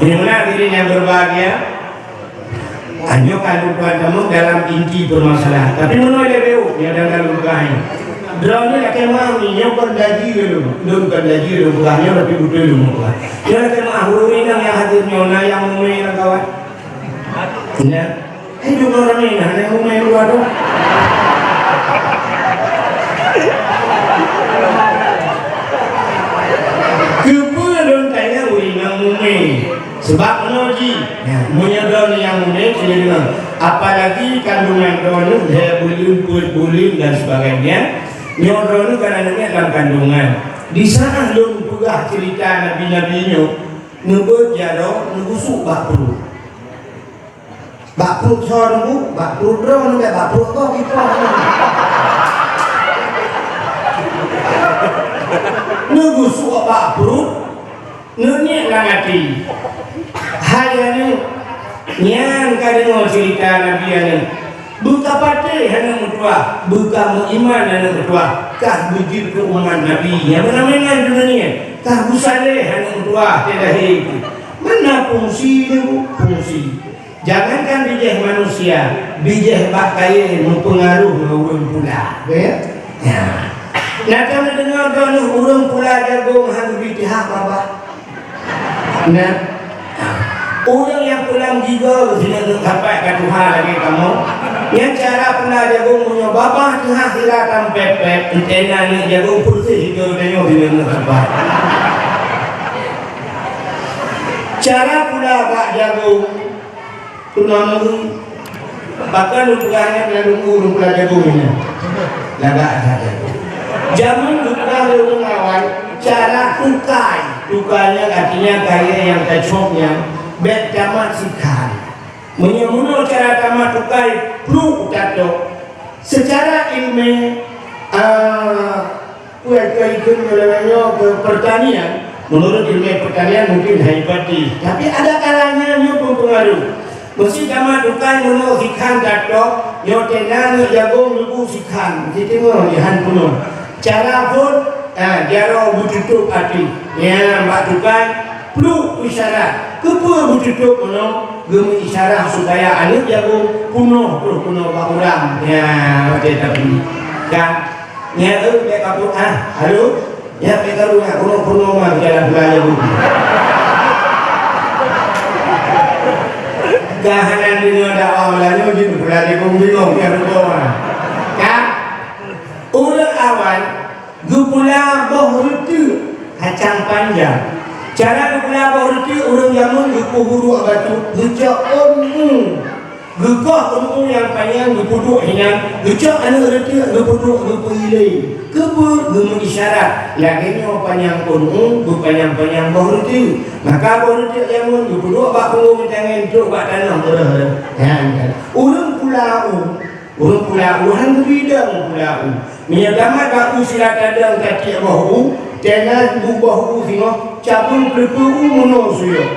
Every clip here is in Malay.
Bagaimana diri yang berbahagia? Hanya kalau kamu dalam inti permasalahan. Tapi menurut LBU yang dalam lukahin. Drone nak kemah ni yang berdaji dulu, belum berdaji dulu bukannya tapi betul dulu bukan. Dia nak kemah huruf yang hadirnya na yang umai nak kawan. Ya, juga orang ni nak yang umai luar tu. Kemudian tanya yang umai. Sebab menuji menyedon yang unik dengan apalagi kandungan drone dia bulim dan sebagainya. Nyodon kadang-kadang dalam kandungan. Di sana belum pegah cerita nabi-nabinya ngebut jaro ngusuk bakpru. Bakpru sorbu, bakpru drone, bakpru apa kita. Ngusuk bakpru ngenyek langati. Hayane yang kadang cerita nabi ane buka pate hanya mutua, buka iman hanya mutua, kah bujur keumangan nabi yang mana-mana dunia, kah busale hanya mutua tidak itu. Mana fungsinya bu? Fungsi. Jangankan bijih manusia, bijih bakai mempengaruhi orang pula, ya? Ya. Nak kena dengar orang orang pula jagung hanya bitihak apa? Nah. Orang yang pulang juga sini sampai ke Tuhan lagi kamu. Yang cara pulang jagung punya bapa Tuhan silakan pepet antena ni jagung putih itu tengok sini sampai. Cara pulang tak jagung tunang bahkan pulangnya lalu pulang jagung ini. Lagak saja. Jamun pulang jagung awal cara tukainya artinya kaya yang kacoknya. Bet tamat sikhan menyemuno cara tamat tukai perlu tato secara ilmu ikut melewanya ke pertanian. Menurut ilmu pertanian mungkin haipati, tapi ada kalanya nyo pengaruh. Mesti tamat tukai menurut sikhan tato nyo tenan jagung lugu sikhan jadi mo ihan puno cara pun jaro bututup hati ya mbak tukai perlu isyarat. Kepa bututup puno gemu isyarat supaya anak jagung puno bakuram ya macam tapi kan nya tu dia kaput halo ya pekaru ya puno mah jalan belanja bu kahanan dunia dakwah melanya gitu belanja bingung ya rumah kan ulah awal gupula boh itu kacang panjang. Cara pula berarti orang zaman gupuru abatu gejak gugah yang panjang gupuduk hilang gejak anu berarti gupuduk gupilai kepu gemu isyarat laginya panjang panjang berarti maka berarti zaman gupuduk bak punggung tangan tu bak tanah kan orang pulau hang bidang pulau menyagamat baku sila kadang kaki bahu jangan bahu tengok cabung pelupuk muno suyo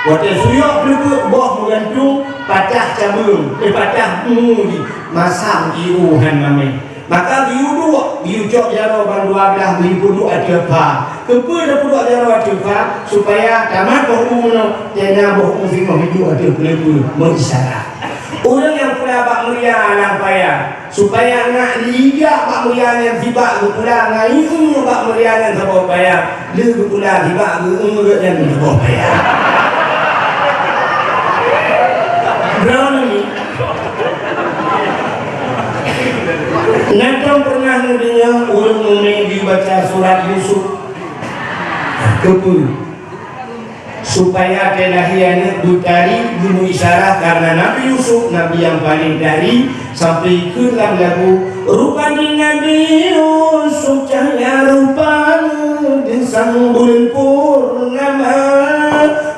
waktu suyo pelupuk bawah menggantung patah cabung patah di masam iuhan mami maka biu cok jaro bang 12 biu ada apa kepa dah puluh jaro ada apa supaya tamat bahu muno jangan bahu tengok hidup ada pelupuk mengisyarat. Orang yang pula bak mulia alang payah supaya nak liga bak mulia yang tiba pula ngai bak mulia yang sebab payah le pula tiba yang sebab payah. Brown ni Nanti pernah mendengar orang mukmin dibaca surat Yusuf kepul supaya kelahiran dutari gunu isyarah karena Nabi Yusuf Nabi yang paling dari sampai ke dalam lagu rupanya Nabi Yusuf cahaya rupanya di sang bulan purnama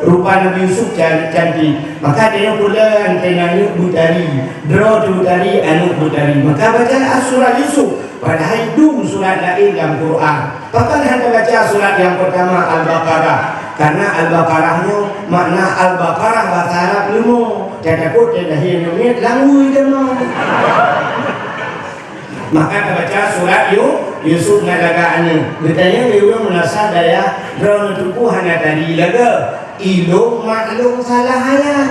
rupa Nabi Yusuf cantik maka dia pula antenanya dutari draw dutari anu dutari maka baca surat Yusuf padahal itu surat lain dalam Quran bahkan hendak baca surat yang pertama Al-Baqarah karena Al-Baqarahnya makna Al-Baqarah bahasa Arab limo tidak takut tidak hilang langui demo maka baca surat Yusuf ngalagaannya betanya dia merasa daya drone tuku hanya tadi laga ilung maklum salah halal.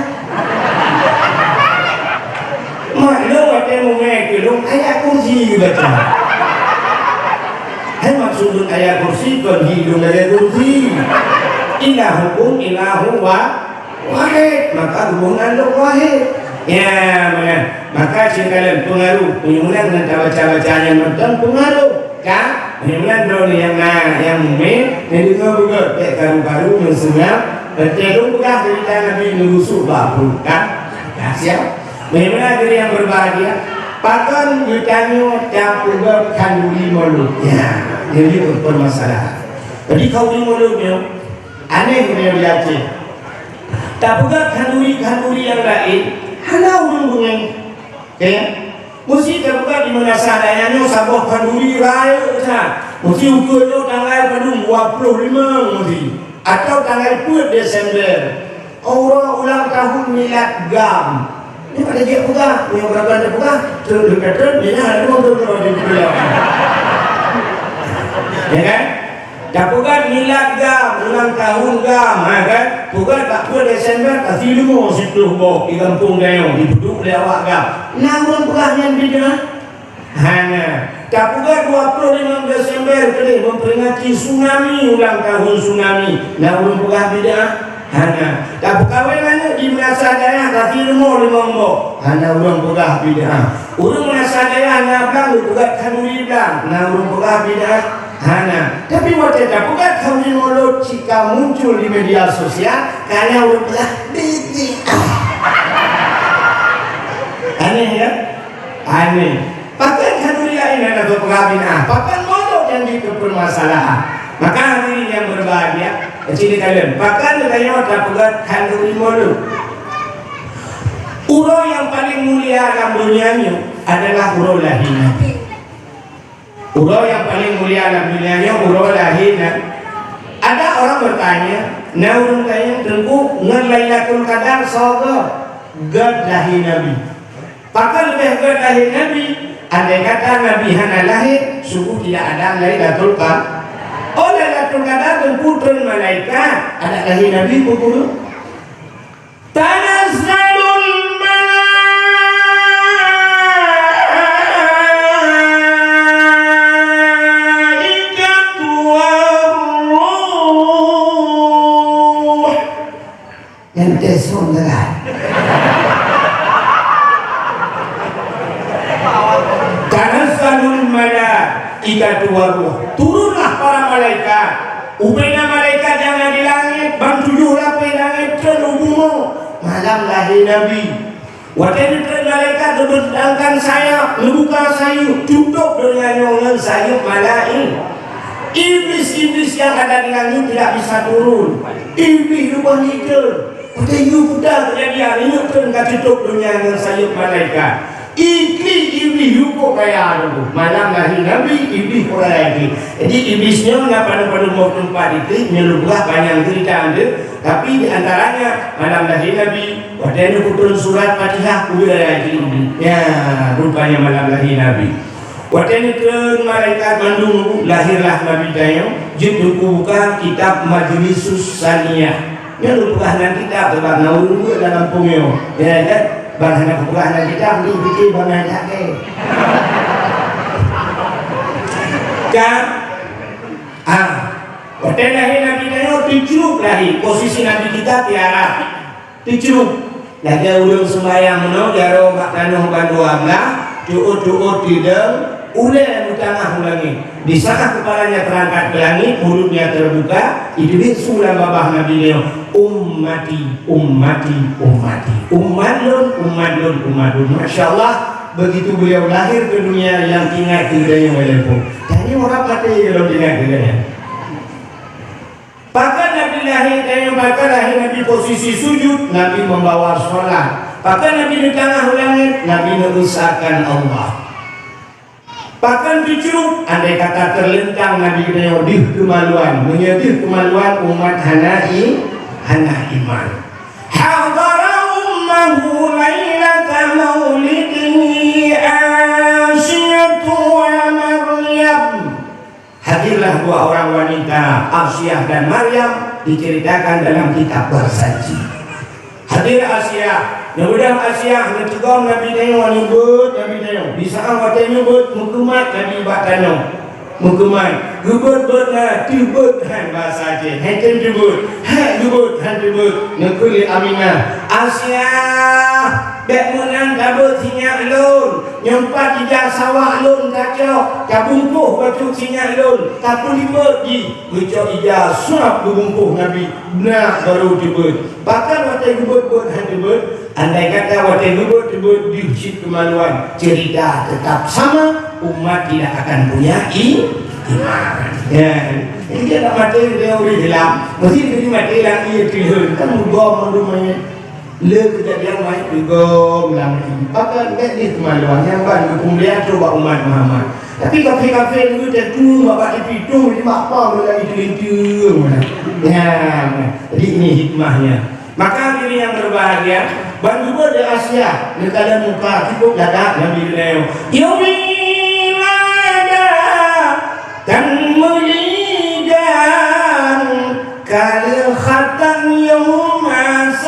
Maklum ada mengekilung ayat kursi baca. Hai maksud ayat kursi kon hidung ayat kursi. Ilahukum ilahu wahid, maka hubungan lu wahid. Ya, maka sekalian pengaruh penyunan dengan baca-bacaan yang betul pengaruh kan? Penyunan drone yang mungkin yang dengar kayak karu-karu mensengat bertelung bukan cerita Nabi nusuk bapu kan? Ya siap. Bagaimana diri yang berbahagia? Pakan ditanya capuga kanduli mulut. Ya, jadi bermasalah. Jadi kau di mulutnya aneh yang dia tapuga kanduli yang lain hana urung-urung ya mesti tapuga di mana sadayanya sabah kanduli raya mesti ukurnya tanggal pedung 25 mesti atau tanggal 2 Desember orang ulang tahun milad gam ini pada dia puga yang berapa ada puga terdekat dia ada orang di pulau ya kan Dapukan milad gam, ulang tahun gam, kan? Bukan 4 Desember, kasih lu situ bok di kampung Gayong, duduk lewat gam. Namun pulangnya beda. Hanya, dapukan 25 Desember kali memperingati tsunami, ulang tahun tsunami. Namun pulang beda. Hanya, dapukan mana di merasa daya kasih lu 5 bok. Hanya ulang pulang beda. Urung merasa daya ngabang, bukan kanuri bang. Namun pulang beda. Hana, tapi waktu itu bukan kami mulut jika muncul di media sosial karena udah biji. Aneh ya, aneh. Pakai kanuri ini ada pengambilan, pakai mulut yang dipermasalahan. Maka hari yang berbahagia, kecil kalian. Pakai katanya ada bukan kanuri mulut. Uro yang paling mulia dalam dunianya adalah uro lahir. Uro yang paling mulia dalam dunianya uro lahir. Ada orang bertanya, nah orang tanya tengku ngelailatul qadar sogo gad lahir Nabi. Pakal lebih gad lahir Nabi. Andai kata Nabi hana lahir, sungguh tidak ada lailatul qadar. Oh lailatul qadar tengku turun malaikat. Ada lahir Nabi pukul. Tanazzalul Tanazzalul malaikatu waruh. Turunlah para malaikat. Upena malaikat yang ada di langit, bang 7 lapis langit terhubung malam lahir Nabi. Waktu itu malaikat berdangkan sayap, membuka sayap, duduk dengan nyongan sayap malaikat. Iblis-iblis yang ada di langit tidak bisa turun. Iblis lupa hidup. Pada you budak kejadian ini pun kat tutup dunia dengan sayap malaikat. Iblis lupa kaya ada. Malam lahir Nabi, iblis pula lagi. Jadi iblisnya nggak pada mau tempat itu, melubuh panjang cerita ada. Tapi di antaranya malam lahir Nabi, waktu itu turun surat Fatihah pula lagi. Ya, rupanya malam lahir Nabi. Waktu itu malaikat Bandung lahirlah Nabi Dayang. Judul buka kitab Majlisus Saniyah. Ini bukan kitab sebab nauru dalam pungyo. Ya kan? Bahan bukan kitab ni bikin bangan lagi. Kan? Waktu lahir Nabi Dayang dicerup lahir. Posisi Nabi kita tiara. Dicerup. Lagi ulung sembahyang menolong jaro maknanya bantuan lah. Doa-doa tidak. Ulai utama ulangi. Di saat kepalanya terangkat ke langit, mulutnya terbuka, itu sulam babah Nabi Leo. Ummati, ummati, ummati. Ummadun. Masya Allah, begitu beliau lahir ke dunia yang ingat hidayah melempung. Dan ini orang kata kalau ingat hidayah. Bahkan Nabi lahir Nabi posisi sujud, Nabi membawa sholat. Bahkan Nabi di tengah langit, Nabi mengusahakan Allah. Bahkan dicerup, andai kata terlentang Nabi kita di kemaluan, menyedih kemaluan umat hana iman. Hadara ummahu lailata maulidihi Asyatu wa Maryam. Hadirlah dua orang wanita, Asyah dan Maryam, diceritakan dalam kitab bersaji. Hadir Asia, Nabi Asia ngecegam Nabi tengok nyebut Nabi tengok. Bisa awak nyebut mukumat Nabi bakano. Mukumat gebut-but na tibut han bahasa Aceh. Henten tibut, gebut han tibut. Ngekuli Aminah. Asia bek menang kabut sinyak lun. Nyempat ijak sawah lun kacau. Kabungkuh batu sinyak lun. Tapu lima di kecok ijak suap bubungkuh Nabi. Benar baru tibut. Bahkan waktu gebut-but han tibut. Andai kata waktu gebut-but diucip kemaluan. Cerita tetap sama. Umat tidak akan punya iman. Ya, ini dia nak mati dia boleh hilang. Mesti dia mati hilang ia terhul. Kan mugam rumahnya. Le kejadian mai mugam lang. Bahkan kat ni kemaluan yang ban kemudian coba umat Muhammad. Tapi kafe-kafe itu tentu bapak di pitung di apa lagi terlintir mana. Ya, jadi ini hikmahnya. Maka diri yang berbahagia, bantu di Asia, di keadaan muka cukup dadak Nabi Leo. Yomi dan melidan kal khatan yumasana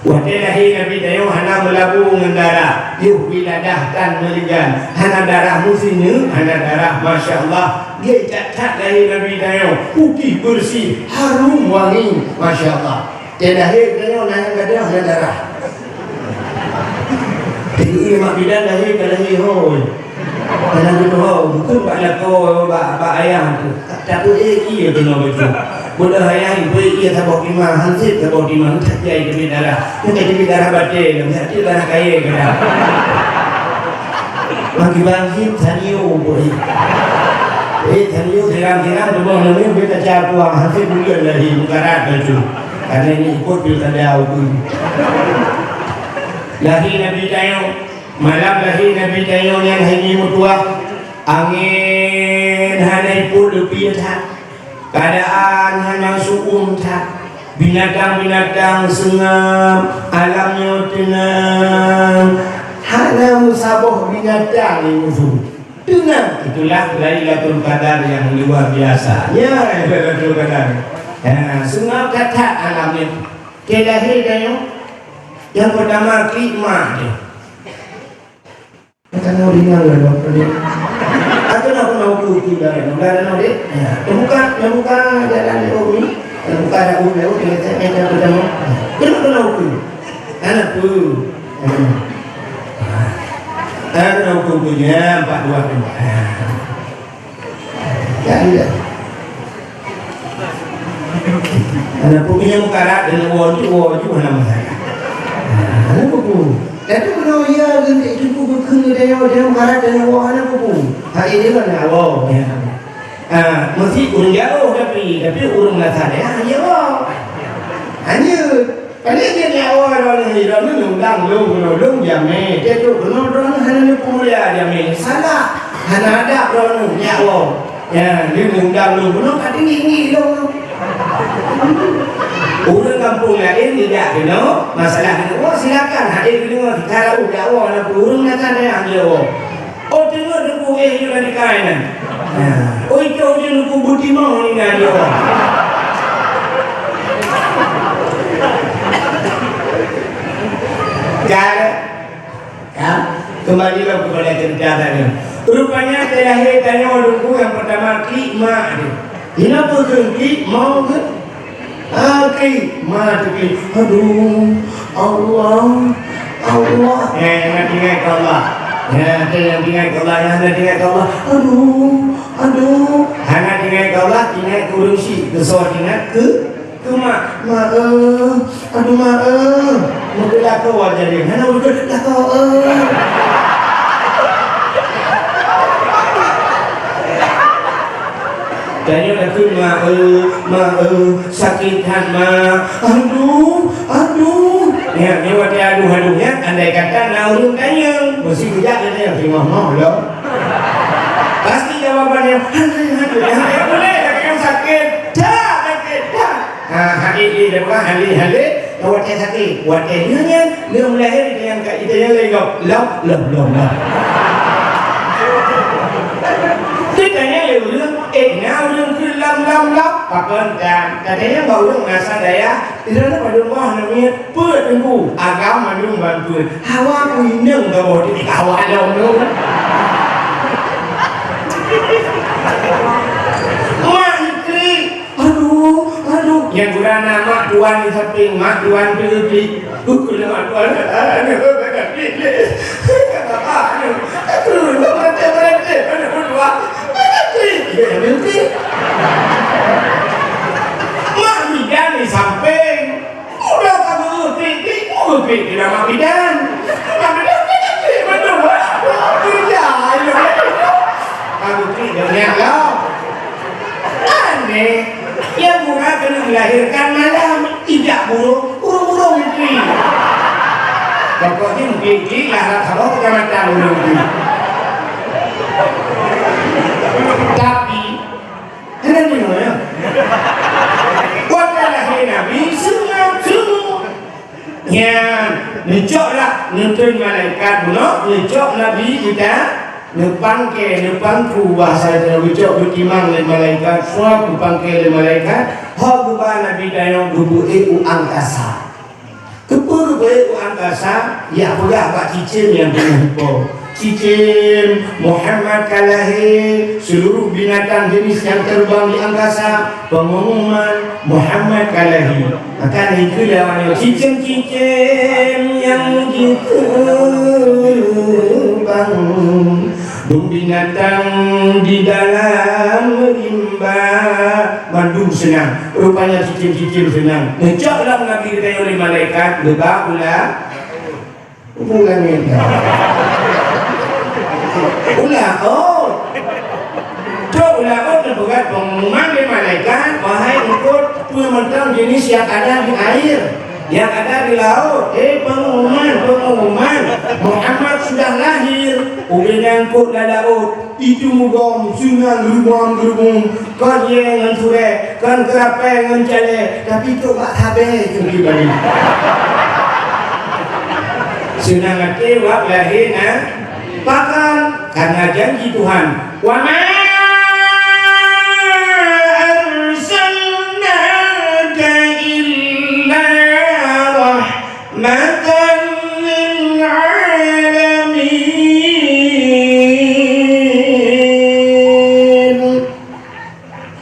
wadilahi Nabi dayo hana melabu ngendara yuh biladah dan melidan hana darah musinya hana darah Masya Allah dia cacat dari Nabi dayo putih bersih harum wangi Masya Allah terakhir dayo nanya gadah hana darah. Jadi mak bidan lahir ke lahir hoi. Dalam itu hoi, bukan pada kau bak ayah tu. Tak apa ia tu nama itu. Bodoh ayah ibu ia tak bawa kima, hansip tak bawa kima, tak jai demi darah. Mungkin demi darah batin, tak darah kaya ke dah. Maki bangkit taniu boleh. Taniu terang-terang tu bang namanya kita cakap puang hansip bulan lahir mukarat tu. Karena ini ikut pilkada aku. Lahir Nabi Tayo, malam lahir Nabi Tayo yang hari mutua, angin hanai pun lebih tak, keadaan hanya sukum tak, binatang-binatang sengam, alamnya tenang, hanya musabah binatang ini musuh. Tenang, itulah Lailatul Qadar yang luar biasa. Ya, Lailatul Qadar. Sengam kata alamnya. Kelahir Tayo. Yang pertama khidmat dia. Kata nak ringan lah doktor dia. Aku nak ukur kita dah. Nak dia. Yang buka jalan dia umi. Yang buka ada umi dia. Dia kata yang pertama. Kenapa nak ukur? Anak tu. Aku nak ukur punya 4-2 tu. Jadi dah. Anak punya muka rak dengan wajib mana masalah. Anak buku. Tapi kalau ia ganti cukup berkena dia marah dengan wah anak buku. Hari ini kan awal. Mesti urang jauh tapi urang latar dia hanya wah. Hanya paling dia awal orang ni orang undang long jamai. Dia tu orang hanya pemula jamai. Salah. Hanya ada orang ni awal. Ya, dia undang long kat ini long. Orang kampung lain tidak kena masalah itu. Oh silakan hadir dengar kalau jawab nak urang nak ada ambil. Oh tengok deku juga di kainan. Oh itu je deku buti mau ni dia. Kan kembalilah kepada cerita tadi. Rupanya terakhir tanya deku yang pertama khidmat dia. Kenapa ke mau ke? Mati. Aduh, Allah. Yang ingat ke Allah. Yang ingat ke Allah. Aduh. Hangat ingat ke Allah, ingat ke urungsi. Kesor ingat ke mak. Aduh mak. Mungkin lah kau wajah dia. Mana mungkin lah kau. Tanya aku sakitan mak. Aduh. Ya, ni waktu aduh-aduhnya andai kata naurun tanya. Mesti kejap dia yang mau lah. Pasti jawabannya aduh. Ya boleh yang sakit. Dah. Hari dia bukan hari. Waktu sakit. Waktu dia melahir yang kat kita yang lain kau. Lom. Ditanya leureung, naon keur lam pakeun dan katanya baurung ngasa daya irana padung mah namanya peut engku agama mandung bantueun hawa kuineng gawe di hawa dong mak istri aduh yang guna nama tuan di samping mak tuan pilih kuku nama tuan aduh kakak pilih kakak aduh berhenti aduh berdua ya berhenti mak bidan di samping udah kamu berhenti tidak mak bidan berdua kamu tidak nyala aneh yang bunga kena dilahirkan malam tidak burung itu pokoknya mungkin larat kalau kecamatan burung tapi ada di mana waktu lahir Nabi semua yang ngecoklah nutun malaikat ngecok Nabi kita nepangku bahasa ngecok bertimang le malaikat semua kupangke le malaikat hagubah Nabi dayong gubu'e angkasa kepur u angkasa ya pula Pak Cicim yang berhubung Cicim Muhammad kalahi seluruh binatang jenis yang terbang di angkasa pengumuman Muhammad kalahi maka itu lawan Cicim yang diterbang binatang di dalam rimba mandung senang rupanya Cicim senang ngecoklah Nabi kita oleh malaikat lebah ulah terbuat pengumuman di malaikat wahai engkau pementang jenis yang ada di air yang ada di laut pengumuman Muhammad sudah lahir ubinangkut di laut itu mugong sunang gerbong kan yang sure kan kerape ngan cale tapi coba habe curi balik sunang kewak lahir bahkan karena janji Tuhan wa ma arsalnaka illa rahmatan lil alamin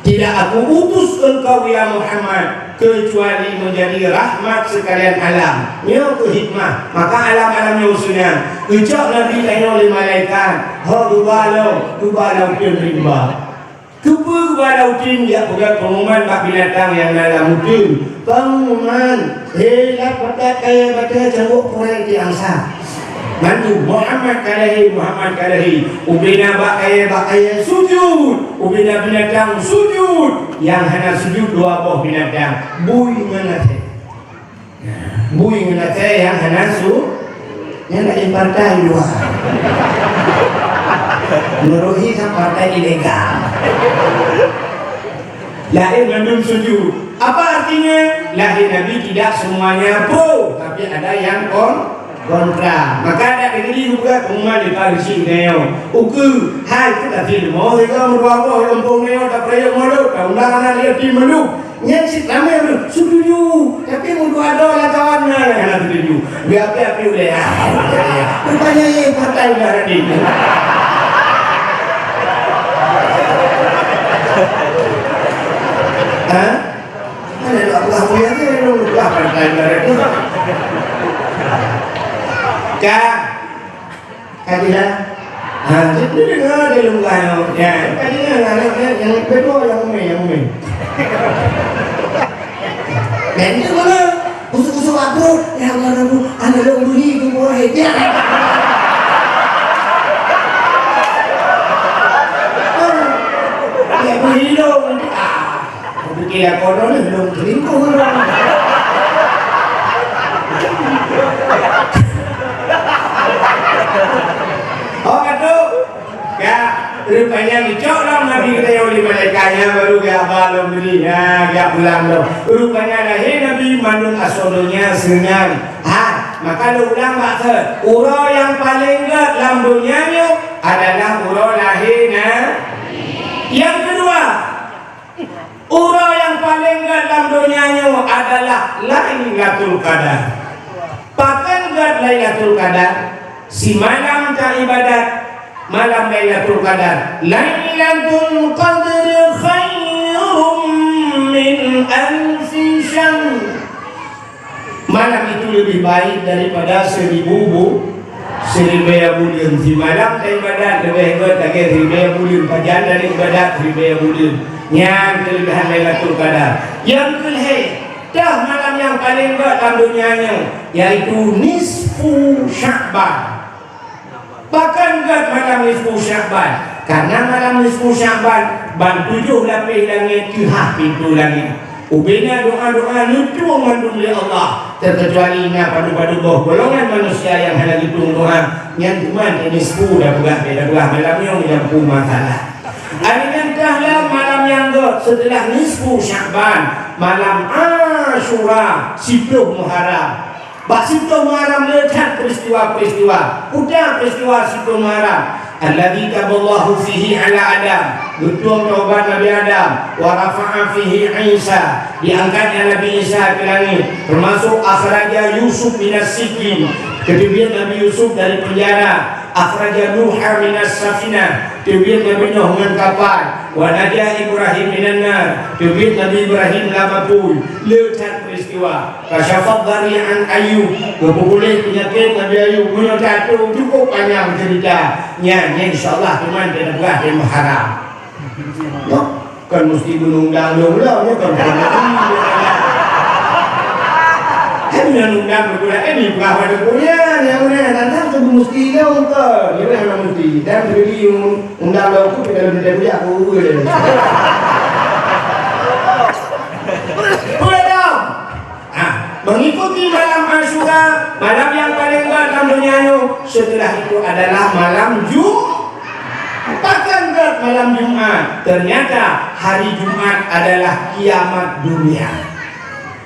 tidak aku utus engkau ya Muhammad kecuali menjadi rahmat sekalian alam nyo ke hikmah maka alam-alam yang sunnah ucap Nabi tanya oleh malaikat dubalau pun rimba dubalau tin ya bukan pengumuman bak binatang yang dalam mutu pengumuman helah patat kaya baca janguk kurai di angsa mantu Muhammad kalahi ubina bakaya sujud ubina binatang sujud yang hanya sujud dua buah binatang bui ngenate yang hanya yang lain partai dua menuruhi sang partai ilegal lahir ngandung sujud apa artinya lahir Nabi tidak semuanya pro tapi ada yang kontra maka ada negeri juga pengumuman di Parisi neo uku hai kita tidak mau kita merwako lompong neo tak percaya malu undangan dia di melu yang si ramai tu setuju tapi mau dua dolar kawan nak setuju biar apa boleh rupanya ye partai negara ni mana nak buat apa yang ni nak partai negara ni kajilah jadi dengar dia lunggai ya kajilah yang kedua yang umi dan itu mana usuk-usuk aku yang mana tu anda dong bunyi tu boleh ya bunyi dong kira kono ni belum selingkuh rupanya dicoklah Nabi kita yang oleh malaikatnya baru gak balong beli gak pulang dong rupanya lahir Nabi mandung asodonya senang maka lu ulang baksa uro yang paling gak lambungnya adalah uro lahir Yang kedua, urang yang paling gad dalam dunianya adalah Lailatul Qadar. Pakan gad Lailatul Qadar, si malam tak ibadat, malam Lailatul Qadar. Lailatul Qadar khairum min alfi syahr. Malam itu lebih baik daripada 1000 bulan. Si malam tak ibadat lebih hebat lagi 1000 bulan. Pajan dari ibadat 1000 bulan. Yang kelebihan Lailatul Qadar. Yang kelih, dah malam yang paling hebat dalam dunianya, yaitu nisfu Sya'ban. Bahkan gad malam nisfu Sya'ban, karena malam nisfu Sya'ban ban 7 lapis langit tuhan pintu langit. Ubina doa-doa lucu mandum oleh Allah, terkecuali padu-padu golongan manusia yang hendak hitung doa yang cuma nisfu dah belah malam yang menyampu masalah. Adakah malam yang setelah nisfu Sya'ban, malam Asyura, 10 Muharram. Basito Muharram letak peristiwa-peristiwa. Udah peristiwa 10 Muharram. Alladzi taballahu fihi ala Adam. Betul taubat Nabi Adam. Wa rafa'a fihi Isa. Diangkatnya Nabi Isa ke langit. Termasuk akhraja Yusuf minas sijin. Kemudian Nabi Yusuf dari penjara. Akhraja Nuh minas safinah. Kemudian Nabi Nuh dengan kapal. Wa naja Ibrahim minan nar. Kemudian Nabi Ibrahim labapul. Letak peristiwa. Kasyafat dari'an Ayub. Kepulih penyakit Nabi Ayub. Punya jatuh cukup panjang ceritanya. InsyaAllah teman dan buah dan Muharram. Kan mesti menunggang lah. Kan menunggang berguna. Ini bukan pada punya. Yang mana nanti tu mesti kau ke. Dia memang mesti. Dan beri undang aku dalam dia punya aku. Mengikuti malam Asyura, malam yang paling gad dalam dunia. Setelah itu adalah malam Bahkan gad malam Jumat. Ternyata hari Jumat adalah kiamat dunia.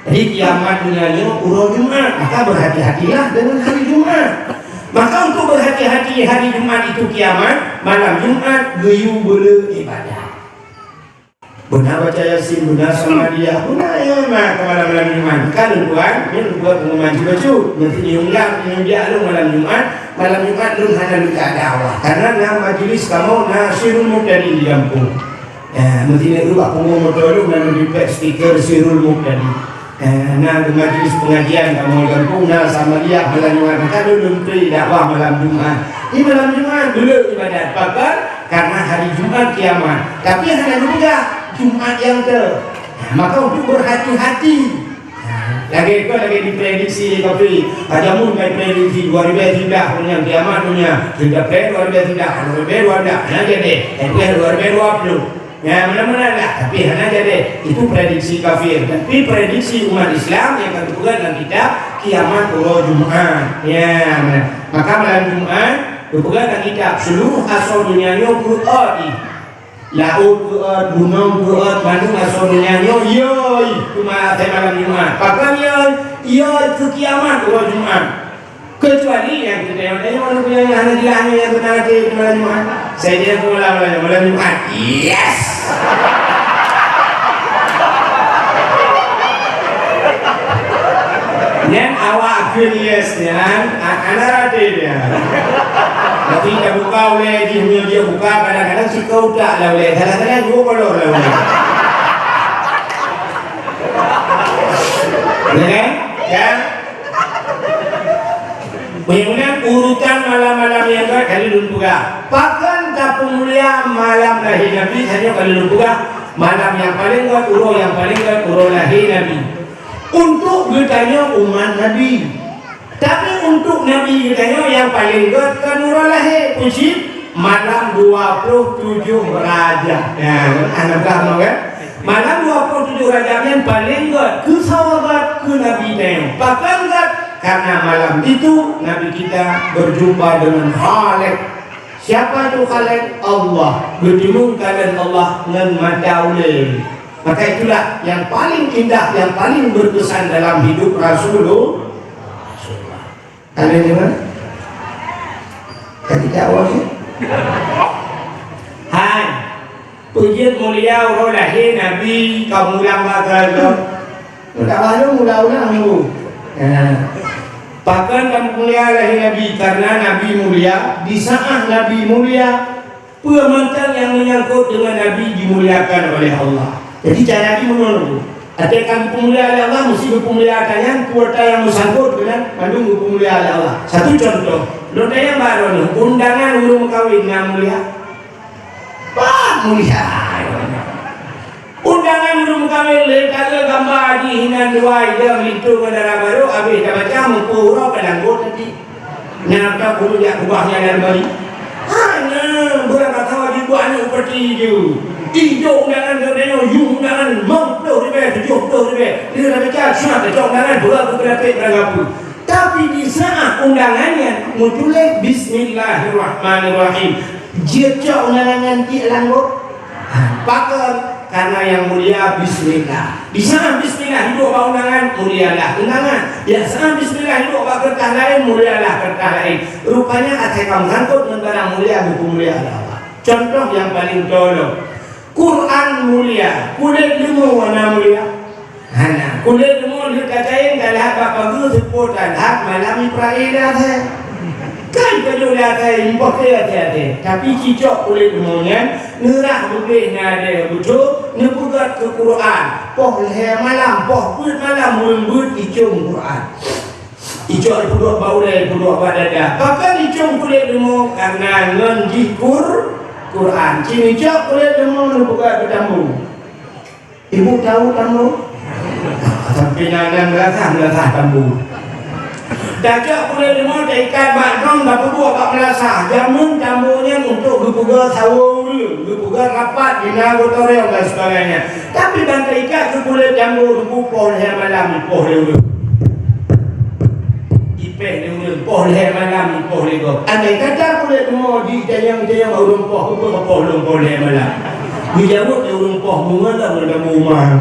Jadi kiamat dunianya urang Jumat. Maka berhati-hatilah dengan hari Jumat. Maka untuk berhati-hati hari Jumat itu kiamat, malam Jumat geyu bela ibadah. Benar baca Yasin, benar sama dia, benar ya mak malam Jumat. Kalau tuan, dia buat pengumuman baju, nanti diunggah dia lu malam Jumat lu hanya luka dakwah. Karena nama majlis kamu Nasirul Muqtadi di Lampung. Nanti dia ubah pengumuman dulu dan di stiker Sirul Muqtadi. Majlis pengajian kamu Lampung sama dia malam Jumat. Kalau menteri dakwah malam Jumat. Di malam Jumat dulu ibadat pakar karena hari Jumat kiamat. Tapi hanya juga Jumat yang maka untuk berhati-hati. Lagi diprediksi tapi ajamun baik prediksi 2003 punya kiamat punya sudah luar biasa 2020 hanya jadi 2020 ya mana-mana lah tapi hanya jadi itu prediksi kafir tapi prediksi umat Islam yang kami buat dalam kitab kiamat urang Jumat ya maka malam Jumat bukan dalam kitab seluruh asal dunia Qur'an laut Qur'an, gunung Qur'an, Bandung asal dunia yoi cuma malam Jumat bahkan yoi ke kiamat urang Jumat kecuali yang kita yang hanya yang benar di malam Jumat saya dia malam Jumat yes dan awak yes anak dia tapi dia buka oleh dia buka kadang-kadang si kau tak lah oleh kadang-kadang dua kolor lah oleh ya kemudian urutan malam-malam yang kali dulu juga bahkan tak mulia malam lahir Nabi hanya kali dulu juga malam yang paling kuat urang yang paling kuat urang lahir Nabi untuk bertanya umat Nabi tapi untuk Nabi bertanya yang paling kuat kan urang lahir puji malam 27 Rajab ya anak kamu kan malam 27 Rajab yang paling kuat ke sahabat ke Nabi tanya bahkan kuat karena malam itu Nabi kita berjumpa dengan Khalik. Siapa itu Khalik? Allah. Berjumpa dengan Allah dengan mata ulil. Maka itulah yang paling indah, yang paling berkesan dalam hidup Rasulullah. Kalian dengar? Ketika awalnya. Hai. Pujian mulia orang lahir Nabi kau mulang bakal kau. Tak malu mula-ulang tu. Bahkan kamu mulia lahir Nabi karena Nabi mulia. Di saat Nabi mulia, permantan yang menyangkut dengan Nabi dimuliakan oleh Allah. Jadi cara ini menurut. Ada kamu pemulia oleh Allah mesti berpemuliakan yang kuota yang bersangkut dengan mandung berpemulia oleh Allah. Satu contoh, lo yang baru nih undangan belum kawin yang mulia. Pak mulia. Undangan belum kawin le kalau gambar haji hinan dua ida itu kendara baru habis dah baca mukuro pedanggo tadi. Nyata bulu ya kubahnya dan bali. Hanya berapa tahu di buahnya seperti itu. Ijo undangan kerana you undangan mempelur ribe 70 ribe. Dia dah baca sunat undangan berapa berapa. Tapi di saat undangannya muncul Bismillahirrahmanirrahim. Jika undangan nanti langgut, pakar karena yang mulia Bismillah. Di sana Bismillah hidup undangan mulialah undangan. Ya sana Bismillah hidup kertas lain mulialah kertas lain. Rupanya ada kamu sangkut dengan barang mulia mulia Allah. Contoh yang paling tolong. Quran mulia, kulit lemu warna mulia. Hana, kulit lemu dikatain kalau apa bagus sepotan hak malam praira teh. Kan kejulah teh impor teh. Tapi cicok kulit lemunya nerah lebih nade betul nebugat ke Quran. Poh leher malam, poh put malam mulut icung Quran. Icung puduk baulai puduk badada. Pakai icung kulit lemu karena ngenjikur Quran. Cini cok kulit lemong ni buka bertambu. Ibu tahu tambu? Sampai nangan belasah tambu. Dah cok kulit lemong dah ikat bakdong dah puduk bak belasah. Jamun tambunya untuk gepuga sawung dulu, gepuga rapat dina gotorium dan sebagainya. Tapi bangka ikat ke kulit tambu gepupoh leher malam poh dulu. Poh leher malam poh lego. Andai kata kulit mau di jayang urung poh poh leher malam. Dijawab urung poh bunga tak berada rumah.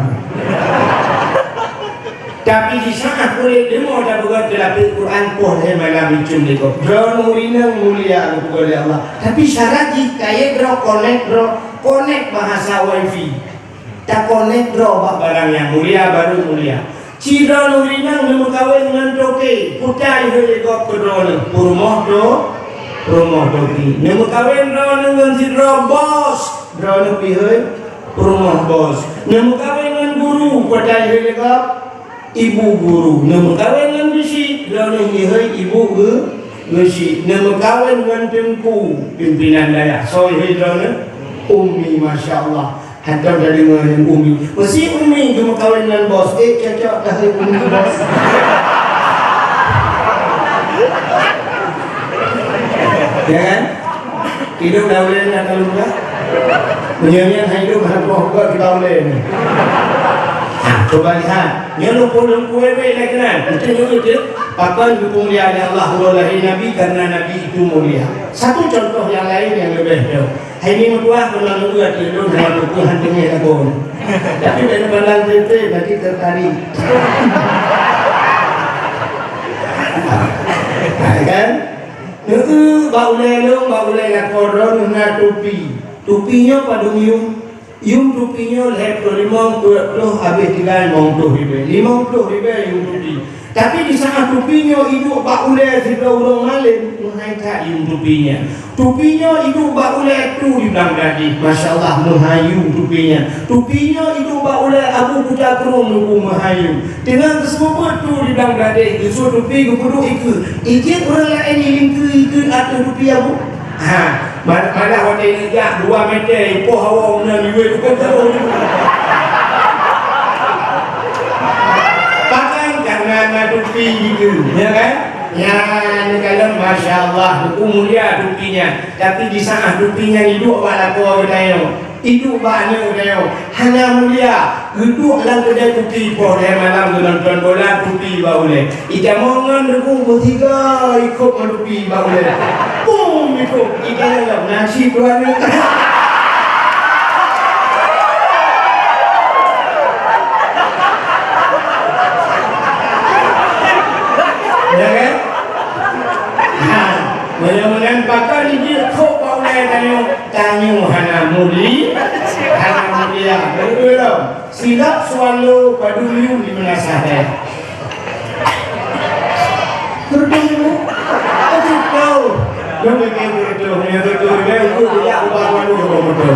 Tapi di saat kulit demo dah buat dalam Quran poh leher malam icum lego. Drone murinang mulia oleh Allah. Tapi syarat jika ya connect bahasa wifi. Tak connect barang yang mulia baru mulia. Cira nurinang nemu kawin dengan toke putai hoi kok kedone rumah doki nemu kawin dengan cira bos drone pihoi rumah bos nemu kawin dengan guru putai hoi kok ibu guru nemu kawin dengan bisi drone pihoi ibu bisi nemu kawin dengan tengku pimpinan dayak soi hoi drone ummi masyaallah. Hatta dari dengan umi. Mesti umi cuma kawin dengan bos. Cocok dah umi bos. Ya kan? Hidup dah boleh nak kalau enggak. Menyanyian hidup harus buat kita boleh. Coba lihat. Yang lupa kue lagi kan. Itu itu. Apa dukung dia Allah lahir Nabi karena Nabi itu mulia. Satu contoh yang lain yang lebih jauh. Ini kedua kalau juga tidur dengan buku hantunya kabun. Tapi dari balang itu nanti tertarik. Kan? Itu baulai lakoron na tupi. Tupinya pada yung tupinya leher 50 habis tinggal 50 ribu yung tupi. Tapi di saat tupinya ibu baulai sudah urang malim mengaita yung tupinya. Tupinya ibu baulai tu di bilang tadi. Masya Allah menghayu tupinya. Tupinya ibu baulai Abu Buddha Kurung nunggu menghayu. Dengan kesemua tu di bilang tadi. Kesuai tupi kepudu ikut. Ikut orang lain yang ikut atau tupi Abu. Malah waktu ini 2 meter ipoh hawa menang iwe bukan tahu. Karena tupi gitu, ya kan? Ya, ini kalau Masya Allah, mulia tupinya. Tapi di saat tupinya hidup pada kau bertanya, hidup banyak bertanya. Hanya mulia, hidup dalam kedai tupi. Boleh malam nonton bola tupi boleh. Ida mongan dukung bertiga ikut tupi boleh. Boom ikut. Ida dalam nasi keluarga. Ya kan? Mudah-mudahan pakar dia kau baulai tanya hana muli Alhamdulillah. Belum. Silap swallow paduliu di mana sahaja. Terdengar. Aduh kau. Jangan begitu. Ya ubah dulu.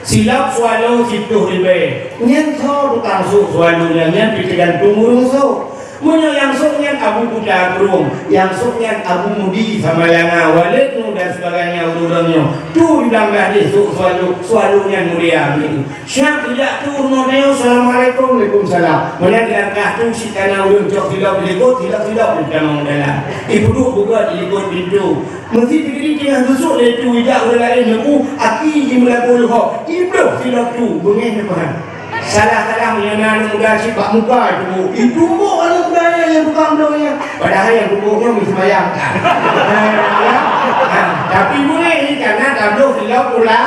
Silap swallow situ ribe. Nyen so tukang su swallow nyen pikiran tumurung so. Munyo yang suknya Abu Buddha Kurung, yang suknya Abu Mudi sama yang Walidnu dan sebagainya ururnya. Tu bilang di sualunya mulia itu. Syak tidak tu noneo assalamualaikum waalaikumsalam. Mana dilangkah tu si kana ulun cok tidak tidak kita mendalam. Ibu tu buka ikut pintu. Mesti diri dia susuk le tu tidak orang lain aku aki jimlakul ho. Ibu tidak tu bengih depan. Salah-salah menyenang muda sifat muka itu tumbuk anak mudanya yang tukang doanya padahal yang tumbuknya disemayangkan tapi boleh ini karena tabloh silap pula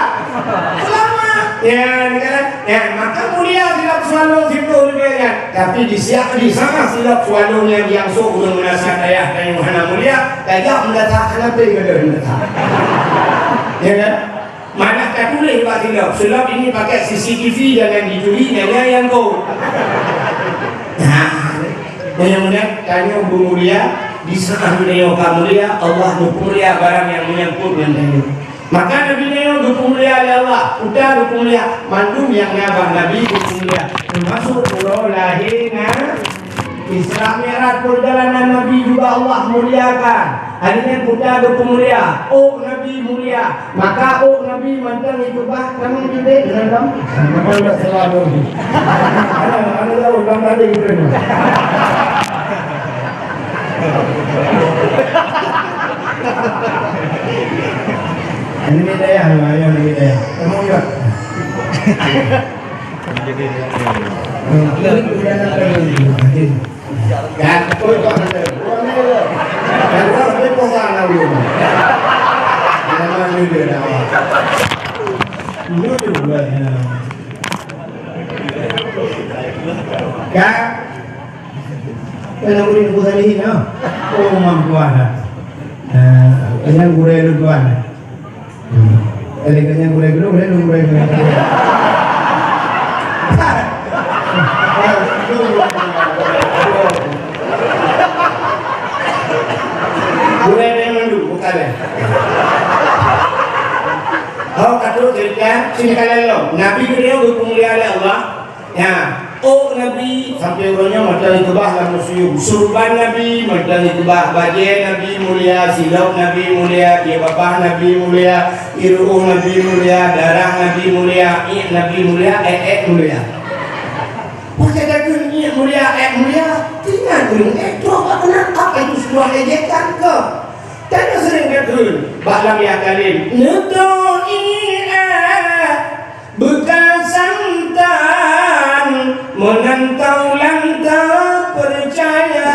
selamat ya maka mulia silap selalu situ tapi di sana silap selalu yang sok belum merasa daya dan yang mana mulia daya mendatang anak pengen ya kan. Mana tak boleh buat silap. Silap ini pakai CCTV jangan dicuri yang kau. Nah, mudah-mudahan tanya Bu Mulia di sana beliau mulia Allah mulia barang yang menyangkut dengan maka Nabi Neo mulia ya Allah. Udah mulia mandum yang ngabah Nabi mulia. Termasuk pulau lahirnya Isra Mi'raj perjalanan Nabi juga Allah muliakan. Hanya putra mulia, oh Nabi mulia. Maka oh Nabi mantan itu bah kami kita dengan kamu. Maka sudah selalu. Ada tahu kamu ada itu. Ini beda yang beda. Kamu lihat. Jadi kan kau itu ada kan kau ada pesan apa nama ni dia nama ni juga kan kalau boleh pesan ini no oh mampuan kanya gurau luan kanya gurau Boleh memang dulu, bukan ya? Oh, kata cerita, sini kalian lo. Nabi beliau bermulia oleh Allah. Ya, oh Nabi sampai orangnya macam itu bah lah musuh. Surban Nabi macam itu bah. Bagian Nabi mulia, silap Nabi mulia, ia bapak Nabi mulia, iruh Nabi mulia, darah Nabi mulia, Nabi mulia, mulia. Pakai dagun mulia, mulia. Tinggal gunung itu apa itu sebuah ejekan ke? Tanya sering dagun. Balam ya kalim. Nutoi bukan santan menantau lantau percaya.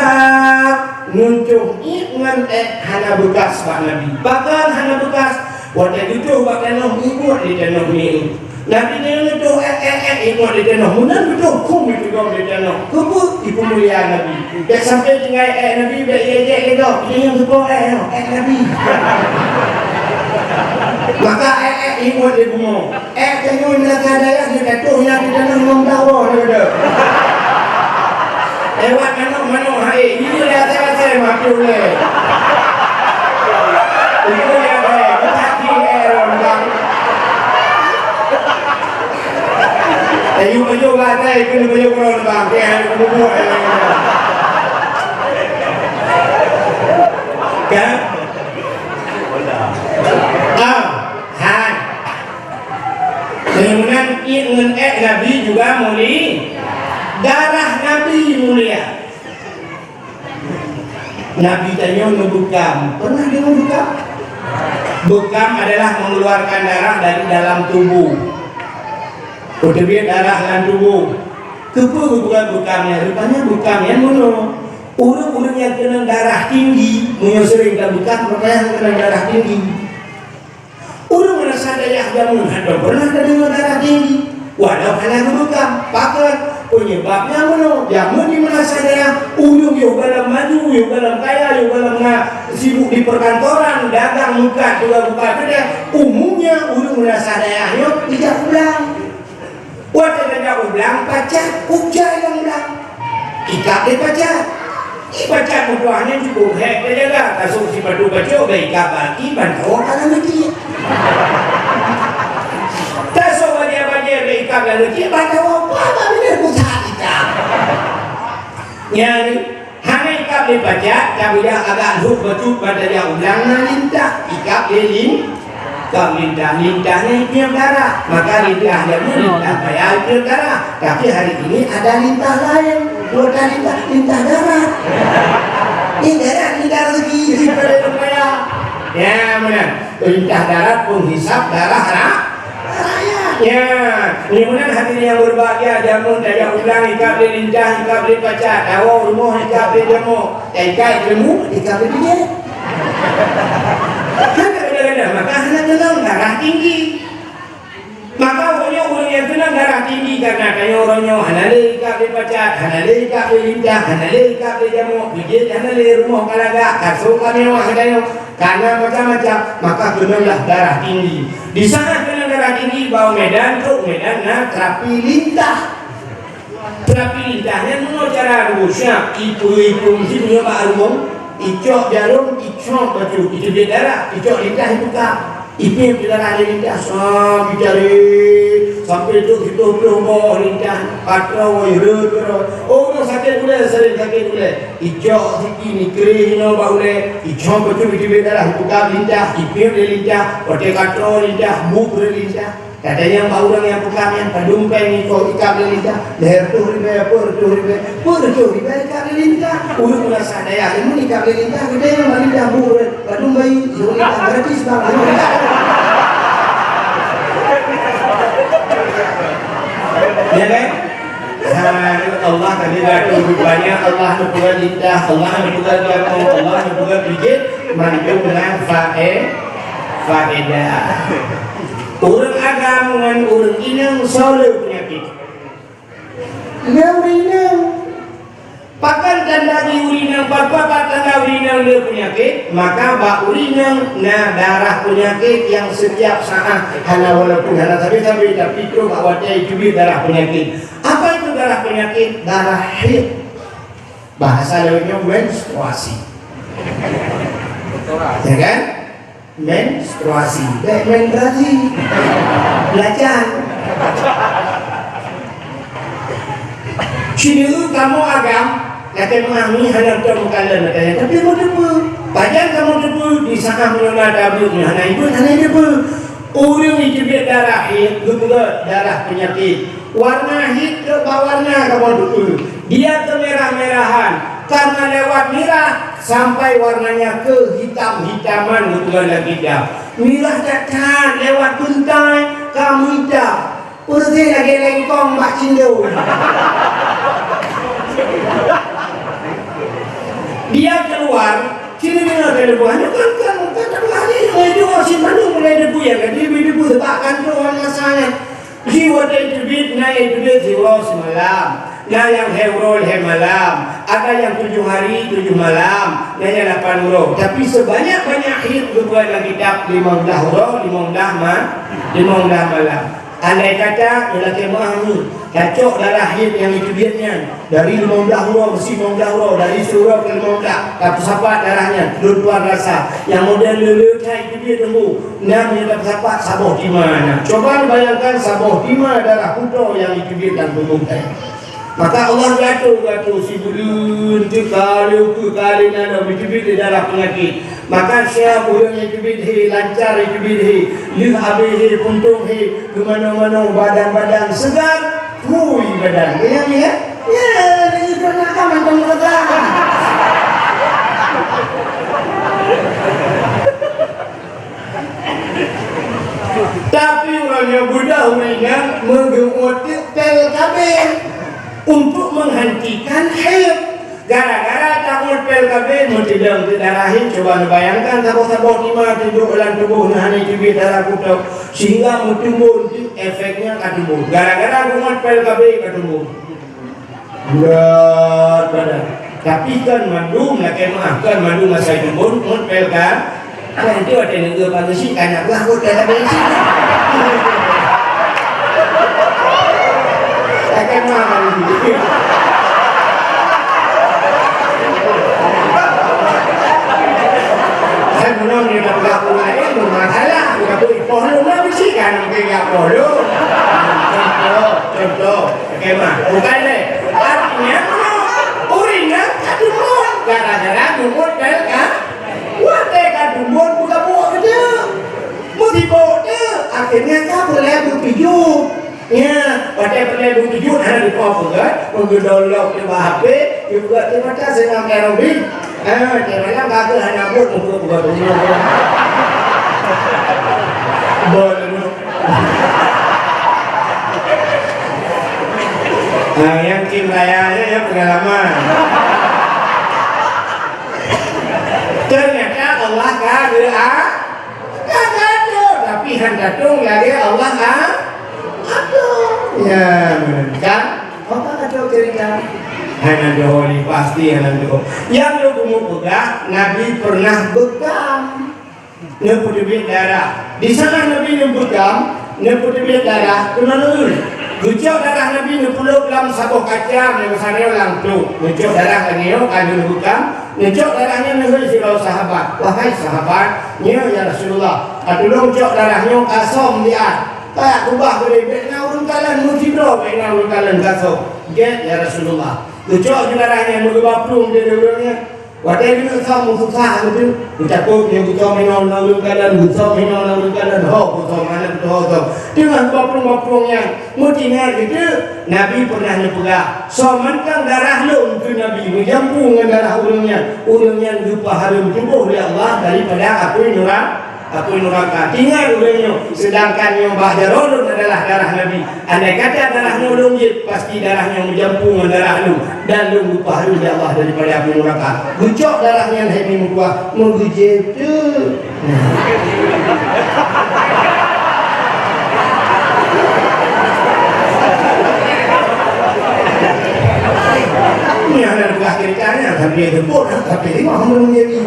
Nunjuk ingat hana bekas Pak Nabi. Bahkan hana bekas. Wadah itu bahkan noh ikut di tanah ini. Nabi dia itu ikut di tanah. Munan betul kum itu kau di tanah. Kubu ibu mulia Nabi. Dah sampai tinggal Nabi dah ejek itu. Dia yang suka Nabi. Maka ikut di bumi. Tengok mereka daya di jatuhnya di tanah membawa dia. Lewat mana hai. Ini dia saya mati oleh. Itu yang saya hati orang. Ayo batai kena bayo orang bang ke bubuh. Kan? Han. Dengan ingin Nabi juga mulia. Darah Nabi mulia. Nabi tanya membukam. Pernah dia membukam? Bukam adalah mengeluarkan darah dari dalam tubuh. Kedua darah dalam tubuh. Kepu bukan bukamnya. Rupanya bukamnya mono. Orang-orang yang kena darah tinggi, menyesuaikan bukam, mereka yang kena darah tinggi. Orang merasa daya jamun, ada pernah dengar darah tinggi. Walau hanya bukam, pakai penyebabnya mana? Yang di mana saya ujung yuk dalam maju, yuk dalam kaya, yuk dalam sibuk di perkantoran, dagang muka juga buka kedai. Umumnya ujung merasa dayanya tidak ulang. Waktu tidak ulang pacar, ujar yang ulang. Ikat dia pacar. Ibaca mutuahnya cukup hek dia jaga. Kasut si padu baca baik kabar iban kau akan lagi. Tasok baca baik kabar lagi baca apa benar putar kita. Yang hanya ikap dia baca, tapi dia agak lup betul pada dia ulang lintah. Ikap dia lintahnya itu yang darah. Maka lintah dia lintah bayar itu darah. Tapi hari ini ada lintah lain. Bukan lintah darat. Lintah rezeki pada dunia. Ya benar. Lintah darat penghisap darah rakyat. Ya, ini benar hati yang berbahagia. Jamu daya ulang ikap dia lintah, ikap dia pacar. Tahu rumah ikap dia jamu. Ikat ilmu, ikap dia dia. Maka hanya tenang darah tinggi. Maka orang yang tenang darah tinggi karena kaya orangnya hanale ikap dia pacar, hanale ikap dia lintah, hanale ikap dia jamu, bijit hanale rumah kalaga, kasut mewah kadang karena macam-macam, maka kenanglah darah tinggi. Di sana kenang darah tinggi bawa medan, truk medan, terapi lintah. Terapi lintahnya mana cara rusyak, ipu mesti punya pak rumah, icok jarum, icok baju, itu dia darah, icok lintah itu kak. Ipin kita ada lintah bicara sampai itu kita berumur lintah patrau irut oh no sakit boleh sering sakit boleh ijok sini kiri no boleh ijok betul itu beda lah buka lintah ipin lintah pakai patrau lintah buk lintah katanya orang yang bukan yang padumpai ni kau ikap lintah leher tu riba per tu riba ikap lintah urut merasa daya ini ikap lintah gede yang lintah buk padumpai lintah gratis bang. Ya kan? Allah tadi dah banyak Allah membuat lidah, Allah membuat jamu, Allah membuat bijit, mandung dengan faedah. Orang agama dengan orang inang soleh penyakit. Dia urinang. Pakan tanda di urinang, pakan tanda urinang dia penyakit, maka bak urinang darah penyakit yang setiap saat hana walaupun hana tapi itu awalnya itu darah penyakit. Apa itu darah penyakit? Darah haid. Bahasa lainnya menstruasi. Ya kan? Menstruasi. Menstruasi. Belajar. Sini kamu agam kata mengambil hanya terbukalan katanya tapi mau debu badan kamu debu di sana menyolah dabutnya hanya itu hanya debu orang itu dia darah hit juga darah penyakit warna hit ke warna kamu debu dia kemerah-merahan karena lewat merah sampai warnanya ke hitam-hitaman juga lagi dah merah datang lewat bentai kamu hitam putih lagi lengkong mak cindau. Dia keluar, sini dia keluarnya kan hari itu masih mana mulai debu ya kan dia debu tebakan tu warna sana. Jiwa itu bit naik itu dia jiwa semalam. Nah yang heurol malam, ada yang 7 hari 7 malam, nah yang 8 huruf. Tapi sebanyak-banyak hit berbuat lagi tak 15 huruf, 15 malam. Andai kata lelaki memahami kacok darah hid yang itu biatnya dari 15 huruf mesti 15 huruf dari surau ke 15 tak sapat darahnya keluar rasa yang model lele itu dia tunggu namanya tak sapat saboh di mana coba bayangkan saboh di mana darah puto yang itu dia dan tunggu maka Allah gaduh si budun tu kali nana bibit darah penyakit maka siapa yang bidhi lancar itu bidhi lihat habis puntung ke mana-mana badan segar hui badan ya ini karena kamu mengatakan tapi orangnya budak uringan menggemoti PLKB untuk menghentikan haid gara-gara takut PLKB mau darahin coba bayangkan sabuk-sabuk lima tunjuk dalam tubuh hanya cubit darah putih sehingga tumbuh efeknya ketumbuh gara-gara rumah PLKB ketumbuh berat badan. Tapi kan mandu nak maafkan mandu masa jumbun ngepel kan. Kan itu ada negara Malaysia kan aku dah Malaysia. Takkan maafkan ini. Saya belum ni nak berlaku lain, masalah. Kita boleh pohon lah mesti kan kita pohon. Contoh, kemah. Bukan deh. Artinya urinnya kadumon. Gara-gara dumon kan? Wate kadumon bukan buat kerja. Mesti buat dia. Akhirnya kau boleh bertujuh. Ya, pada boleh bertujuh ada di bawah kan? Menggedolok di bawah HP. Juga di mata senang aerobik. Dia memang kagak hanya buat untuk buat tujuh. Boleh. Nah, yang tim rayanya ya pengalaman. Ternyata Allah kagak tapi hendatung lagi Allah aduh. Ya, kan? Apa ada cerita? Hanya doholi pasti hanya doh. Yang lu mau pegang, Nabi pernah bekam. Neputibit darah. Di sana Nabi bekam, neputibit darah. Kenal Gucok darah Nabi nepuluh dalam sabuh kaca yang lang tu. Gucok darah kanio kali bukan. Gucok darahnya negeri silau sahabat. Wahai sahabat, ya Rasulullah. Atulung gucok darahnya kasom dia. Tak kubah berbeda urun kalan mujibro bena urun kalan kasom. Ya Rasulullah. Gucok darahnya mengubah dia urangnya. Wadai ni kamu susah betul. Ucapku yang kita minum lalu kalan, kita minum lalu kalan. Ho, kita mana betul ho. Dengan baprung yang mutingan itu Nabi pernah nepega. Somankan darah lu ke Nabi menjampung darah urangnya lupa harum tubuh oleh Allah daripada aku neraka. Tinggal urangnya. Sedangkan yang bahdarun adalah darah Nabi. Andai kata darahnya ulungjit, pasti darahnya menjampung darah lu dan lu lupa harum oleh Allah daripada aku neraka. Gucok darahnya Nabi muka menggujit tu. Ini ada dua ceritanya, tapi ada pun, tapi ini mahu menjadi.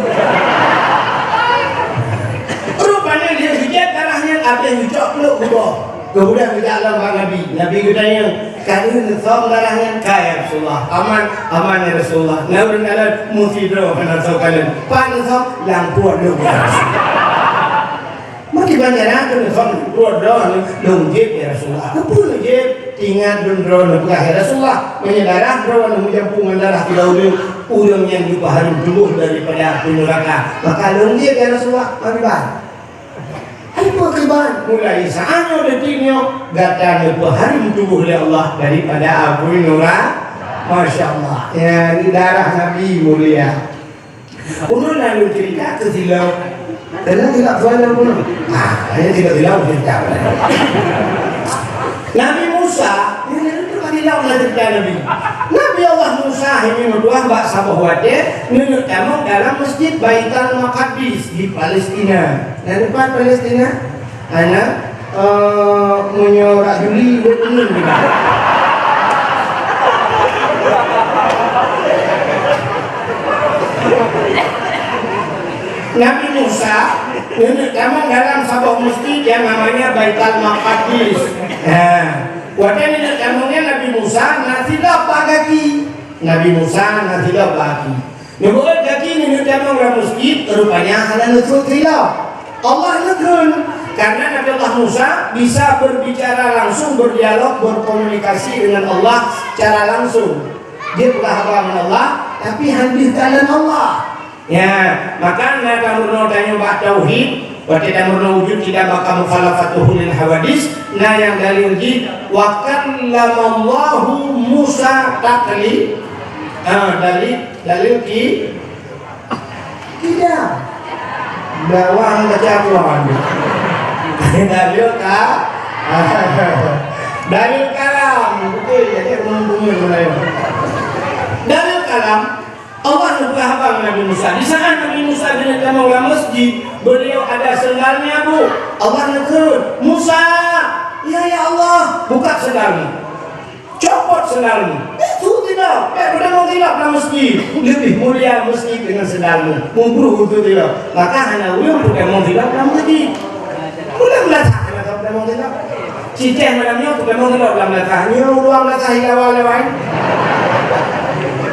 Rupanya dia hujat darahnya, apa yang hujat peluk kubah. Kemudian kita alam Nabi. Nabi katanya, kalian nusam darahnya kaya Rasulullah. Aman ya Rasulullah. Nabi kalian musibro nusam kalian. Pak nusam lampu lu. Maki banyak nusam dua longjit ya Rasulullah. Kepul longjit tinggal dundro ya Rasulullah. Menyedarah dro menjampungan darah di laut urang yang dipaharin tubuh daripada neraka. Maka longjit ya Rasulullah. Mari Apa kiban mulai saatnya detiknya gata harim tubuh oleh Allah daripada abu nura. Masya Allah ya ini darah Nabi mulia. Puno lalu cerita ke silau dan tidak soal puno hanya tidak silau cerita Nabi Musa ini silau cerita Nabi Allah Musa ini berdua mbak sabah wajah menurut kamu dalam masjid Baitul Maqdis di Palestina. Nah depan Palestina anak menyorak Juli betul juga. Nabi Musa menurut kamu dalam sabah masjid yang namanya Baitul Maqdis. Wajah menurut kamunya Nabi Musa nasilah pagi. Nabi Musa nasilah pagi. Menurut kaki menurut kamu dalam masjid rupanya halal nasilah. Allah negeri karena Nabi Allah Musa bisa berbicara langsung, berdialog, berkomunikasi dengan Allah secara langsung. Dia bukan hamba Allah, tapi hadis kalam Allah. Ya, maka Nabi Musa tanya bab tauhid, wa tidak wujud tidak maka mukhalafatuhu lil hawadis. Nah yang dalil di wa kallamallahu Musa taklim. Dalil ki tidak bawang kecapuan dalil kalam betul jadi menghubungi mulai dalil kalam Allah berkahbang Nabi Musa di saat Nabi Musa dengan kamu masjid beliau ada sendalnya bu Allah negur Musa ya Allah buka sendalmu copot sendalmu itu tidak. Berdemo tidak dalam masjid. Lebih mulia masjid dengan sendalmu. Memburu itu tidak. Maka hanya ulun berdemo tidak dalam masjid. Ulun latah hanya berdemo tidak. Ciceh malamnya berdemo tidak dalam latahnya. Uang latah ilawa-lawain.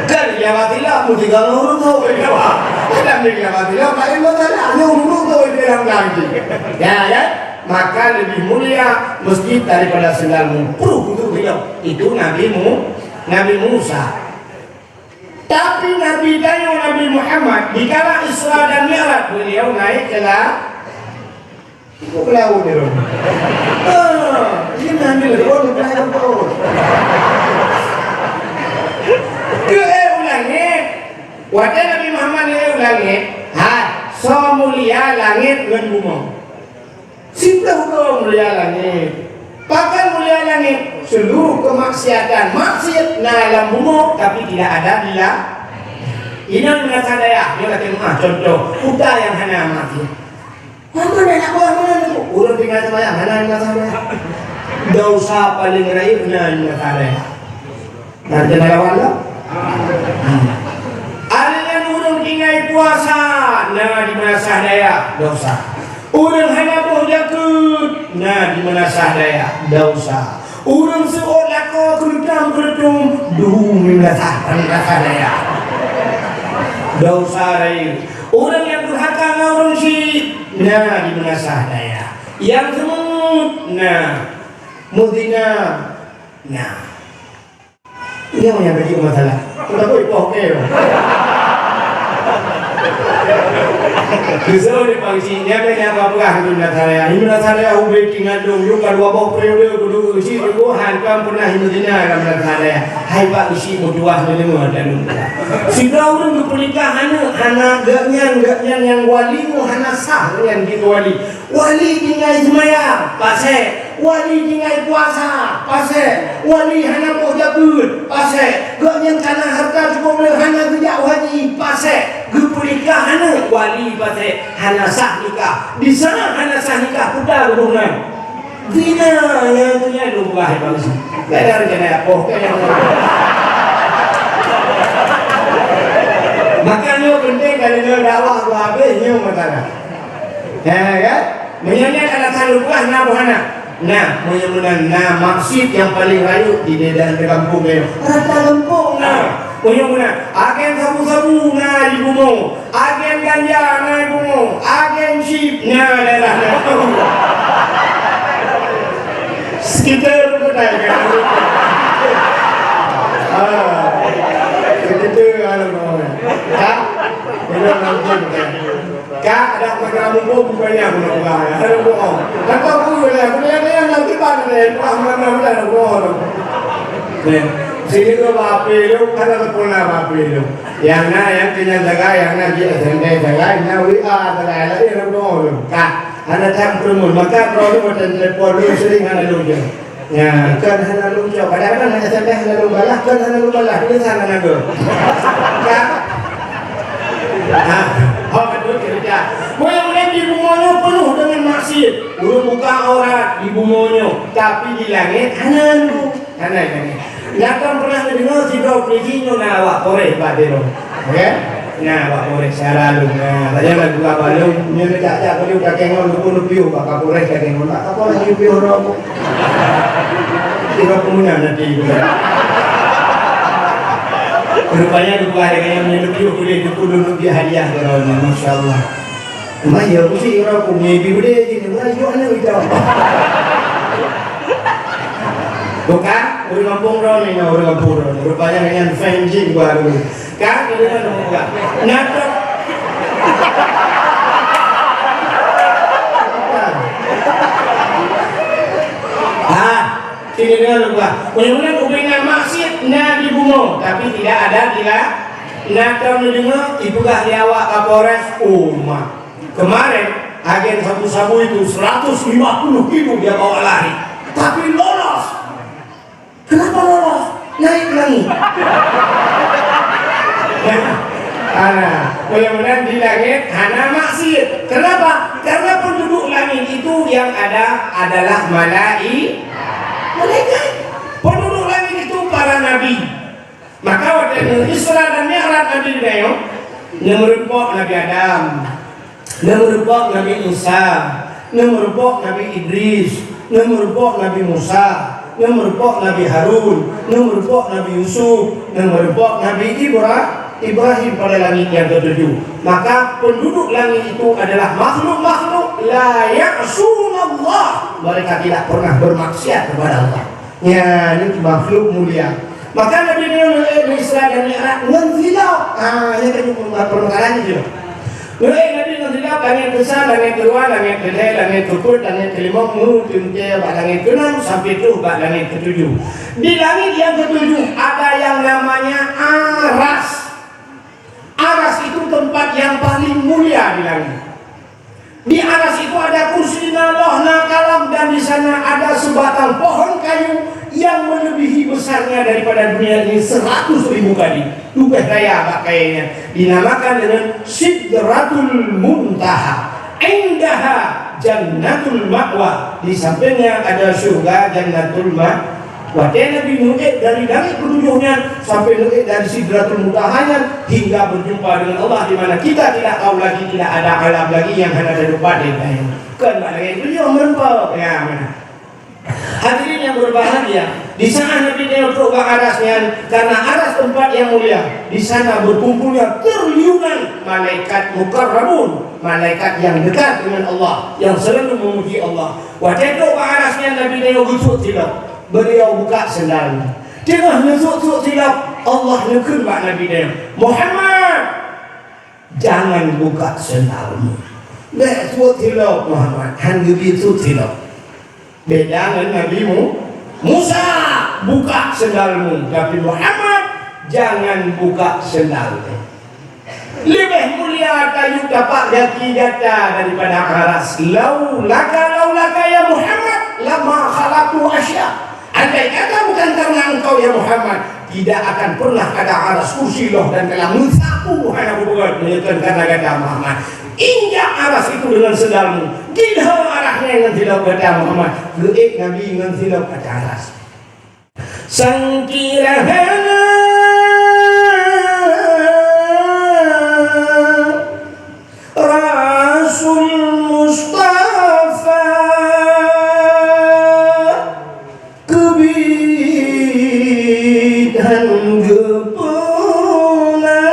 Kan ilawa tidak. Mutiga ngurut tahu ilawa. Dalam ilawa tidak. Lain latah hanya urut tahu ilawa lagi. Ya. Maka lebih mulia masjid daripada sendalmu. Itu tidak. Itu Nabi Musa. Tapi Nabi Dayo Nabi Muhammad dikala Isra dan Mi'raj beliau naik ke laut itu. Ini Nabi laut ke laut. Ke langit. Wajah Nabi Muhammad langit. So mulia langit dengan bumi. Simpel mulia langit. Bahkan mulia langit seluruh kemaksiatan maksiat dalam bumi tapi tidak ada bila ini mengatakan daya dia kata contoh kuda yang hana mati mana nak buat mana tu urut tinggal sembahyang hana mengatakan dosa paling raihnya mengatakan daya nanti lawan lah ada yang urut tinggal puasa nah di masa daya dosa. Orang hanya boleh kut, nah di mana sadaya dosa. Orang seolah kau kerudung, mendatangkan sadaya dosa rai. Orang yang durhaka orang syirik, nah di mana sadaya. Yang semut, nah mudina, nah. Ini yang bagi masalah. Kita boleh pakai. Kisah ni pagi ni apa yang apa bukan himna saya ubah tinggal dong yuk kalau apa periode dulu isi dulu hantam pernah himna dalam saya hai pak isi berdua ni ada dulu sudah orang pernikahan anak gaknya yang wali hana sah yang gitu wali tinggal semaya pasal wali tinggal puasa pasal wali hana mau jabut pasal gaknya karena harta cukup hana tidak wajib pasal pernikahan wali pasal hana sah nikah di sana hana sah nikah putar hubungan dina yang punya lumah bangsa kadang kena apa makanya penting kalau dia dakwah tu habisnya matana ya kan menyanyikan alasan lumah na buhana nah menyemunan na maksud yang paling rayu di dalam kampung dia rata kampung nah punya agen sabu-sabu na di bumi, agen ganja na di bumi, agen chip na daerah na. Sekitar betul kan? Sekitar alam orang. Kak, kita nanti betul. Kak ada program umum banyak pun ada. Ada bohong. Kata aku boleh nanti pada ni, mana ada bohong. Sini tu bape lu, kada tu puna bape lu. Yang na yang kena jaga, yang na dia sendiri jaga, na wi jaga lagi lu dong. Kak, ada time perlu, maka perlu macam telepon lu sering ada lu je. Ya, kan ada lu je. Kadang-kadang ada sampai ada lu balas, kan ada lu balas. Ini sana naga. Kak, betul kerja. Mulai di bumonyo penuh dengan maksiat. Urut buka aurat di bumonyo, tapi di langit hana lu, hana ini. Nakam pernah dengar si bro presinyo na awak korek pak dia okay? Nah awak korek saya lalu nah tanya lagu apa lu nyonya cak-cak kau udah kengol lu piu pak korek dah kengol tak apa lagi piu orang tiba kemudian nanti rupanya dua hari yang menyentuh piu boleh dulu dia hadiah orang Masya Allah emang ya aku sih orang punya piu dia jadi orang jual ni kita bukan orang kampung ni orang kampung rupanya dengan fanjing baru kan ini kan bukan nato ini dengan bukan kemudian hubungan maksiat di bumi tapi tidak ada bila nato mendengar ibu kahliawak Kapolres Umar kemarin agen sabu-sabu itu 150 kilo dia bawa lari tapi lolos. Kenapa lolos? Naik lagi. Mudah-mudahan di langit hana maksiat. Kenapa? Karena penduduk langit itu yang ada adalah malaikat. Penduduk langit itu para nabi. Maka waktu Isra dan Mi'raj Nabi Ibrahim merupakan Nabi Adam, merupakan Nabi Isa, merupakan Nabi Idris, merupakan Nabi Musa, merupakan Nabi Harun, merupakan Nabi Yusuf, merupakan Nabi Ibrahim pada langit yang ketujuh. Maka penduduk langit itu adalah makhluk-makhluk la ya'sunallah, mereka tidak pernah bermaksiat kepada Allah. Ya, ini makhluk mulia. Maka Nabi Nabi Isra dan Mi'raj menzilau. Ini kan permasalahannya juga. Nabi menzilau langit besar, langit kedua, langit ketiga, langit keempat, langit kelima, langit keenam sampai itu langit ketujuh. Di langit yang ketujuh ada yang namanya Aras. Aras itu tempat yang paling mulia di langit. Di aras itu ada kursi Allah kalam, dan di sana ada sebatang pohon kayu yang melebihi besarnya daripada dunia ini 100.000 kali. Lebih daya pakainya. Dinamakan dengan Sidratul Muntaha. Indaha Jannatul Ma'wa. Di sampingnya ada surga Jannatul Ma'wa. Wahai Nabi Nuh dari langit ketujuhnya sampai Nuh dari Sidratul Muntahanya hingga berjumpa dengan Allah, di mana kita tidak tahu lagi, tidak ada alam lagi yang hanya ada lupa dengan kan lagi itu yang merempau ya mana. Hadirin yang berbahagia, di sana Nabi Nuh ke arasnya karena aras tempat yang mulia. Di sana berkumpulnya triliunan malaikat mukarramun, malaikat yang dekat dengan Allah, yang selalu memuji Allah. Wahai itu ke arasnya Nabi Nuh gusuk silap. Beliau buka sendalnya. Tengah nusuk silap, Allah nukun Pak Nabi dia, Muhammad, jangan buka sendalmu. Besut silap Muhammad, hanya besut silap. Beda dengan Nabimu Musa, buka sendalmu. Tapi Muhammad, jangan buka sendalmu. Lebih mulia kayu dapat jati jata daripada aras. Laulaka ya Muhammad, lama khalaqtu asya. Andai kata bukan karena engkau ya Muhammad, tidak akan pernah ada aras kursi loh dan telah mensapu hanya bukan menyebutkan karena kata Muhammad. Injak aras itu dengan sendalmu, tidak arahnya dengan tidak kata Muhammad. Geik Nabi dengan tidak kata aras. Sangkirahana Rasul Mustafa kebidan gepuna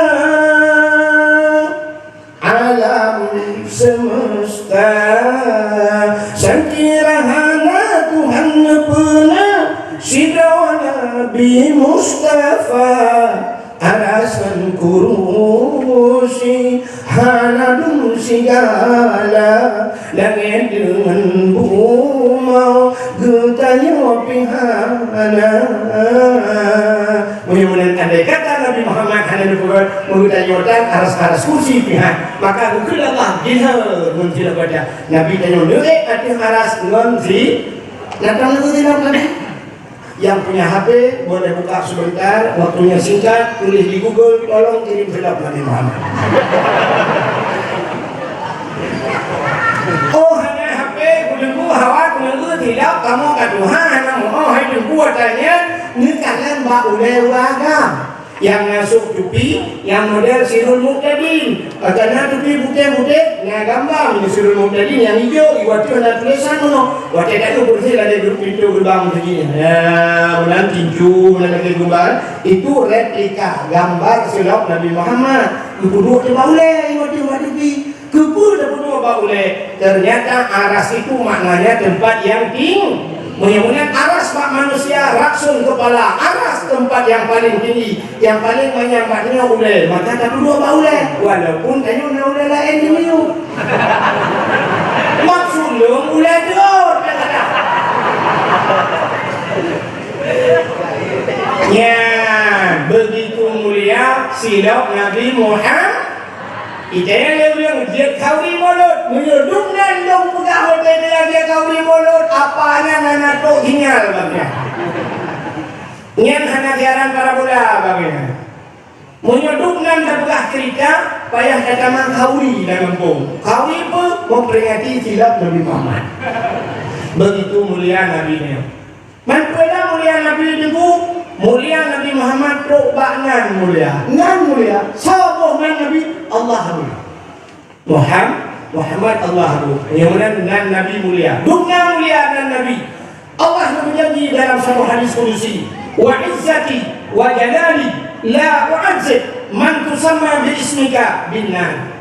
alam semesta, sangkirahana Tuhan pena Sidra Nabi Mustafa arasan kurusi hanadun sigala langit dengan buma getanya pihana. Mudah-mudahan andai kata Nabi Muhammad hanya dibuat mengutanykan aras-aras kursi pihak, maka bukan Allah jihad menjadi pada Nabi tanya nulik hati aras ngonsi datang itu tidak Nabi. Yang punya HP boleh buka sebentar, waktunya singkat, tulis di Google, tolong kirim filap Nabi Muhammad. Oh hanya HP, kudengu hawa, kudengu tidak, kamu kaduha, hanya mau hai jumpu tanya, ini kalian bak ulagam. Yang masuk tupi, yang model Sirul Muqtadin. Karena tupi putih-putih, yang gambar ini Sirul Muqtadin yang hijau, iwati ada tulisan mana. Waktu itu bersih ada di pintu gerbang begini. Ya, bulan tinju, bulan lagi gambar. Itu replika gambar silap Nabi Muhammad. Kedua coba uleh, iwati tupi. Kedua coba uleh. Ternyata aras itu maknanya tempat yang tinggi. Mudah-mudahan aras pak manusia raksun kepala, aras tempat yang paling tinggi, yang paling banyak maknanya uleh. Maka tak perlu apa uleh, walaupun tanya uleh lain di miu. Maksud lu uleh dor. Ya, begitu mulia silap Nabi Muhammad. Ijaya yang dia kauri mulut, menyedung dan dong buka hotel dia kauri mulut, apanya nana to hingal bagnya. Nyan hana siaran para bola bagnya. Menyedung dan buka cerita, payah datang kauri dan lempung. Kauri pun memperingati silap Nabi Muhammad. Begitu mulia Nabi-Nya. Manpulah mulia Nabi itu Mulia Nabi Muhammad truk baknan mulia. Nan mulia. Siapa nan Nabi? Allah Muhammad Allah. Yang mana nan Nabi mulia. Dunia mulia nan Nabi. Allah berjanji dalam satu hadis qudsi, wa izzati wa jalali la u'azzib man tusamma bi ismika binnar.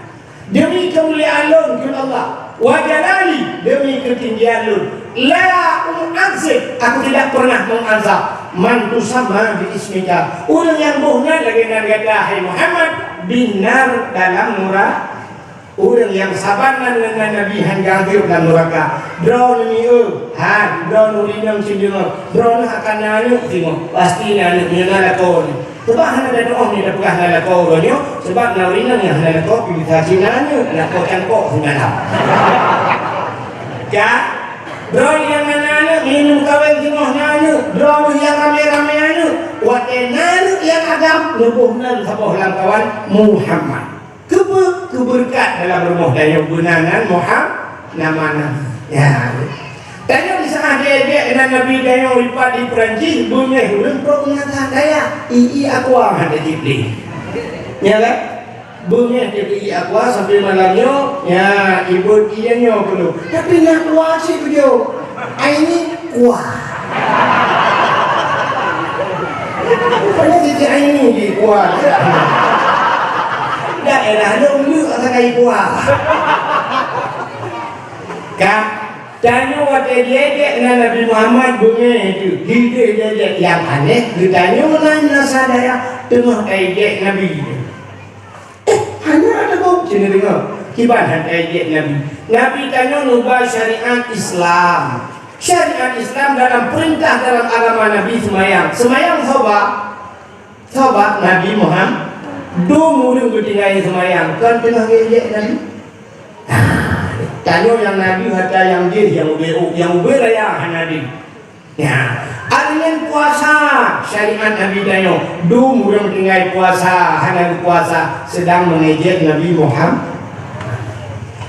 Demi kemuliaan Lun Allah, wa jalali, demi ketinggian Lun, la u'azzib, aku tidak pernah mengazab man tusamma bi ismika, orang yang bohnya lagi nan kata hai Muhammad binnar dalam neraka. Orang yang sabaran dengan Nabi hingga akhir dan neraka. Drone ni drone ulinang sindino. Drone akan nanya timo. Pasti nanya punya nalakon. Sebab hana ada doa ni dah pegah nalakon nyo. Sebab naulinang yang nalakon pilih haji nanya. Nalakon cangkok sebenarnya. Ya. Drone yang nanya minum kawin timo nanya. Drone yang rame-rame nanya. Wate nanya yang agam nubuhnan saboh lam kawan Muhammad. Keberkat dalam rumah daya gunanan Muhammad nama ya. Daya di sana dia dengan Nabi daya lipat di Perancis bunyi hulun pro mengatakan daya aku ada dibeli. Ya kan? Bunyi di aku sampai malamnya ya ibu ianya perlu. Tapi nak keluar sih tu ini kuah. Pada titik ini di kuah. Daerah dulu atau kayak buah. Kak, tanya waktu dia dengan Nabi Muhammad bunyi itu, dia yang aneh. Ditanya mana nasa daya tengah ayat Nabi. Hanya ada kau cina dengar. Kibaran ayat Nabi. Nabi tanya nubah syariat Islam. Syariat Islam dalam perintah dalam agama Nabi semayang. Semayang sobat Nabi Muhammad. Dua murid bertinggal semayang kan tengah gejek Nabi. Tanya yang Nabi kata yang dia yang beraya Nabi. Ya, artinya puasa syariat Nabi tanya. Dua murid bertinggal puasa, hanya puasa sedang mengejek Nabi Muhammad.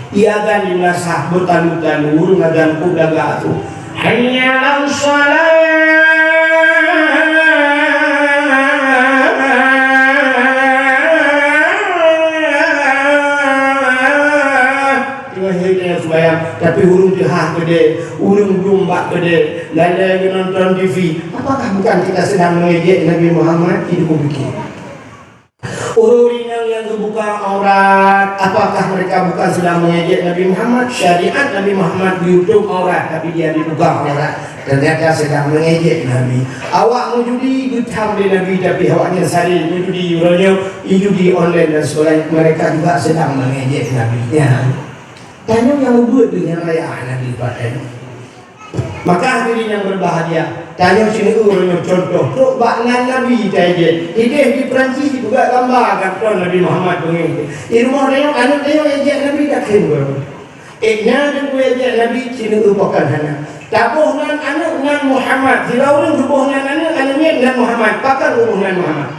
Ia kan dimasak bertalu-talu ngadan kudaga tu. Hayya 'alas shalah. Tapi urung jahah gede, urung jumbak gede, lagi nonton TV. Apakah bukan kita sedang mengejek Nabi Muhammad? Itu kubikir. Orang yang terbuka aurat, apakah mereka bukan sedang mengejek Nabi Muhammad? Syariat Nabi Muhammad diutup aurat, tapi dia dibuka aurat. Ternyata sedang mengejek Nabi. Awak mau judi, gutam di Nabi, tapi awaknya sari judi, judi online dan sebagainya. Mereka juga sedang mengejek Nabi. Ya. Tanya yang buat dengan raya Nabi Ibrahim. Maka hadirin yang berbahagia, tanya sini urut contoh. Truk baknan Nabi tanya. Ini di Perancis juga gambar kan Nabi Muhammad begini. Di rumah dia anak dia ejek Nabi dah kembali. Nya dia ejek Nabi sini upakan hana. Tabuh nan anak nan Muhammad. Jika orang tubuh nan anaknya nan Muhammad, pakai tubuh nan Muhammad.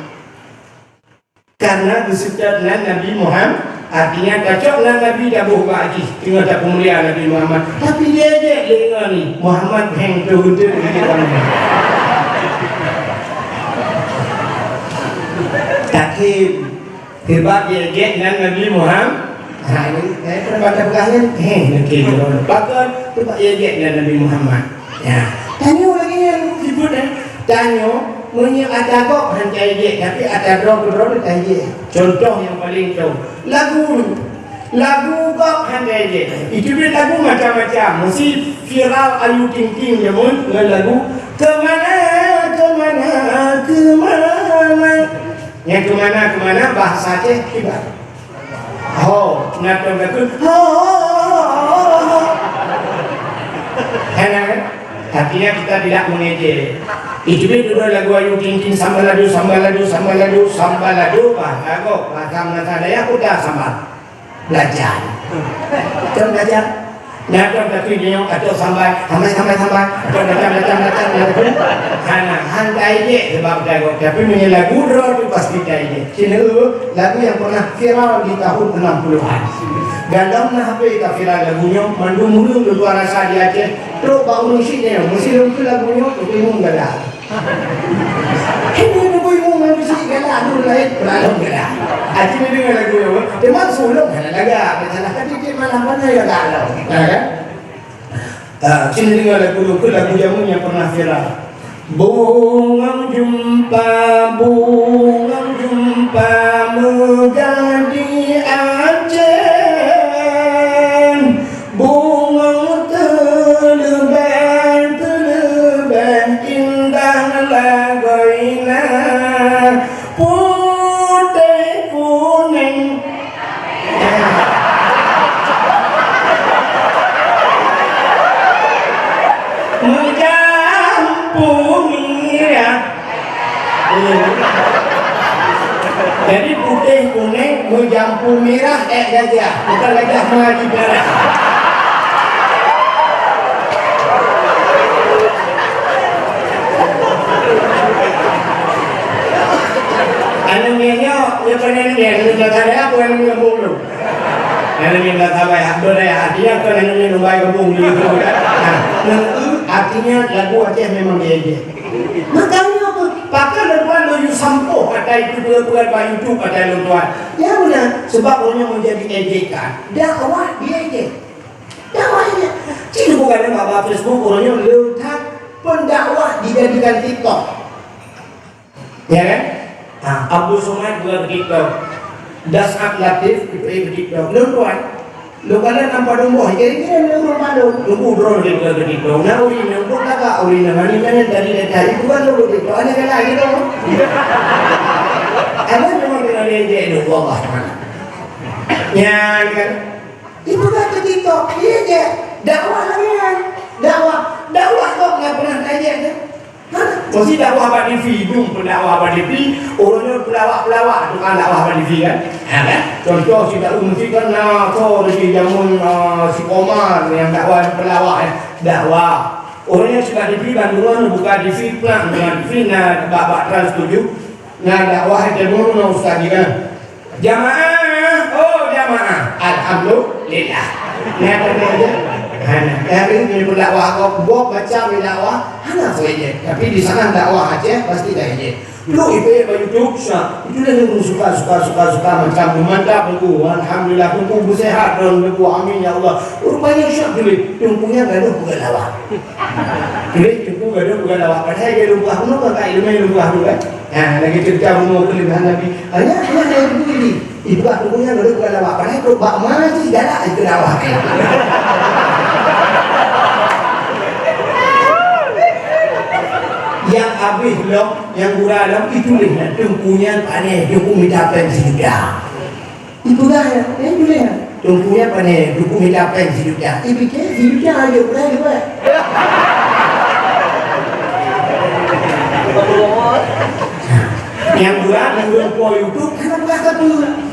Karena disebut nan Nabi Muhammad. Artinya cocok dengan Nabi dah buka haji tengah tak pemulihan Nabi Muhammad. Tapi dia je dengar ni Muhammad hang terhudud di depan ni. Tapi hebat dia je dengan Nabi Muhammad. Ini saya pernah baca belakangnya nanti bahkan hebat dia je dengan Nabi Muhammad. Ya. Tanya lagi yang disebut tanya punya ada kok hantai je, tapi ada drone hantai. Contoh yang paling jauh, lagu kok hantai je. Itu dia lagu macam-macam, mesti viral Ayu Ting Ting jamun lagu kemana. Yang kemana bahasa Aceh hebat. Ngatur. Kan? Artinya kita tidak mengejek. Itu dia dulu lagu Ayu Ting Ting sambal ladu. Bahasa Mata Daya aku dah sambal. Belajar. Kita belajar. Nak tapi dia atau sambal. Atau datang. Karena hantai je sebab dago. Tapi punya lagu draw tu pasti dia. Sini lagu yang pernah viral di tahun 60-an. Gandam na HP ka viral lagunya mandung-mandung di luar rasa di Aceh. Terus bau musiknya, musik itu lagunya tu bingung gada. anu lain berlalu gerak. Aji ni dengar lagu ni, dia masuk sulung ada laga, masalah dia mana-mana ya galau, kan? Sini dengar lagu jamu yang pernah viral. Bunga jumpa menjadi ajen, bunga terlebat indah lagoina, putih kuning. Jadi putih kuning menjampu merah gajah, bukan gajah mengaji darah. Anaknya ya penennya nggak ada apa yang ngomong lu. Anaknya nggak tahu ya, beraya dia kan anaknya nggak ngomong gitu kan. Nah, artinya lagu Aceh memang dia. Makanya apa? Pakai laguan lu sampo kata itu bukan Pak YouTube kata lu tuan. Ya benar, sebab orangnya menjadi ejekan. Dakwah dia ejek. Dakwahnya. Jadi bukannya bapak Facebook orangnya letak pendakwah dijadikan TikTok. Ya kan? Nah, Abdul Somad juga TikTok. Das'ab Latif itu TikTok. Lu tuan. Lu kalian nampak dumboh, kira-kira lu malu. Lu udron dia juga TikTok. Nah, uri nembok tak uri namanya kan dari bukan lu TikTok. Ada kan lagi dong. Ada memang kena dia itu Allah mana. Ya kan. Ibu kata TikTok, iya je. Dakwah lagi kan. Dakwah kok enggak pernah tanya kan. Mesti dakwah pada TV, belum pendakwah pada TV, orangnya pelawak tu kan dakwah pada TV kan. Contoh si tak mesti kan kau dari zaman si Komar yang dakwah pelawak dakwah. Orangnya suka TV Bandungan buka TV plan dengan TV na babak Trans 7. Nah dakwah itu dulu ustaz kan. Jamaah, alhamdulillah. Nah aja. Hari ini berdakwah kau buat baca berdakwah, hana saja. Tapi di sana dakwah Aceh pasti dah je. Lu itu YouTube sah. Itu yang suka macam memantap aku. Alhamdulillah aku bersehat dan aku amin ya Allah. Rupanya syak dulu. Tumpunya gaduh bukan lawak. Jadi tumpu gaduh bukan lawak. Padahal dia lupa pun kan tak ilmu lupa pun kan. Lagi cerita umur kelebihan Nabi. Hanya yang begini. Ibu tumpunya gaduh bukan lawak. Padahal kalau bak mana sih galak itu lawak. Yang habis belum, yang kurang belum itu lihat tungkunya panen, tungku minta pensi juga. Itu dah ya, itu lihat tungkunya panen, tungku minta pensi juga. Ibu ke, juga aja kurang juga. Yang kurang po YouTube, karena bukan satu,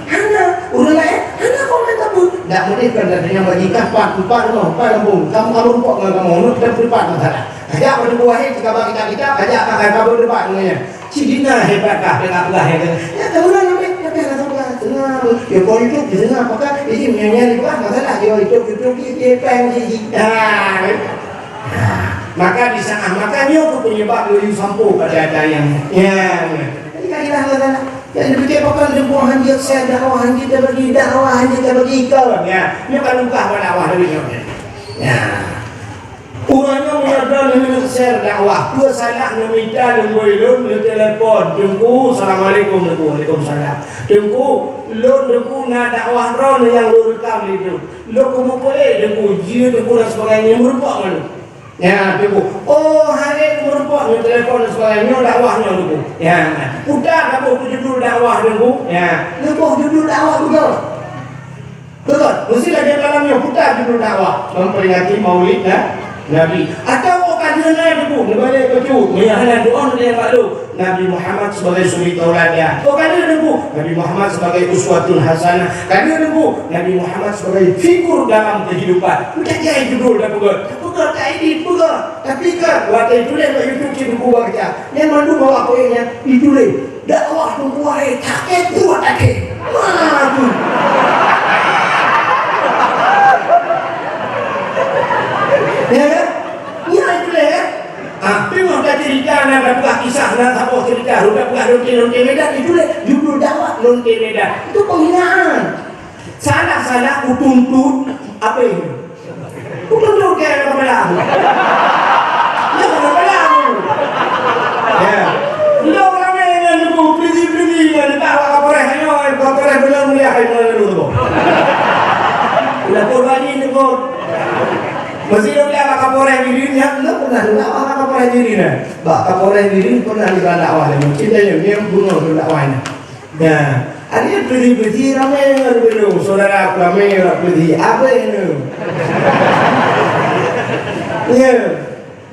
hana urut lain, hana komen satu. Tak mungkin kerana bagi kapan, empat lambung, kamu pok dengan kamu, kita berdebat masalah. Ajak pada buah jika bagi kita ajak pakai kabel debat dengannya. Cidina hebatkah dengan Allah ya. Ya tahu lah namanya, tapi ada sebelah tengah. Ya kalau itu di tengah apakah ini menyanyi di bawah masalah dia itu kita peng sih. Maka di sana makanya aku penyebab lu sampo pada yang ya. Jadi kalilah masalah. Jadi kita pakai buah dia saya dakwah kita bagi kau ya. Ini kan lupa dakwah dari dia. Ya. Orangnya menyadar dengan share dakwah. Dua salah meminta dan boleh telepon. Tunggu, assalamualaikum, waalaikumsalam. Tunggu, tunggu nak dakwah ron yang lu rekam itu. Lu kamu boleh tunggu, dia tunggu dan sebagainya merupak mana? Ya, tunggu. Oh, hari merupak dengan telepon dan sebagainya dakwahnya tunggu. Ya, udah kamu judul dakwah tunggu. Ya, tunggu judul dakwah betul. Betul, mesti lagi dalamnya putar judul dakwah memperingati Maulid Nabi atau kadang-kadang ibu nebalik baju menyahana doa dari maklum Nabi Muhammad sebagai suri tauladan. Kadang-kadang ibu Nabi Muhammad sebagai uswatun hasanah. Kadang-kadang ibu Nabi Muhammad sebagai figur dalam kehidupan. Bukan dia judul dah pegang. Pegang tak edit pegang. Tapi kan waktu itu dia YouTube kita buat baca. Yang mandu bawa poinnya itu le. Dakwah tu kuai tak kuat lagi. Mana tu? Ya kan? Ya itu lah. Tapi mau cerita nak buat kisah nak apa cerita, buat roti medan itu lah. medan. Itu penghinaan. Salah-salah ku tuntut apa itu? Ku tuntut kaya kepala aku. Ya kepala aku. Ya. Lo ramai dengan aku pergi dengan tawa kapolres ayo kapolres belum mulia ayo dulu. Udah korban ini kok. Masih lo bilang kapolres dirinya, lo pernah dakwah kapolres dirinya. Bak kapolres diri pernah dakwah mungkin dia bunuh dakwahnya. Nah, ada pergi ramai dengan belum saudara ramai pergi apa ini? Ya.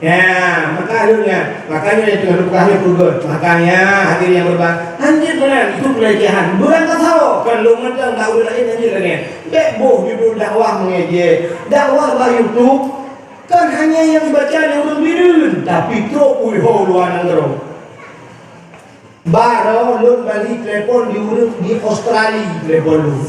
Ya, makanya itu bukannya pugut. Makanya hadir yang berbang. Anjir benar itu pelecehan. Bukan kau tahu kan lu macam tahu lain anjir kan. Boh judul dakwah mengeje. Dakwah lah YouTube kan hanya yang baca yang berbirun, tapi tu uiho luar negeri. Baru lu balik telepon di Australia telepon lu.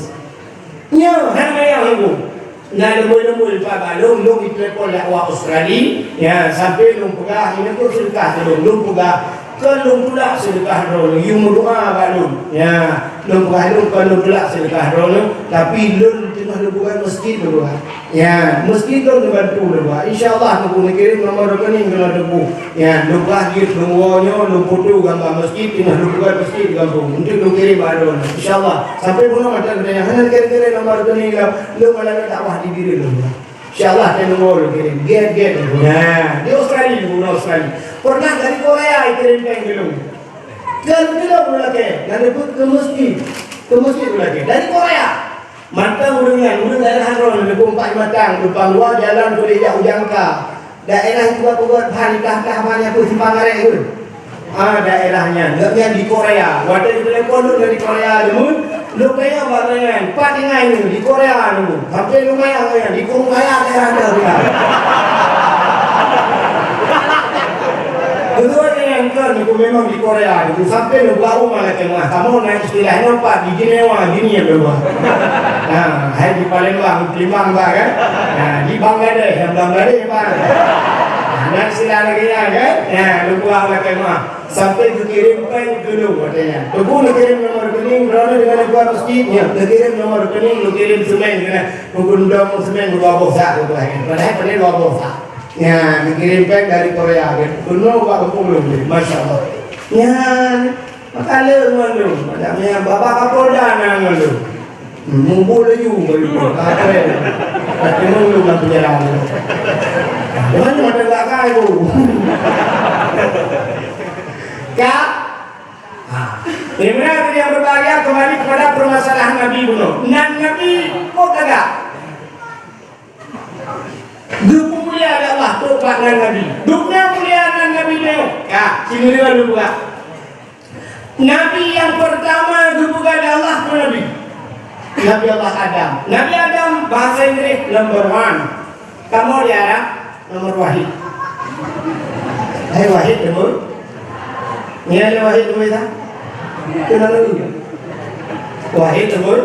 Nya, hanya yang itu. Nah, lembu Pak Balung, lu itu telepon dakwah Australia, ya sampai lu pegah ini pun sedekah lu pegah kalau pula sedekah rol, you doa balung, ya lu pegah lu kalau pula sedekah rol, tapi lu tengah lu bukan masjid lu, ya masjid lu bantu lu, insyaallah lu kirim nomor rekening kalau lu, ya lu lahir lu wonyo lu foto gambar masjid tengah lu bukan masjid kampung, untuk lu kirim balung, insyaallah sampai pun macam dia hanya kirim nomor rekening lu malah dakwah di diri lu. InsyaAllah dia nomor kirim get nah di Australia pernah dari Korea kirim peng belum lagi dari ke masjid lagi dari Korea matang dengan daerah Hanron di Kumpai Matang depan luar jalan boleh jauh jangka daerah itu buat hanikah banyak pun Simpangare itu daerahnya enggaknya di Korea wadah di telepon dari Korea demun lu kaya barengan patingan di Korea nu sampai lumayan ya di Korea daerah dia kedua yang kan itu memang di Korea itu sampai lu baru malah tengah kamu naik istilahnya Pak di Jenewa gini ya berdua nah hai di Palembang Timbang Pak kan nah di Bangladesh Pak nah istilah lagi ya kan nah lu buang lagi mah sampai dikirim peng dulu katanya. Lu kirim nomor rekening berapa dengan gua masjidnya. Lu kirim nomor rekening, lu kirim semen dengan mengundang semen 2 bosa gitu kan. Padahal 2 bosa. Ya, dikirim peng dari Korea kan. Kuno gua kepulung. Masyaallah. Ya, makale lu. Macamnya Bapak Kapolda nang lu. Mumpul juga itu. Kata. Tapi lu enggak punya jalan. Jangan ada enggak kayu. Bagaimana yang berbahagia kembali kepada permasalahan Nabi bunuh. Nabi kok kagak? Duku mulia Allah tobat dengan Nabi. Dunia mulia dengan Nabi Neo. Ya, sini dulu buka. Nabi yang pertama dibuka Allah ke Nabi. Nabi Allah Adam. Nabi Adam bahasa Inggris number 1. Kamu di Arab nomor wahid. Hai wahid nomor. Ini ada wahid nomor itu. Kenal lagi. Wahid nomor.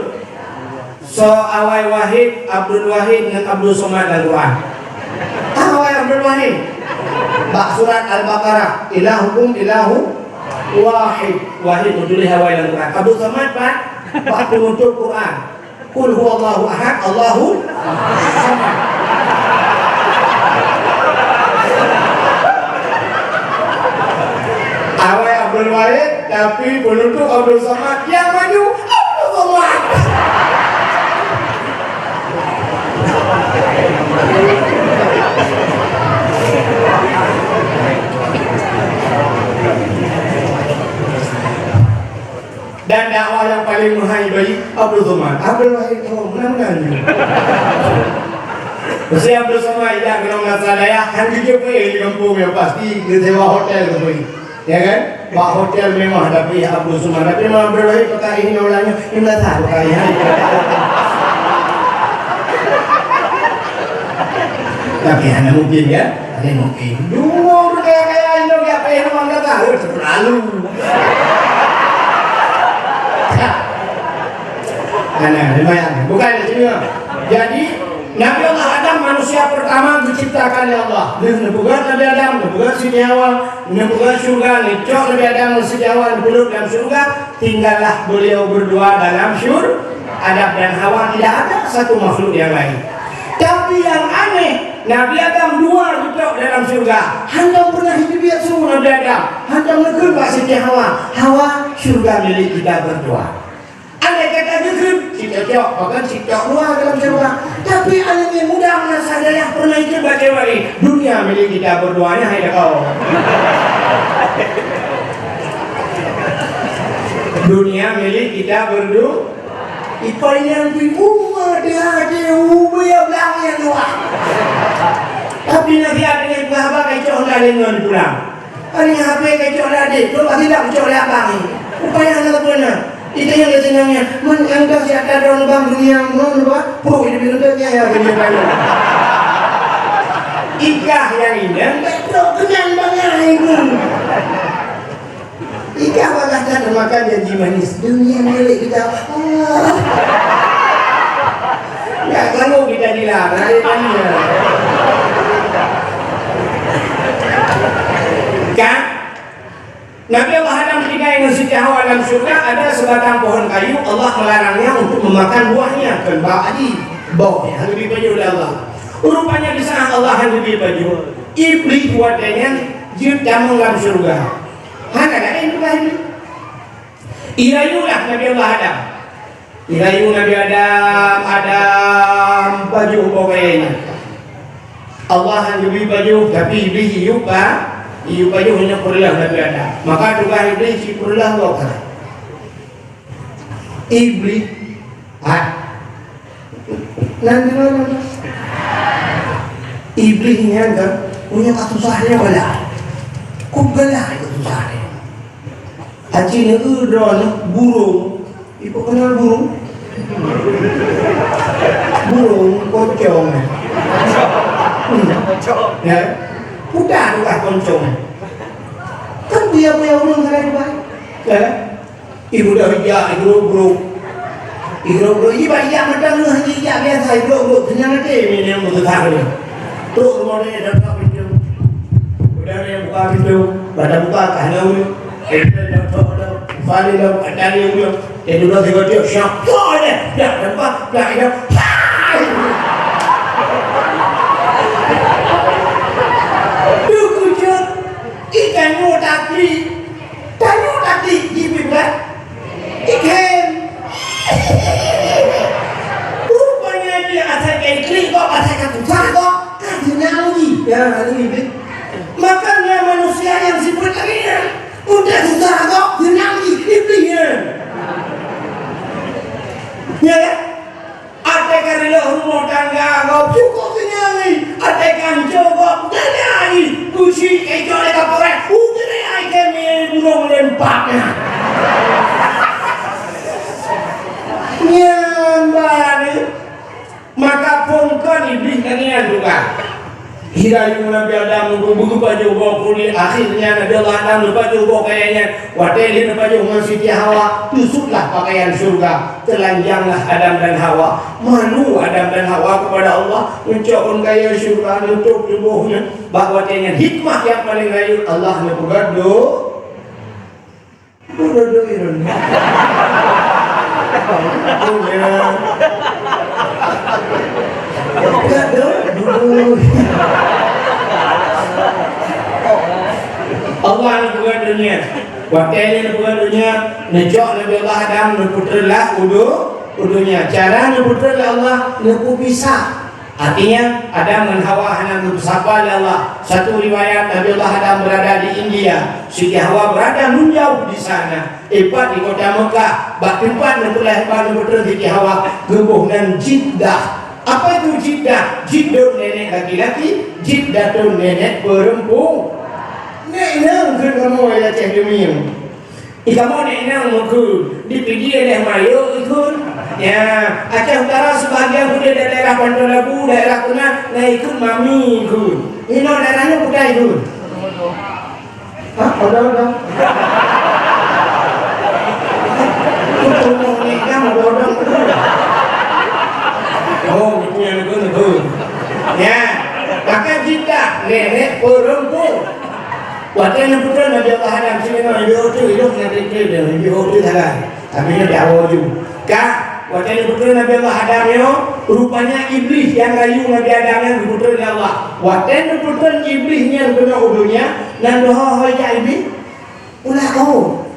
So awal wahid Abdul Wahid dengan Abdul Somad Al-Quran. Awal Abdul Wahid. Bak surat Al-Baqarah. Ilahukum ilahu wahid. Wahid tulis awal Al-Quran. Abdul Somad Pak penutur Quran. Qul huwallahu ahad. Allahu samad. Awal Abdul Wahid tapi penutup Abdul Somad yang maju Abdul Somad. Dan dakwah yang paling menghargai Abdul Somad. Abdul Wahid menang-menang. Mesti Abdul Somad tidak kalau nggak salah ya, hanya dia di kampung ya pasti di sewa hotel gitu. Ya kan? Pak hotel memang tapi Abdul Somad. Tapi memang berwahid kata ini orangnya ini tak tahu kaya. Tapi hanya mungkin ya, hanya mungkin. Dulu kayak ini dia apa yang memang tak tahu terlalu. Nah, lumayan. Bukan di sini. Jadi Nabi Allah Adam manusia pertama diciptakan oleh Allah. Nebugat Nabi Adam, nebugat Siti Hawa, nebugat surga, nicok Nabi Adam dan Siti Hawa dipeluk dalam surga. Tinggallah beliau berdua dalam surga. Adam dan Hawa, tidak ada satu makhluk yang lain. Tapi yang aneh, Nabi Adam dua duduk dalam surga. Handang pernah hidup lihat semua Nabi Adam. Handang nekun Pak Siti Hawa. Hawa, surga milik kita berdua. Andai kata nekun, si cocok, bahkan si cocok luar dalam surga. Tapi anak yang muda merasa yang pernah hidup bagaimana? Dunia milik kita berduanya, hai kau. Dunia milik kita berdua. Ipa yang di rumah dia ubah belang yang luar. Tapi nanti ada yang berapa kacau dah dengan pulang. Ada yang HP kacau dah adik, tu pasti tak kacau dah abang ni. Upaya nak benar. Itu yang kesenangnya. Menganggap si ada orang bang dunia mana apa? Pro ini bentuknya ya begini lalu. Ikah yang indah, betul kenyang banget ini. Ika kata makan janji manis dunia milik kita. Ya kamu kita dilarang tanya. Kan Nabi Allah Adam ketika yang Siti Hawa dalam surga ada sebatang pohon kayu, Allah melarangnya untuk memakan buahnya. Kan ba'adi bawahnya lebih banyak oleh Allah. Rupanya di sana Allah yang lebih banyak. Iblis buatnya jid dalam surga. Hanya ada yang juga ini. Irayulah Nabi Allah Adam. Irayu Nabi Adam baju pokoknya. Allah yang lebih baju, tapi iblis hiup baju hanya perlah Nabi Adam. Maka juga iblis perlah lokal. Iblis, nanti mana? Iblisnya kan punya katusahnya bala. Kok bala katusahnya? Haji ni udron burung. Ibu kenal burung? Burung pocong. Ya, udah pocong. Kan dia punya burung sana juga. Ya, ibu dah hijau, burung. Iba macam lu hijau biasa burung. Kenyang nanti ini yang mudah tahu. Terus kemudian ada buka pintu. Udah dia buka pintu, pada buka kahlau. Balik dalam dari yang dulu tiga dia siapa dia dapat dia kerja ikan tadi dibilang ikan rupanya dia asal keklik kok asal ketusah kok kajinya lagi ya ini makanya manusia yang sebenarnya udah susah kok jenangi iblisnya. Ya, ada karena rumah tangga kau cukup jenangi, ada kan coba jenangi, kusi kecuali kapolres, udah ai kami burung lempaknya. Nyambani, maka pun kan iblis kalian juga. Hirayu Nabi Adam buku baju bawa kulit akhirnya Nabi Allah Adam baju bawa kayaknya wateli baju Siti Hawa tusuklah pakaian surga telanjanglah Adam dan Hawa manu Adam dan Hawa kepada Allah mencokon gaya surga nutup tubuhnya bahwa dengan hikmah yang paling rayu Allah nebugado irun Allah ni bukan dunia. Waktu ini bukan dunia. Nejok Nabi Allah Adam neputerlah udunya. Cara neputerlah Allah nepu pisah. Artinya Adam dan Hawa hanya bersapa oleh Allah. Satu riwayat Nabi Allah Adam berada di India, Siti Hawa berada menjauh di sana. Epat di kota Mekah. Bak tempat nepulah neputer Siti Hawa gebuh dan Jeddah. Apa itu Jeddah? Jeddah nenek laki-laki, Jeddah tu nenek perempuan. Nek nang ke kamu ya cek demi. Kamu nek nang muku dipigi oleh Mario ikut. Ya, Aceh Utara sebagian sudah daerah Bandar Labu, daerah Kuna, nah ikut mami ikut. Ini daerahnya Kuda ikut. Hah? Udah. Itu mau nikah mau bodong. Oh, itu yang ikut. Ya, nenek perempuan. Waktu yang putra Nabi Allah Adam sini Nabi Hud hidup Nabi Hud salah. Tapi dia awal juga. Kak, waktu yang putra Nabi Allah Adam yo rupanya iblis yang rayu Nabi Adam yang putra Allah. Waktu yang putra iblisnya kena udunya dan doa hoja iblis ulah kau.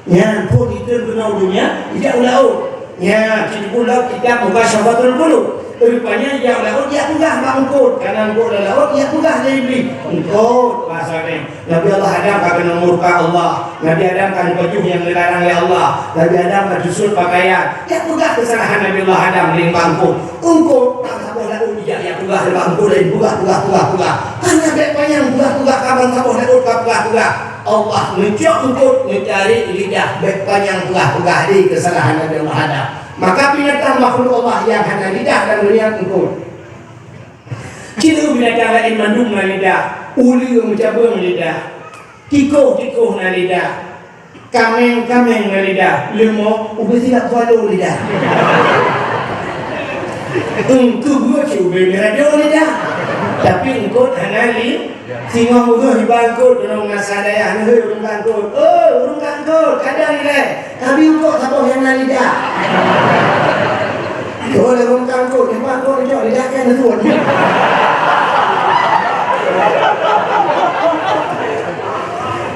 Ya, pun itu kena udunya tidak ulah kau. Ya, jadi pula kita buka syafatul dulu. Rupanya dia laut dia pegah bangkut kanan kau laut dia pegah dari iblis bangkut bahasanya. Nabi Allah Adam kena murka Allah. Nabi Adam kan baju yang dilarang oleh Allah. Nabi Adam kan dusul pakaian. Dia pegah kesalahan Nabi Allah Adam dari bangkut. Engkau tak sabar laut dia pegah dari bangkut dan pegah. Hanya baik panjang pegah kawan sabar laut pegah. Allah menjemput mencari lidah baik panjang pegah di kesalahan Nabi Allah Adam. Maka binatang makhluk Allah yang hanya lidah dan melihat engkau. Cina binatang lain mandung na lidah, uli mencabung lidah, tiko na lidah, kameng na lidah, lemau ubah tidak follow lidah. Engkau buat cuba merada lidah, tapi engkau hanya lidah. Singa muka hibangkut dengan masadaya ni urung bangkut. Oh, urung bangkut. Kadang ni tapi untuk siapa yang nak lidah. Kalau urung bangkut, yang bangkut dia lidah kan tu.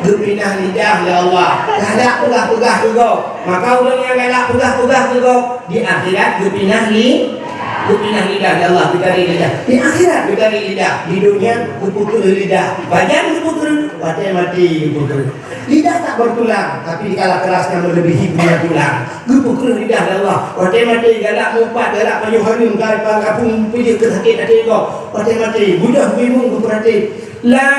Gepinah lidah ya Allah. Galak pegah juga. Maka orang yang galak pegah juga di akhirat gepinah lidah ya Allah, dikari lidah. Di akhirat dikari lidah, di dunia kuputul lidah. Badan kuputul, badan mati kuputul. Lidah tak bertulang, tapi dikala kerasnya melebihi punya tulang. Kuputul lidah ya Allah. Badan mati galak mumpat, galak penyuhanin galak kapung puji kesakit hati kau. Badan mati, budak bingung berarti. La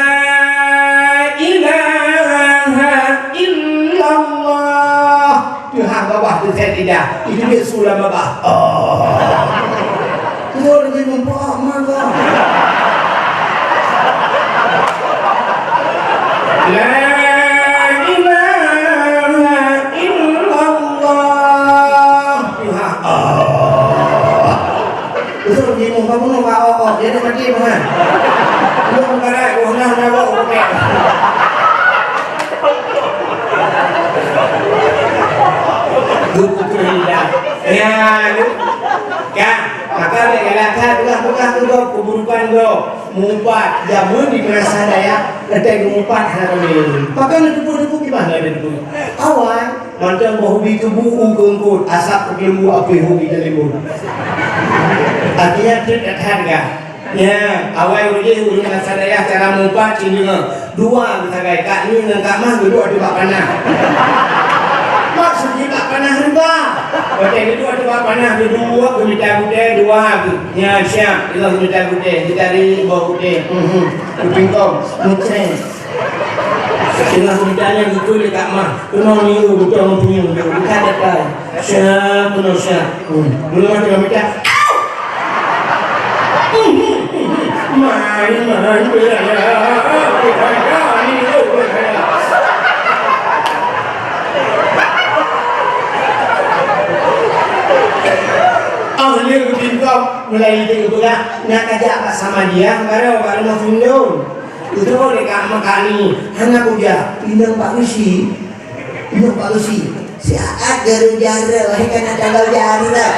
ilaha illallah. Tuhan bawah tu saya tidak. Itu dia sulam bawah. Kau lagi mempunyai mana? La ilaha illallah. Tuhan. Itu lagi mempunyai apa? Dia nak mati mana? Belum berai, orang nak bawa orang. Buku lidah. Ya, kan? Maka galakkan pegah keburukan kau mumpat jamun di masa daya letak mumpat hamil. Maka debu gimana debu? Awal macam hobi kebu kengkut asap kelembu api hobi kelembu. Artinya tidak harga. Ya, awal uji masa daya cara mumpat ini dua kita gaya kak ni dengan kak mah dua di bak panah. Maksudnya bak panah riba. Hotel itu ada bak panah dua kumita gudeh dua. Ya siap, itu kumita gudeh kita di bawah gudeh. Kuping kau, munceng. Dengan kumitanya gitu di kak mah. Kenal ni betul punya bukan ada. Siap, benar siap. Belum ada kumita. Main ahli bintang mulai itu juga nak ajak sama dia baru mau tunjuk itu boleh kak makani anak uja pinang Pak Lucy siap garu-garu wahai kan ada garu lah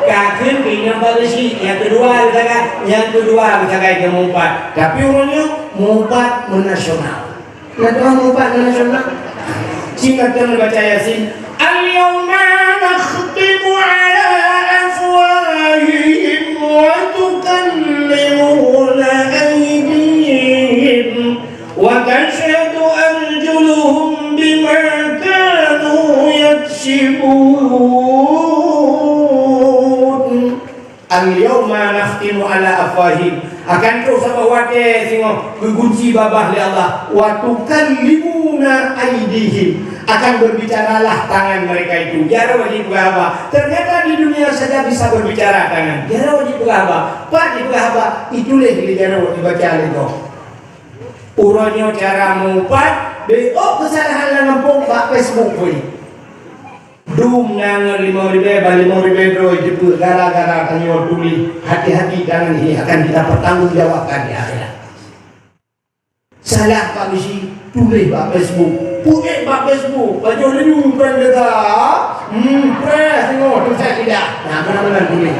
kakin pinang Pak Lucy yang kedua kita kayak mumpat tapi orangnya mumpat menasional singkatan membaca Yasin. Al-yawma nakhtimu ala afwahihim wa tukallimuna aydihim wa tashhadu arjuluhum bima kanu yaksibun. Al-yawma nakhtimu ala afwahihim akan terus sama wate tengok bergunci babah li Allah wa tukallimuna aydihim akan berbicaralah tangan mereka itu jara wajib berapa ternyata di dunia saja bisa berbicara tangan jara wajib berapa pak di berapa itulah di jara wajib baca itu urangnya cara mumpat be kesalahan lampung pak Facebook pun Dum nangan 5.000 do itu gara-gara tanyo tuli hati-hati jangan ini akan kita pertanggungjawabkan di akhirat. Salah Pak Misi tulis Pak Facebook, punya Pak Facebook, baju lenyum pendeta, press tengok tu saya tidak. Nah benar-benar tulis.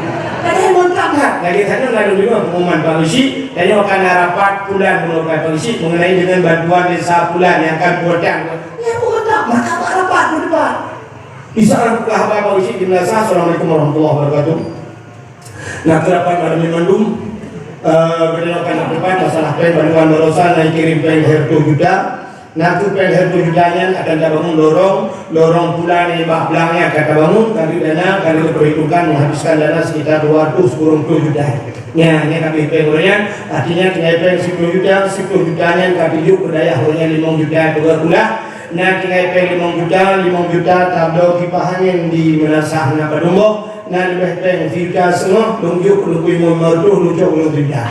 Ada yang mantap kan? Lagi sana lalu juga pengumuman Pak Misi, dan akan rapat bulan menurut Pak Misi mengenai dengan bantuan desa bulan yang akan buatkan. Ya mantap, maka rapat di depan. Bisa buka apa isi jenazah. Assalamualaikum warahmatullahi wabarakatuh. Nah kerapan pada memandum berdasarkan depan masalah pen bantuan dorosan naik kirim pen hertu juta. Nah tu pen hertu jutanya akan bangun lorong pula nih bah belangnya kata bangun kali dana kali perhitungan menghabiskan dana sekitar 200 juta. Ya ini kami pengurangnya artinya tinggal pen 10 jutanya kami yuk berdaya hanya 5 juta dua bulan. Nah tinggal peng 5 juta tablo kipahannya di menasah na padumbo na lebih peng juta semua lungjuk lungkui merdu lungjuk lungjuta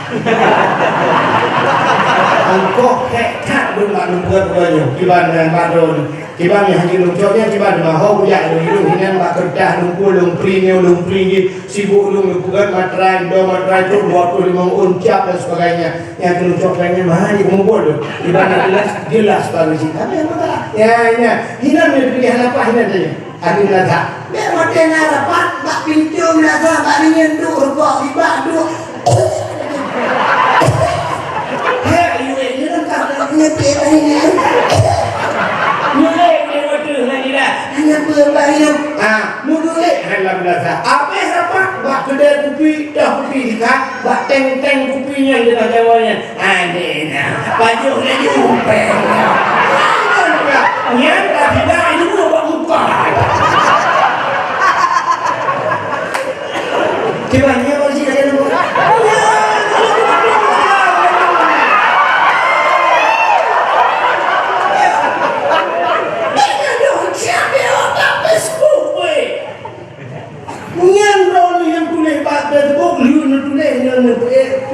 angkok hekat bermak lungkut banyak kiban dan padon kiban yang haji lungcoknya kiban mahau ya lung hinan bak kerdah lungku lumpring sibuk lungkugan matrai do matrai tu 25 uncap dan sebagainya yang lungcok lainnya mahal dikumpul kiban jelas bagi sih tapi yang masalah ya hinan pilihan apa hinan saja adil nada memang dia ngarapat bak pintu nada bak nyendu kok ibak du nyekek ini mulai waktu lagi dah hanya berbayar mulai halam dah apa siapa bak kedai kopi dah kopi kat bak teng kopinya dia jawabnya adena baju lagi umpel yang dah tidak ini buat muka kibanya apa sih ada nama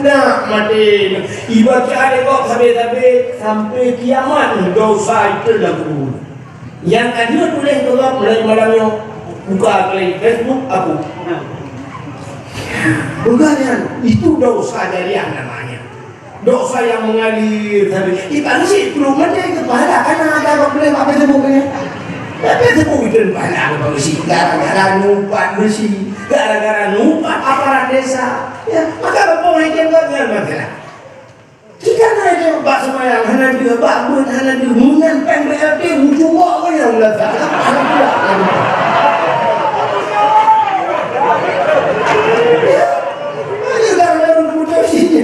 nak mati ibadah ada kok sampai kiamat dosa itu lagu yang ada tulis kalau mulai malamnya buka kali Facebook aku bukan itu dosa dari yang namanya dosa yang mengalir tapi ibadah sih belum ada kepala karena ada apa sebutnya tapi itu bukan pahala bersih gara-gara numpat bersih gara-gara numpat aparat desa ya maka bapak yang enggak masalah kita naik bak semayang hana dia bak bun hana dia mungan peng BLT ujung wak kan yang belakang ini gara-gara numpat bersih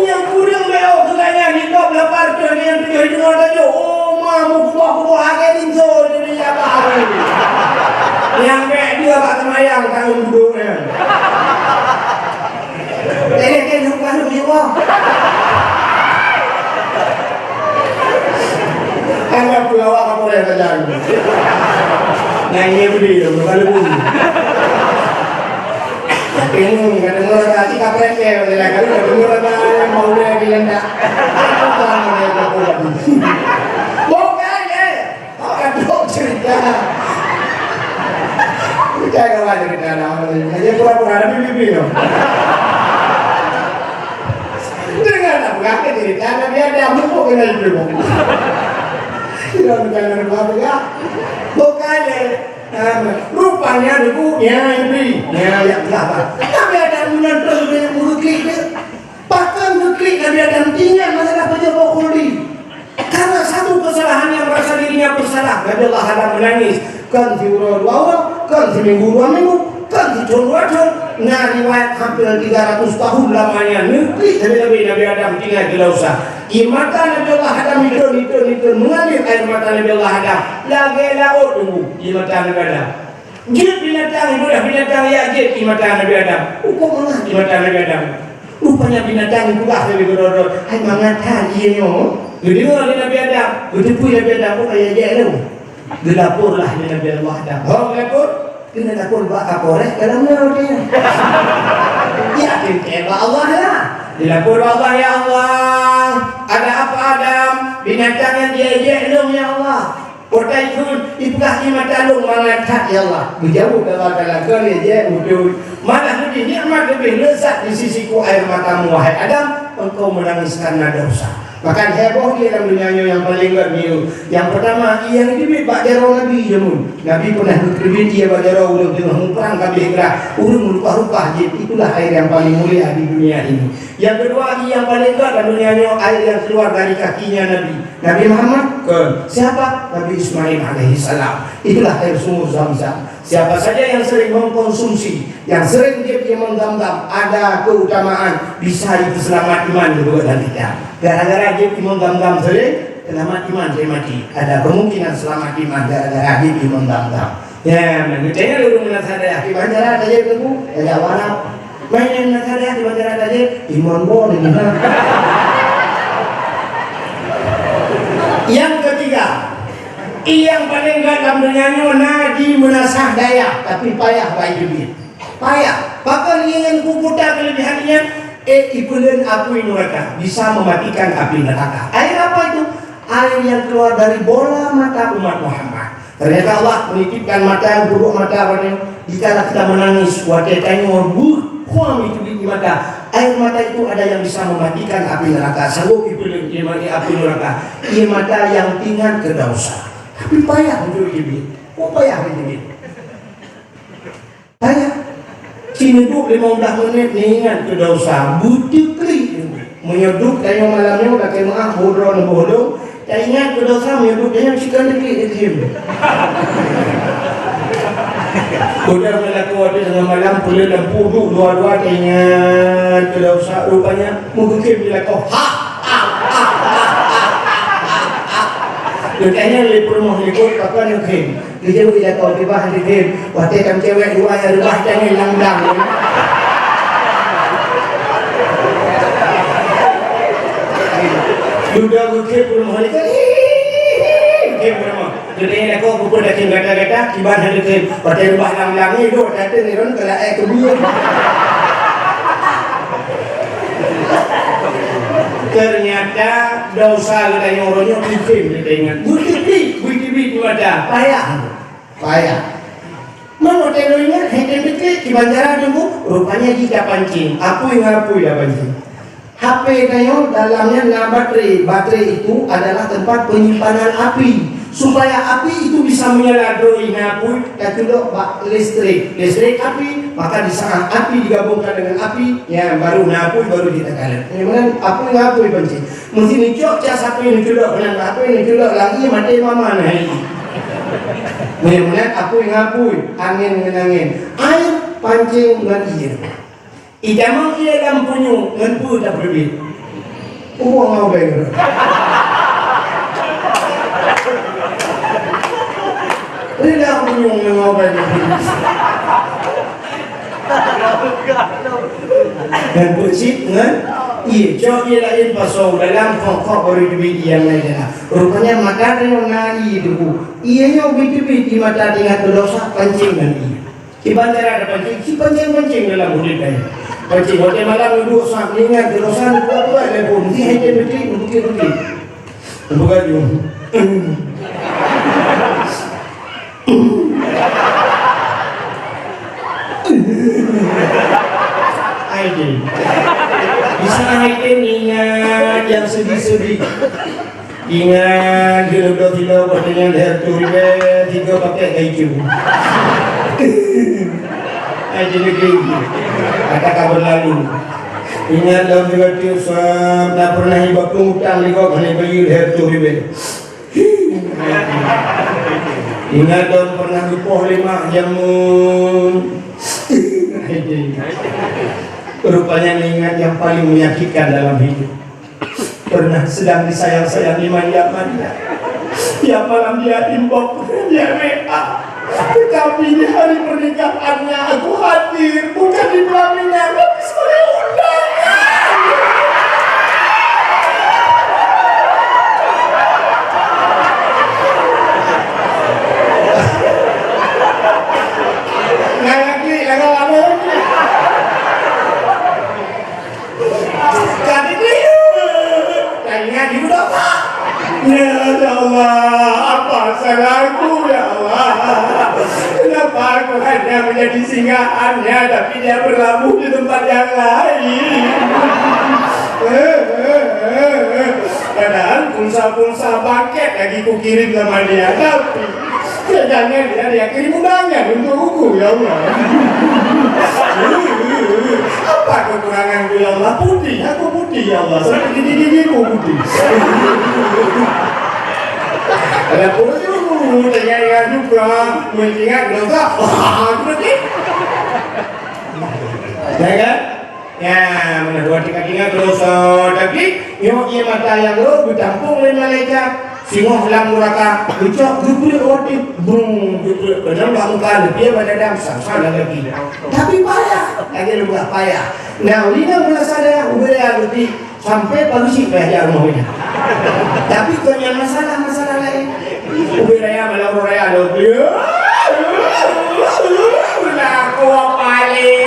yang kurang beo kelanya hidup lapar tu yang tujuh dengar tajuk oh mamu kuah agen itu jadi apa yang kayak dia bak semayang tahun duduknya jadi kan bukan jiwa anggap pulau apa boleh terjadi nah ini beli bukan lebih bingung kadang-kadang kasih kaprek ya kadang-kadang mau dia bilang tak bukan ya aduh cerita jaga wajah kita aja pura-pura ada bibi dengar tak bukan cerita dia ada mumpuk kena ibu tidak bukan ya bukan ya rupanya debunya ini ya apa tapi ada bulan terus yang klik bahkan klik tapi ada tinggal masalah pejabat kuldi karena satu kesalahan yang merasa dirinya bersalah Allah ada menangis kan di urut awal kan di minggu kan di tahun nah riwayat hampir 300 tahun lamanya klik tapi Nabi Adam tinggal di lausa mata Nabi Allah Adam itu mengalir air mata Nabi Allah Adam lagi laut tunggu di mata Nabi Adam jid binatang itu dah binatang ya jid di mata Nabi Adam hukum mana di mata Nabi Adam rupanya binatang itu lah Nabi Adam hai mengatakan dia jadi orang Nabi Adam betul Nabi Adam pun kayak dia tu dilapor lah Nabi Allah Adam lapor kena lapor buat kapolres dalam dia yakin keba Allah lah dilapor Allah ya Allah ada apa Adam binatang yang dia elong ya Allah. Kotai pun ipkah ni mata long mangatat ya Allah. Menjauh kalau dia udah malah lebih nikmat lebih lezat di sisiku air matamu wahai Adam, engkau menangis karena dosa. Bahkan heboh dia dalam dunia yang paling gemilang. Yang pertama yang dibit Pak Jaro Nabi jamun. Nabi pernah berbit dia Pak Jaro udah dengan perang kabeh gerah. Urung rupa-rupa itulah air yang paling mulia di dunia ini. Yang kedua yang paling gak dalam dunia ini air yang keluar dari kakinya Nabi. Nabi Muhammad ke siapa? Nabi Ismail alaihi salam. Itulah air sumur Zam-Zam. Siapa saja yang sering mengkonsumsi, yang sering dia Zam-Zam, ada keutamaan bisa itu selamat iman kedua dan tidak. Gara-gara dia Zam-Zam sering selamat iman dia mati. Ada kemungkinan selamat iman gara-gara dia Zam-Zam. Ya, mengetengah dulu menasada di bandara saja itu, ada warna. Main menasada di bandara saja, iman boleh. Yang ketiga, yang paling gak dalam dunianya nadi menasah daya, tapi payah baik duit. Payah. Bahkan ingin kuputar kelebihannya, ibulen api neraka bisa mematikan api neraka. Air apa itu? Air yang keluar dari bola mata umat Muhammad. Ternyata Allah menitipkan mata, buruk mata pada dikala kita menangis, watetanya merbuk, kuam itu di mata. Air mata itu ada yang bisa mematikan api neraka. Sanggup ibulen dia mati api neraka. Ia mata yang tinggal ke dosa. Tapi payah untuk hidup. Oh payah hidup. Payah. Sini duduk 15 menit ni ingat ke dosa. Butuh klik. Menyeduk tanya malamnya dah kena bodoh. Tak ingat ke dosa menyeduk tanya cikan klik dia. Udah melaku ada tengah malam pula lampu duduk dua-dua tanya ke dosa rupanya mungkin bila kau Tanya lepur mau lekor apa ni kem. Dia bila kau tiba hari kem, waktu kam cewek dua yang rumah jangan langgang. Sudah kem rumah lekor. Kem rumah. Jadi aku pun dah kem gata-gata tiba hari kem. Waktu rumah langgang ni dok datang ni ron kalau kebun. Ternyata dosa kita nyoronya bikin kita ingat bukti ada payah mana teknologinya hanya bikin di bandara dulu rupanya kita pancing aku yang dah pancing HP kayo dalamnya baterai itu adalah tempat penyimpanan api supaya api itu bisa menyala doi ngapui dan juga listrik api maka di saat api digabungkan dengan api ya baru ngapui baru kita kalian kemudian api ngapui benci mesti nicok cas api ini juga benar api ini juga lagi mati mama nah ini kemudian api ngapui angin dengan angin air pancing dengan air idamang ia lampunya ngenpu tak berbeda uang ngau baik Tidak punya mengobati dan pusing kan? Iya, jauh ia lain pasal dalam kok baru duit yang lain lah. Rupanya mata dia ngai itu. Ia yang duit di mata dengan dosa pancing dan iya. Di bandara ada pancing, si pancing dalam mulut saya. Pancing waktu malam duduk saat ingat dosa dua lepas mesti hanya bukit. Bukan jum. Aiden bisa Aiden ingat yang sedih-sedih ingat gila-gila dengan herturbe tiga pakai kayu Aiden lagi ada kabar lalu ingat dalam juga tiup tak pernah iba pengutang lihat hanya bayi herturbe ingat daun pernah dipoh 5 jamun rupanya ingat yang paling menyakitkan dalam hidup pernah sedang disayang-sayang di manja-manja tiap malam dia inbox dia WA tetapi di hari pernikahannya aku hadir bukan di pelaminan tapi sebagai undangan Ya Allah, apa salahku ya Allah? Kenapa aku hanya menjadi singgahannya tapi dia berlabuh di tempat yang lain? Padahal pulsa paket lagi ku kirim sama dia, tapi jangan dia kirim undangan untuk aku ya Allah. Apa kekuranganku ya Allah? Putih, aku putih ya Allah. Sampai gigi-gigiku putih. Ada putih, ternyata juga mengingat dosa. Putih. Ya kan? Ya, mana dua tiga dosa. Tapi, yang ia mata yang lo ditampung oleh malaikat. Singoh lam muraka, ucap gubri oti, bung gubri, benar kamu kali dia pada dam sama lagi. Tapi payah, lagi lebih payah. Nah, lina merasa ada ubaya lebih sampai pagi payah rumahnya. Tapi punya masalah lain. Ubaya malah raya lebih. Aku paling.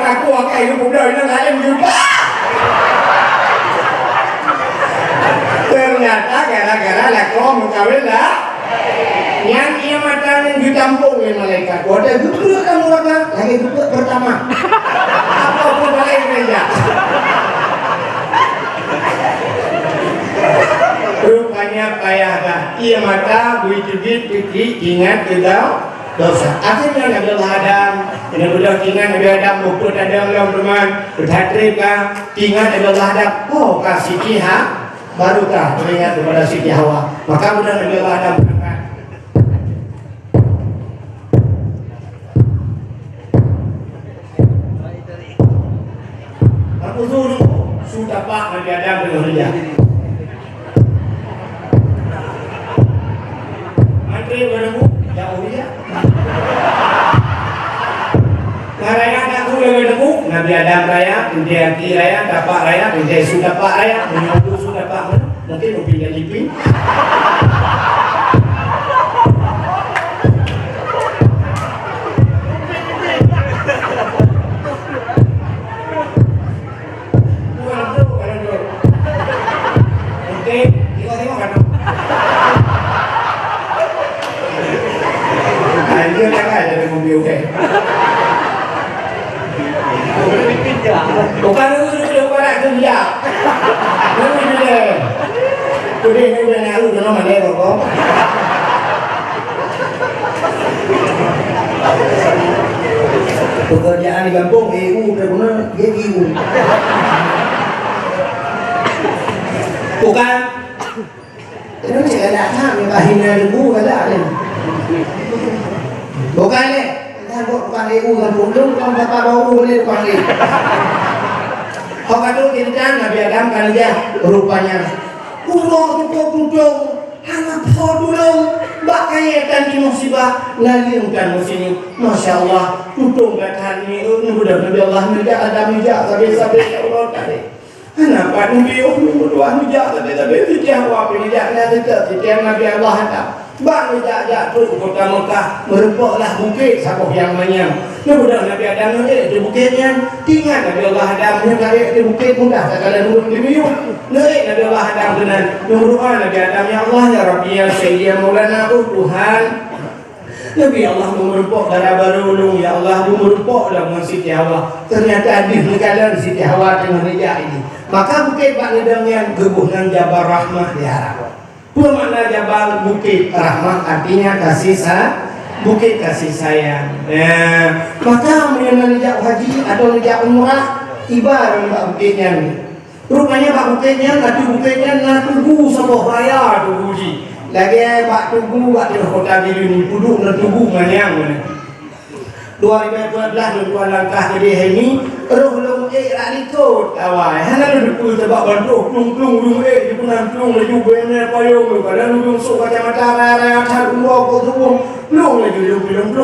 Aku kayak ibu muda yang lain juga. Ternyata gara-gara lekor mengkawin lah. Yang ia matanya ditampung oleh malaikat. Wadah gubernur kamu lagi gubernur pertama. Apa pun balik meja. Rupanya payahlah. Ia mata buit-buit ingat kita. Dosa. Akhirnya Nabi Allah Adam, benar-benar ingat Nabi Adam, bukut Adam teman-teman, berhatrika, ingat Nabi Allah Adam, oh kasih Siti barukah teringat kepada Siti Hawa. Maka benar Nabi Allah Adam berkata, aku sudah pak Nabi Adam dengan dia. Antri beremu, jauh dia. Raya aku udah ketemu Nabi Adam raya, India Ki raya, Dapak raya, India Sudapak raya, menyambut Sudapak mana? Mungkin mau pindah lipin. Oke, tengok kan? Anjir jangan ada mobil oke. Bukan itu pada kerja. Ini dia. Jadi ini udah nalu dengan mana kok? Pekerjaan di kampung EU udah guna GIU. Bukan. Itu sih ada ham yang kahina debu ada ni. Bukan ni. Bukan EU kan belum kamu dapat bau boleh bukan ni. Kau kata kita Nabi Adam kan dia rupanya putung hanya podulung bak kayatan di musibah nalingkan musim Masya Allah tutung katan ni mudah Nabi Allah mijak Adam mijak sabi-sabi Allah tadi kenapa Nabi berdua mijak sabi-sabi mijak apa mijak Nabi Allah Adam bak mijak tu kota Mekah merempoklah bukit sabuh yang menyang mudah Nabi Adam di bukitnya tinggal Nabi Allah Adam di bukit mudah sekali nurut di miyuk naik Nabi Allah Adam dengan berdoa Nabi Adam ya Allah ya Rabbi ya Sayyidi ya Maulana Tuhan Nabi Allah merempok darah barulung ya Allah merempok dalam Siti Hawa ternyata di negara Siti Hawa dengan meja ini maka bukit Pak Nedangnya gebuhan Jabal Rahmah diharap bermakna Jabal Bukit Rahmah artinya kasih bukit kasih sayang. Nah, maka mengenai haji atau nejak umrah ibarat mbak bukitnya ni. Rupanya mbak bukitnya, nak tunggu sebuah raya tu uji. Lagi mbak tunggu mbak di kota diri ni duduk nak tunggu manyang mana. 2014 tuan langkah jadi ini roh long radikot awal hana duduk sebab bantu plung di punan plung laju benar payung pada duduk sok kacamata raya tar dua ko plung laju 2016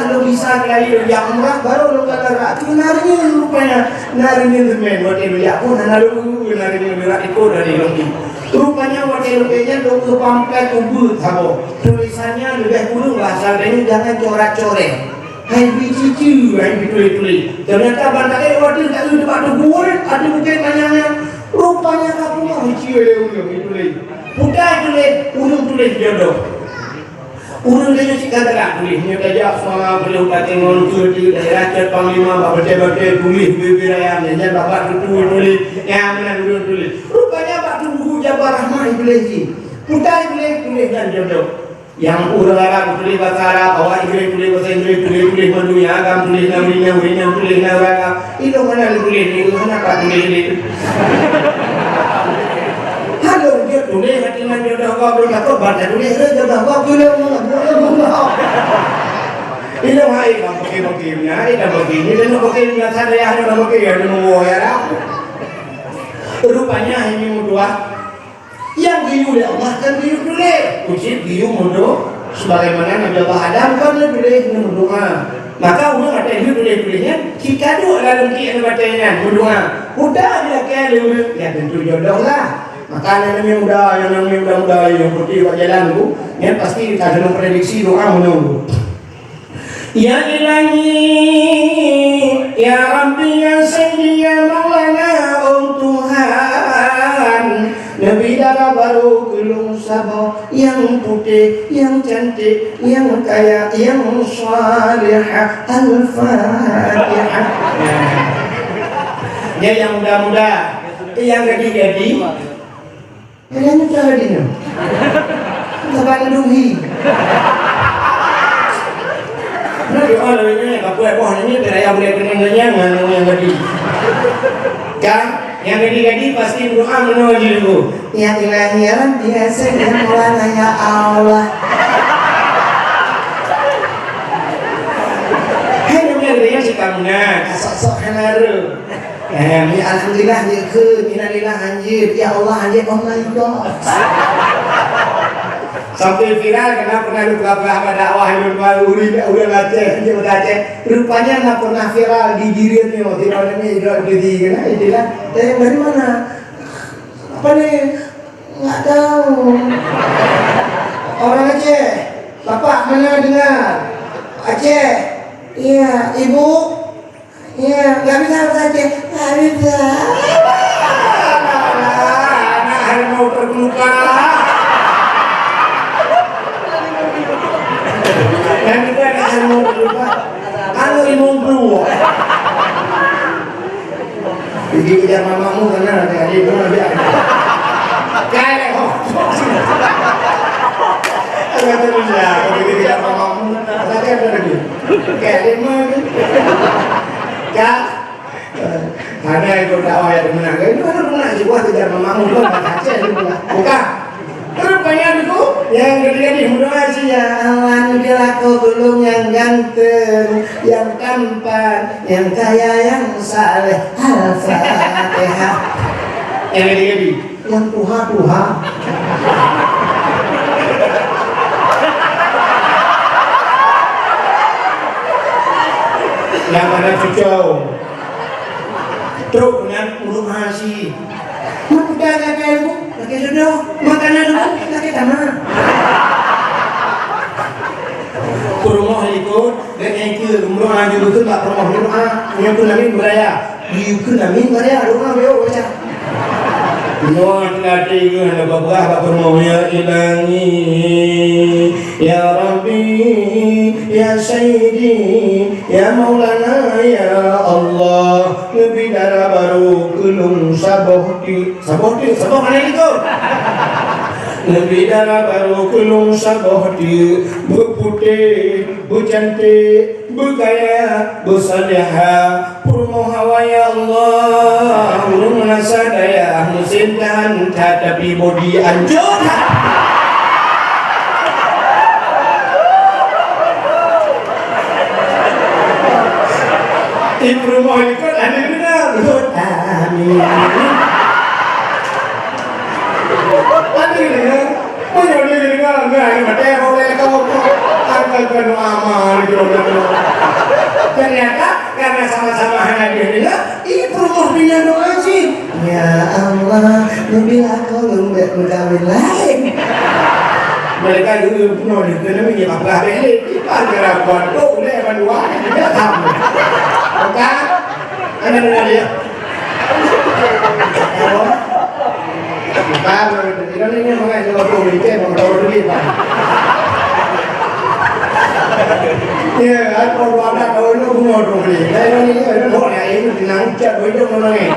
lo bisa kali yang murah baru lo kata tu narinya rupanya narinya temen hotel ya pun hana lo narinya radikot dari longi rupanya hotel-hotelnya dokter pamflet ubud sabo tulisannya lebih dulu bahasa ini jangan coret-coret Hai biji hai tulis. Ternyata bantai waktu tak ada batu gol, ada mungkin nanya rupanya kamu mau cium tulis. Budak tulis, urung tulis jodoh. Urung dia si kata tulis. Dia tajak semua beliau katengon tu daerah Cer Panglima bapak-bapak tulis bibir ayam dia bapak tulis. Yang mana urung tulis. Rupanya batu gol Jabar Rahman tulis. Budak tulis dan jodoh. Yang urang Arab tulis bahasa Arab, awak Inggeris tulis bahasa Inggeris, tulis mendunia agam, tulis namanya, urinam tulis nawaga. Itu mana tulis ni? Mana kau tulis ni? Halo, dia tulis hati man jodoh kau belum takut baca tulis jodoh kau belum belum. Ini hai kamu pakai ni, hari kamu pakai ni, dan pakai ni asal dia ada kamu pakai ada nunggu ya lah. Rupanya ini mudua. Yang biu oleh Allah kan biu tulis. Ucap biu mudo sebagaimana Nabi Allah Adam kan tulis mendoa. Maka orang ada biu tulisnya. Jika dua dalam kian bacanya mendoa. Udah dia kaya ya tentu jodoh lah. Maka yang namanya muda yang putih jalan tu, yang pasti kita dalam prediksi doa menunggu. Ya Ilahi, Ya Rabbi, Ya Sayyidi, Ya Maulana, Tuhan. Nabi darah baru gelung sabah yang putih, yang cantik, yang kaya, yang salihah. Al-Fatihah. Ya yang muda-muda, yang gadi-gadi. Kalian sudah gadinya. Kapan duhi? Nah, dia ini apa buah ini beraya boleh keningnya mana yang gadi. Kan? Yang gadi-gadi pasti doa menuju itu. Ya Ilahi ya Rabbi ya Sayyidi ya Maulana ya Allah. Hai namanya dia si kamunya sok-sok hanaru. Ya alhamdulillah dia ke minalillah anjir ya Allah anjir oh my god. Sampai viral karena pernah lupa apa dakwah yang baru udah ngaceh dia ngaceh rupanya nggak pernah viral di dirinya waktu ini tidak jadi kena itulah dari mana apa nih nggak tahu orang Aceh bapak mana dengar Aceh iya ibu iya nggak bisa bahasa Aceh nggak bisa anak harimau terkelupa. Dan kita akan mau berubah kalau imam bro jadi kejar mamamu karena ada adik belum ada kaya oh ada terus ya kalau kejar mamamu ada ada lagi kaya lima kak ada itu dakwah yang menang itu kan pernah juga kejar mamamu kan baca bukan rupanya itu yang gede-gede mudah sih ya Allah aku belum yang ganteng yang tampan yang kaya yang saleh Al-Fatihah yang gede-gede yang tuha-tuha yang mana cucau truk dengan urut hasi mudah kayak bu pakai jodoh makanan dulu pakai tanah kurumah ikut dan engkau umroh aja betul tak rumah doa yang pun namin beraya diukun namin beraya doa beliau baca doa nanti ada babah bapak ya Ilahi ya Rabbi ya Sayyidi ya Maulana ya Allah lebih darah baru kulung sabah mana itu lebih darah baru kulung sabah di berputih bercantik berkaya bersalihah purmohawa ya Allah ulung nasa daya musim tahan tapi bodi anjur ibu mau ikut ada benar amin ada benar punya dia dengar enggak mati boleh kau angkat amal gitu ternyata karena sama-sama hadir ibu mau punya doa sih ya Allah lebih aku lembek berkawin lain mereka dulu punya ni kena ni apa beli kita kira kondo boleh bandua dia tahu bukan ada dengar dia bukan kita ni mengenai kalau tu beli mengenai beli pak ya aku ada kalau itu punya tu beli kalau ni itu boleh ini dinang cat itu mengenai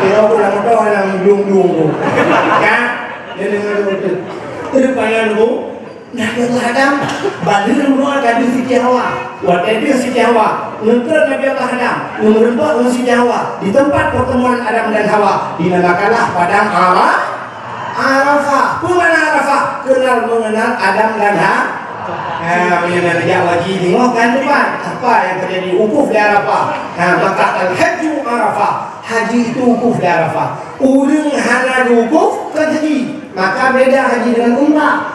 kalau pulang motor yang dung kan dia dengar tu terpayan tu Nabi Allah Adam balir menolak Nabi Siti Hawa waktu dia Siti Hawa nengker Nabi Allah Adam mengerempak dengan Siti Hawa di tempat pertemuan Adam dan Hawa dinamakanlah padang Arafah mana Arafah kenal mengenal Adam dan Hawa mengenal Jawa tengok kan depan apa yang terjadi wukuf di Arafah maka al-hajju Arafah haji itu wukuf di Arafah urang hana wukuf kan haji maka beda haji dengan umrah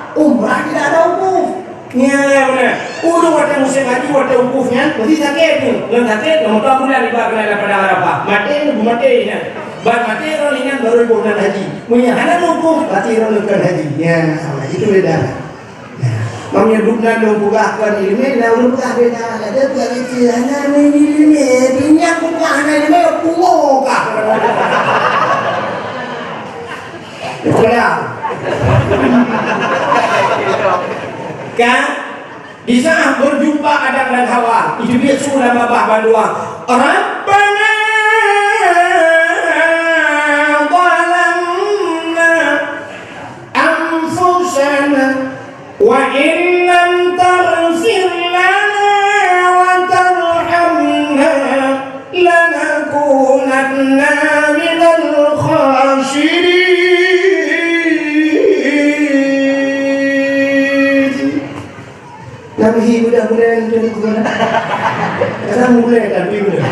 tidak ada wukuf ya benar urang waktu musim haji waktu wukufnya mesti sakit tu belum sakit nomor tahu dah riba kena pada Arafah mati ya mati orang ingat baru bulan haji punya hana wukuf mati orang bukan haji ya sama itu beda Mamnya dukna dong bukakan ilmu, dah ulun buka beda. Ada bukan itu, hana ilmu, minyak buka hana ilmu, pungo kah? Betul. Kan? Di sana berjumpa Adam dan Hawa. Itu dia surah Babah Bandua. Rabbana zalamna anfusana wa in lam taghfir lana wa tarhamna lanakunanna minal khasirin. Nabi mudah-mudahan yang jadi guna. Karena mulai Nabi mudah.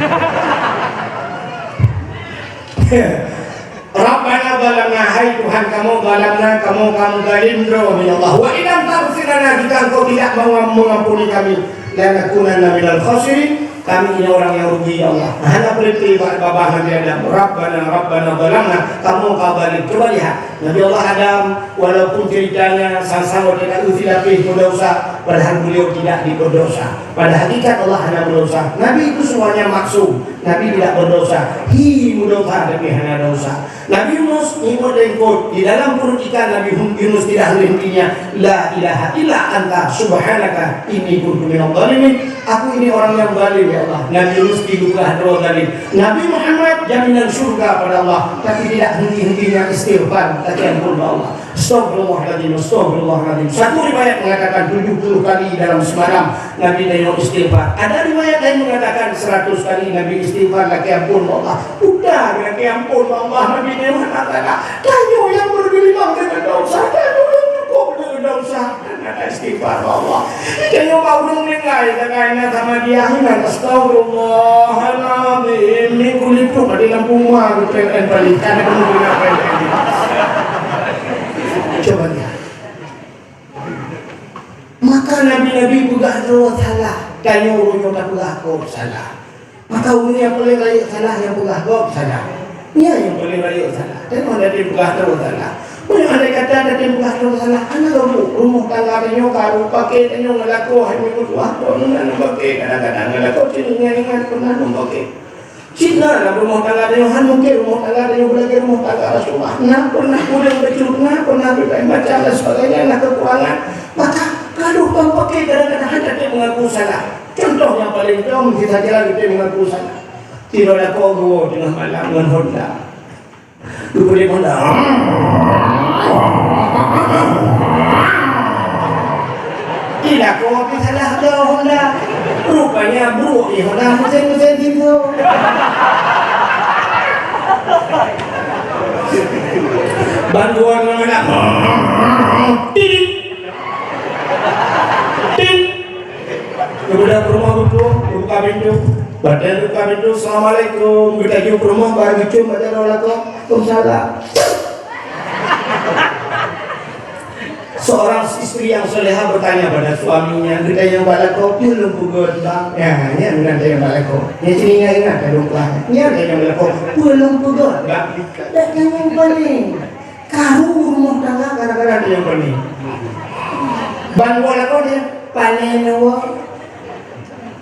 Rabbana zalamna, hai Tuhan kamu zalamna, kamu zalim ya Allah. Wa idam taghfirana, jika engkau tidak mau mengampuni kami, lanakunanna minal khasirin, kami ini orang yang rugi ya Allah. Hanya peliti babah Nabi Adam. Rabbana zalamna, kamu balik. Coba lihat Nabi Allah Adam, walaupun ceritanya sama-sama tidak usilapih berdosa, padahal beliau tidak berdosa. Pada hakikat Allah hanya berdosa. Nabi itu semuanya maksum. Nabi tidak berdosa. Berdosa tapi hanya dosa. Nabi Yunus ikut lengkot di dalam perut ikan. Nabi Yunus tidak hentinya la ilaha illa anta subhanaka inni kuntu minadh dhalimin. Aku ini orang yang zalim ya Allah. Nabi Yunus diduga doa zalim. Nabi Muhammad jaminan surga pada Allah, tapi tidak henti-hentinya istighfar, tapi ampun Allah. Astagfirullahaladzim, astagfirullahaladzim. Satu riwayat mengatakan 70 kali dalam semalam Nabi nengok istighfar. Ada riwayat lain mengatakan 100 kali Nabi istighfar, laki ampun Allah. Udah, laki ampun Allah. Nabi nengok mengatakan, kamu yang bergelimang dengan dosa, kamu yang cukup dengan dosa. Ada istighfar Allah. Kamu baru mendengar katanya sama dia hilang. Astagfirullahaladzim. Ini kulit tuh di lampu rumah PLN balik. Karena kamu guna PLN. Coba lihat. Maka Nabi-Nabi juga terus salah. Kayu urunnya tak pegah salah. Maka urunnya yang boleh layak salah, yang pegah salah. Ia yang boleh layak salah. Dan ada di pegah terus salah. Punya ada kata ada di pegah terus salah. Anak rumah tangga dia karu pakai dia ngelaku hai minggu tua. Orang pakai kadang-kadang ngelaku ingat pernah pakai. Cina lah rumah tangga dia mungkin rumah tangga dia belajar rumah tangga Rasulullah. Nah pernah pulang bercurna, pernah baca dan sebagainya, nah kekurangan. Maka kalau kau pakai kadang-kadang ada dia mengaku salah. Contoh yang paling jauh kita jalan dia mengaku salah. Tidak ada kau dengan malam dengan Honda. Lupa dia Honda. Tidak kau salah ada Honda. Rupanya buruk ya Honda mesin-mesin gitu. Bantuan mana? Tin. Kemudian rumah buka pintu. Badan buka pintu. Assalamualaikum. Kita jumpa rumah baru cium ada orang tu. Waalaikumsalam. Seorang istri yang soleha bertanya pada suaminya, kita yang balik kopi belum pugut bang? Ya, ini bukan saya yang balik kopi. Ini sini ingat ada lupa. Ini ada yang balik kopi belum pugut bang? Dan yang paling Karu rumah tangga kadang-kadang dia yang panen. Ban bola kau dia panen awak.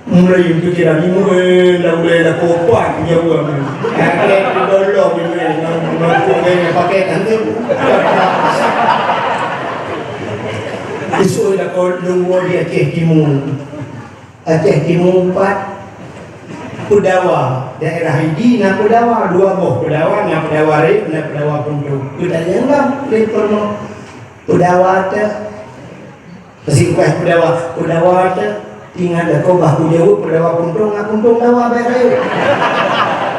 Mulai itu kira ni mulai dah kopak jauh kan. Kalau dolok ni nak pakai nanti. Isu dah kau luar di Aceh Timur 4 Pudawa daerah ini nak Pudawa 2 boh Pudawa nak Pudawa Rip nak Pudawa Puntung kita jangan leperno Pudawa tu masih kuah Pudawa tu tinggal dah kau bahu jauh Pudawa Puntung nak Puntung Dawa berai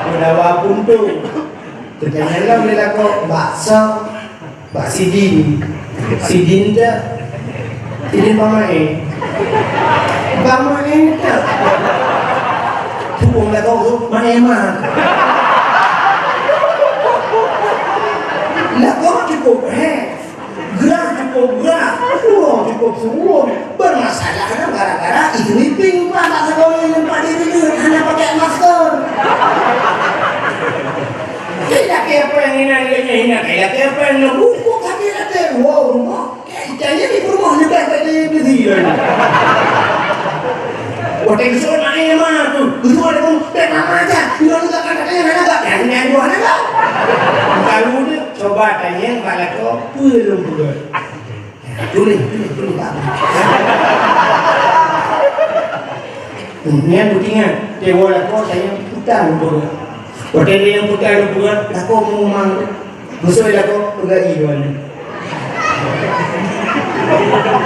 Pudawa Puntung kita jangan boleh kau bakso bak sidin tu sidin pamai tu Tunggu lah kau mana lah kau cukup gerak cukup gerak cukup semua bermasalah kan gara-gara itu iping pak tak sekolah yang pak diri hanya pakai masker tidak kayak apa yang hina kayak apa yang ngebukuk kaki nanti wow rumah kayaknya di rumah juga kayak di Hotel so naik mana tu? Itu ada pun nama aja. Itu ada katanya ada tak? Yang dua ada. Kalau tu coba tanya kalau kau belum buat. Tulis tak. Niat butingan. Tewa kau saya putar buat. Hotel yang putar buat. Aku mau mang. Musuh aku pergi jual.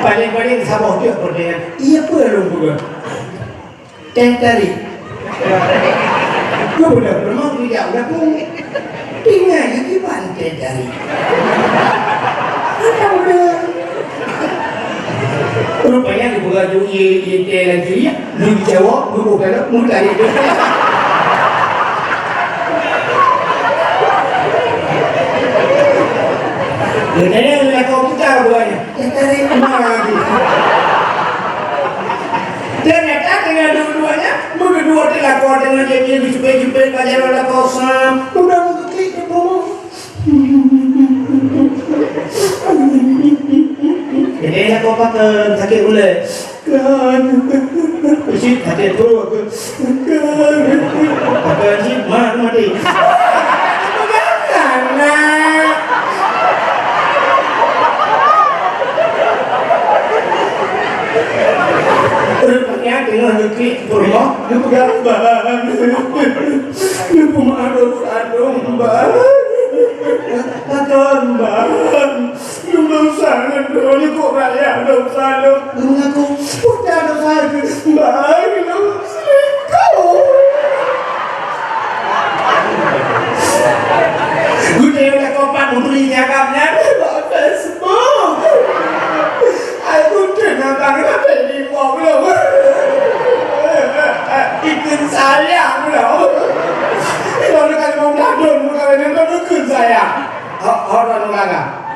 Paling sabah dia hotel. Iya belum buat. Tentari, kau sudah pernah tidak udah pun tinggal di pantai tentari. Ada udah. Rupanya di baju ye lagi ya, di Jawa, bukan mudah itu. Jadi kau kita bukannya tentari mana lagi? Ternyata dengan dua-duanya, berdua telakor dengan jadi dijumpai pacar wala kosam, udah mengklik promo. Jadi aku pakai sakit ulet, kan? Isi sakit tu, kan? Pakai isi mati. Karena rupanya dengan negeri rumah dia pegang bang dia pemadung bang katakan bang lu dosa ni kok raya dosa lu mengaku udah dosa bang lu selingkuh gue udah kopak untuk nyakapnya Facebook aku dengan tangan di mobil ikut sayang loh kalau kan mau ngadu bukan ikut sayang orang laga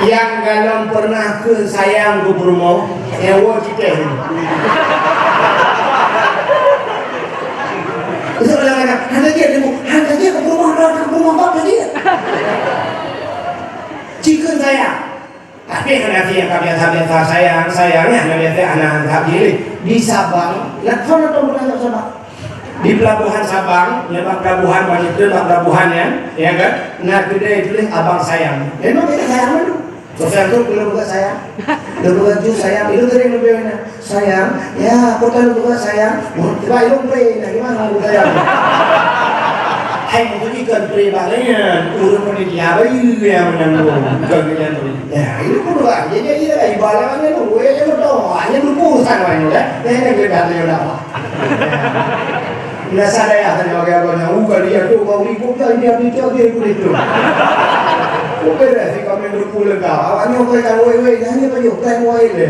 yang galon pernah ke sayang ke rumah ewo kita itu orang laga hanya dia ke rumah bapak dia cikun sayang tapi karena dia biasa sayangnya biasa anak diri di Sabang, nak tahu pernah Sabang? Di pelabuhan Sabang, lewat pelabuhan wanita, lewat pelabuhannya, ya kan? Nah kedai tulis abang sayang. Memang kita sayang mana? Sosial tu belum buka sayang, belum buka jus sayang. Itu sering lebih mana? Sayang, ya aku tahu buka sayang. Tiba itu pray, nah gimana buka sayang? Hai mau ikan pray baliknya, urut panitia bayi yang menanggung kerjaan tu. Ya itu pun bukan. Jadi dia ibaratnya tu, gue je betul. Hanya berurusan orang itu, dia kerja dia apa? Tidak sadar ya tadi bagaimana? Ugal dia tu kau ikut dia ikut itu. Okey dah, si kami berpulang kau. Awaknya okey kan, wei, hanya pergi plan wei le.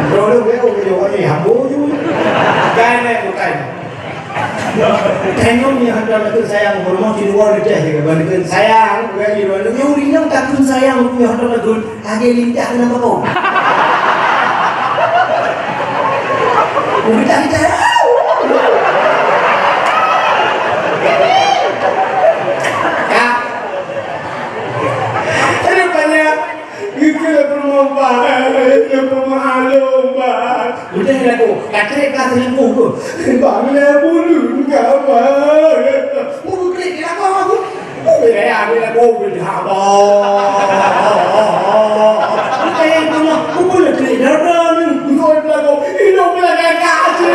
Kalau dia okey ni, hambo tu. Kan bukan. Tengok ni hendak nak sayang hormon di luar dia je bandingkan sayang bukan di luar dia urinang takun sayang punya hendak nak age lincah kenapa kau kita bulu gambar. Mungkin dia apa? Bila aku berhaba. Kaya kamu boleh kerja ni. Kau bilang hidup bilang kasih.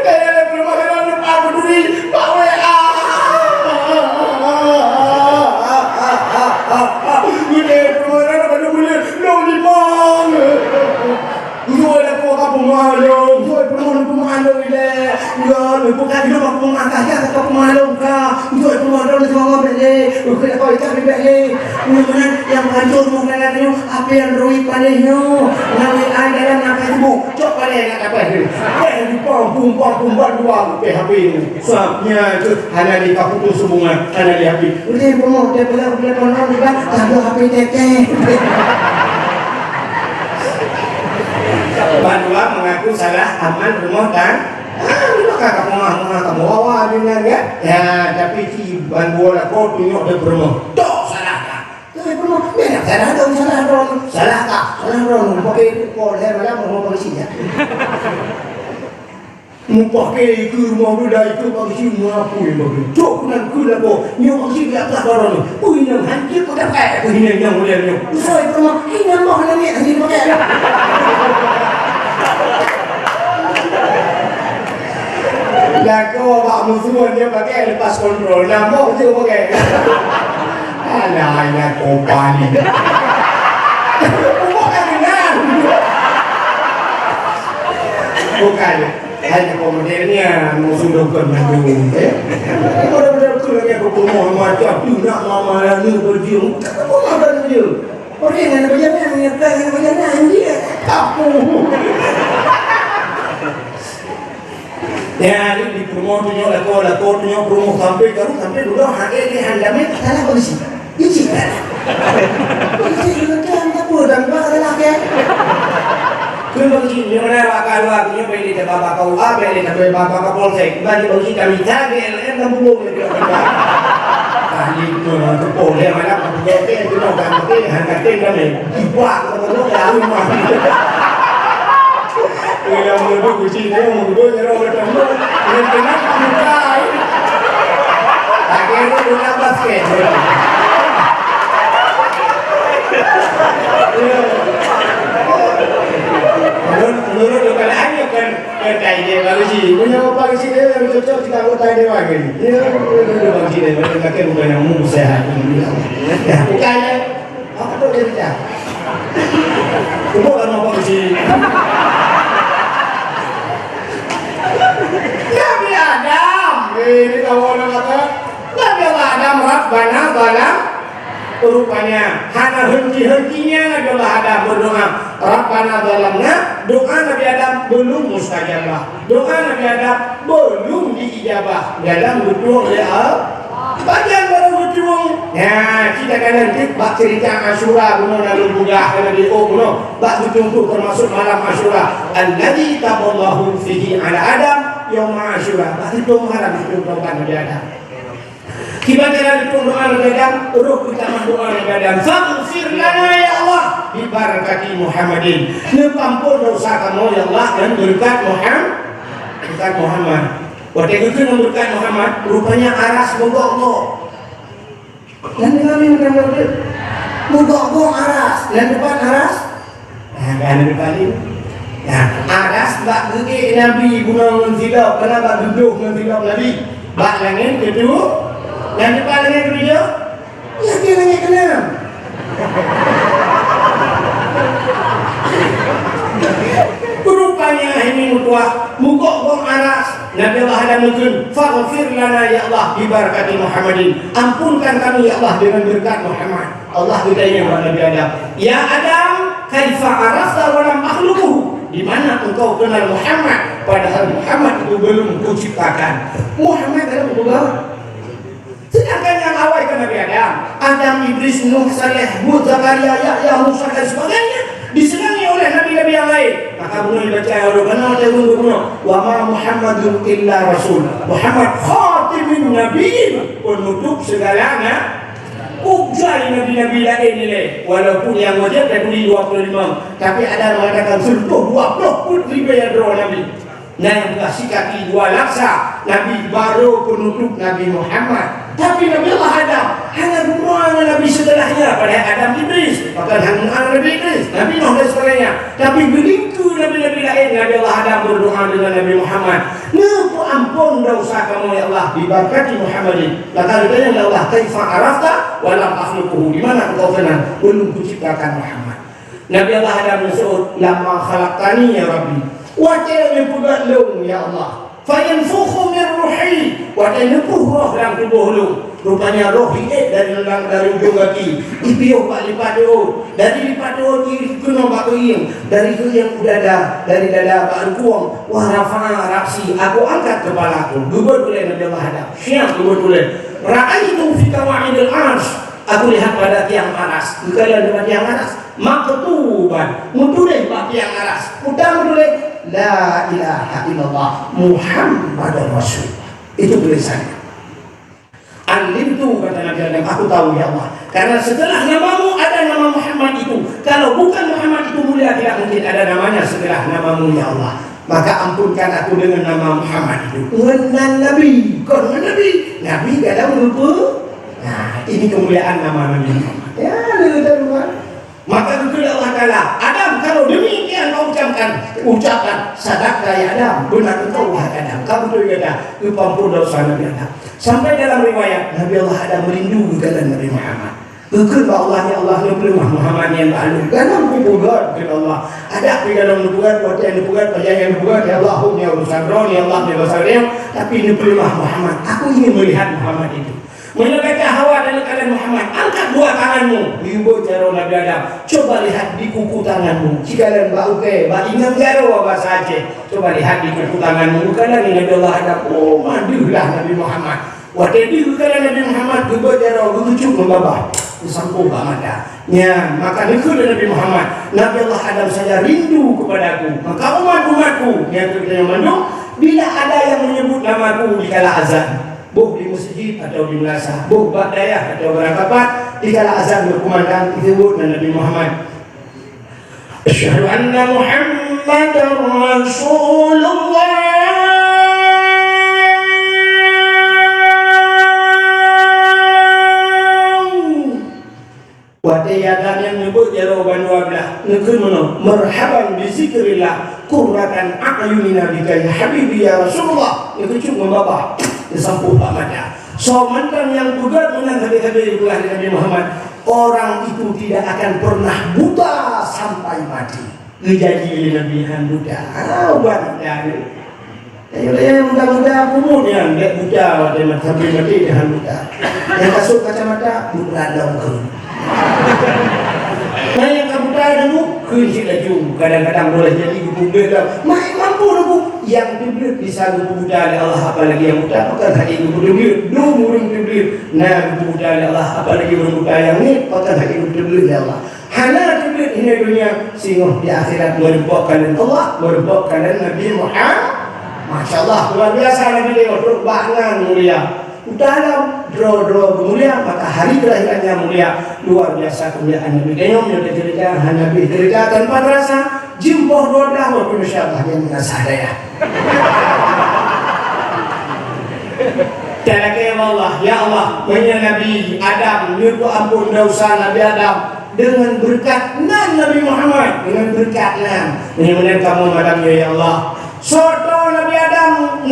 Kaya permasalahan lupa berduri, Pak WA. Gede permasalahan pada boleh lagi bang. Gua dah kau pemalu, gua pemalu ile. Gua bukan hidup aku mengangkat kau pemalu kah? Gua pemalu semua beli. Gua kau ikan beli. Mana yang hancur mungkin tu apa yang rugi palingnya. Nanti ada nak ibu, cok paling nak apa tu? Pom dua PHP ni. Sebabnya tu hanya di kaputu semua, hanya di HP. Udah pemot dia boleh pon juga. Ada HP teteh. Bandua mengaku salah aman rumah dan kakak kamu awal dengan ya tapi si Bandua lah kau tunjuk dia rumah tak salah kah rumah benar salah kah pakai kau saya malam mau polisi ya mau pakai ke rumah budaya ke polisi mau apa yang pakai cok nan kuda ko nyok polisi biar tak orang ni punya hancur kau dapat punya yang mulia ni saya rumah ini mau ni ni pakai lah kau bawa musuh dia pakai lepas kontrol nama je pakai alah kau paling bukan kenal bukan hanya komodelnya musuh dokter maju benar-benar tu lagi aku pomoh macam tu nak mama ni berjung apa makan dia orang yang berjalan yang berjalan dia kapu ya di promo tunjuk lako tunjuk promo sampai dulu harga ni handalnya salah polisi ini kan polisi itu tak boleh dan bakal lagi polisi ni mana bakal punya beli de bapa kau beli de bapa kau polsek bagi polisi kami cari dan belum lagi kali tu tu polisi mana polisi itu nak pakai harga tinggal ni dibuat kalau dah rumah Ila mulu kucing dia mulu jero bertemu dengan kena mukai. Akhirnya guna basket. Menurut kalau hanya kan tai dia baru sih. Punya apa sih dia yang cocok jika aku tai dia lagi. Ya, baru sih dia baru kakek bukan yang mu sehat. Ya, bukannya apa tu dia bicara. Bukan apa sih. Nabi Adam ini kawan kata Nabi Adam Rabbana dalam rupanya hana henti-hentinya Nabi Adam berdoa Rabbana dalamnya doa Nabi Adam belum mustajabah doa Nabi Adam belum diijabah dalam berdoa oleh bagian baru berdoa ya kita kan nanti bak cerita Asyura bunuh lalu bugah Nabi bunuh bak berdoa termasuk malam Asyura alladzi taballahu fihi ala Adam Yom Asyura, pasti doa malam itu doa Nabi Adam. Kita jalan doa Nabi Adam, roh kita doa Nabi Adam. Faghfir lana ya Allah bi barakati Muhammadin. Nepampun dosa kamu ya Allah dan berkat Muhammad. Waktu itu berkat Muhammad, rupanya aras mogok. Dan kami mengambil mogok aras, dan depan aras. Nah, kan depan ini. Nah, aras bak gede Nabi guna mensilap, kenapa duduk mensilap Nabi? Bak langit kedua, yang depan langit kedua, ya dia langit keenam. Rupanya ini mutuah, mukok aras. Nabi Allah ada mungkin, faghfir lana ya Allah bi barakati Muhammadin. Ampunkan kami ya Allah dengan berkat Muhammad. Allah bertanya kepada Nabi Adam, ya Adam, kaifa arafta wa lam akhluquhu? Di mana engkau kenal Muhammad padahal Muhammad itu belum kuciptakan. Muhammad adalah pembawa. Sedangkan yang awal ke Nabi Adam, Iblis, Nuh, Saleh, Hud, Zakaria, Yahya, Musa dan sebagainya disenangi oleh nabi-nabi yang lain. Maka benar dibaca Allah kenal dia benar. Wa ma Muhammadun illa rasul. Muhammad khatimun nabiyyin, penutup segala Ujai Nabi-Nabi lain ni, walaupun yang wajib dah tulis 25, tapi ada mengatakan sentuh 20 pun ribu yang doa Nabi. Yang kasih kaki 2 laksa, Nabi baru penutup Nabi Muhammad. Tapi Nabi Allah Adam hanya berdoa dengan Nabi setelahnya, pada Adam Idris, bahkan hanya Nabi Idris, Nabi Nuh dan sebagainya. Tapi begitu Nabi-Nabi lain, Nabi Allah Adam berdoa dengan Nabi Muhammad. Nuku ampun dosa kamu ya Allah, diberkati Muhammadin. Maka ditanya ya Allah, kaifa arafta walam akhluquhu, di mana engkau kenal belum kuciptakan Muhammad. Nabi Allah Adam menyebut, lama khalaqtani ya Rabbi, wajah yang pugat lung ya Allah, fayanfukhu min ruhi, wajah nepuh roh dalam tubuh lung. Rupanya roh hidup dari ujung kaki, ipiuh pak lipat doh, dari lipat doh kiri kena pak keing, dari keing udara, dari dada pak kuang, wah rafa'a raksi, aku angkat kepalaku. Gubur boleh Nabi Allah Adam, siap gubur boleh. Ra'aitu fi kawa'idil arsh, aku lihat pada tiang aras, bukan pada tiang aras, maktuban, mutulis pak tiang aras, udang mutulis, la ilaha illallah Muhammadur Rasulullah. Itu tulisannya. Alim tu kata Nabi Adam, aku tahu ya Allah, karena setelah namamu ada nama Muhammad itu. Kalau bukan Muhammad itu mulia, tidak mungkin ada namanya setelah namamu ya Allah. Maka ampunkan aku dengan nama Muhammad itu. Dengan Nabi, kon Nabi, Nabi kadang lupa. Nah, ini kemuliaan nama Nabi Muhammad. Ya, lupa. Maka betul Allah Ta'ala, Adam, kalau demikian kau ucapkan sadaqta ya Adam, benar engkau wahai Adam, kamu betul kata, ampun dosa Nabi Adam. Sampai dalam riwayat Nabi Allah Adam merindu kata Nabi Muhammad. Betul Allah ya Allah nubluh Muhammad yang lalu. Dalam kuburan kata Allah, ada di dalam nubuat, wajah nubuat, wajah yang nubuat ya Allah, ya urusan roh, ya Allah ya basarnya, tapi nubluh Muhammad. Aku ingin melihat Muhammad itu. Menyebabkan Hawa dan kalian Muhammad, angkat 2 tanganmu. Ibu jaro Nabi Adam, coba lihat di kuku tanganmu. Jika kalian bau ke, ingat jaro bahasa Aceh. Coba lihat di kuku tanganmu. Bukanlah Nabi Allah Adam, oh mandilah Nabi Muhammad. Waktu itu kalian Nabi Muhammad, ibu jaro, lucu membabah. Disampung mata. Ya, maka nikah Nabi Muhammad. Nabi Allah Adam saja rindu kepadaku. Maka umat-umatku yang mandung, bila ada yang menyebut namaku di kala azan, buh di masjid atau di madrasah, buh ba'dayah atau berangkapat, dikala azan berkumandang disebut Nabi Muhammad. Asyhadu anna Muhammadar Rasulullah. Wadayadan yang nyebut jawaban wablah nekun mana marhaban bi zikrillah qurratan a'yunina bika ya habibi ya Rasulullah. Itu cuma membabah disampung Pak Mada. So mantan yang budak menang habis-habis itulah Nabi Muhammad. Orang itu tidak akan pernah buta sampai mati. Menjadi Nabi yang buta. Buat dari. Yang muda-muda umumnya tidak buta pada sampai mati dengan buta. Yang kasut kacamata buta dongker. Nah yang kabuta dulu kunci laju kadang-kadang boleh jadi gubuk dah. Mai mampu dulu yang dibeli bisa gubuk oleh Allah apalagi yang buta bukan hanya gubuk dibeli dulu murung dibeli. Nah gubuk oleh Allah apalagi orang buta yang ni bukan hanya gubuk dibeli oleh Allah. Hanya dibeli ini dunia sehingga di akhirat merupakan Allah merupakan Nabi Muhammad. Masya Allah luar biasa Nabi dia berbahnan mulia. Dalam draw mulia, maka hari kelahirannya mulia. Luar biasa kemuliaan Nabi. Kenyom yang cerita Nabi cerita tanpa terasa jimpoh 12 waktu insyaallah yang mengasah daya. Talakai Allah, ya Allah, punya Nabi Adam, nyuruh ampun dosa Nabi Adam dengan berkat Nabi Muhammad, dengan berkat Mudah-mudahan kamu madamnya ya Allah. Soto Nabi Adam,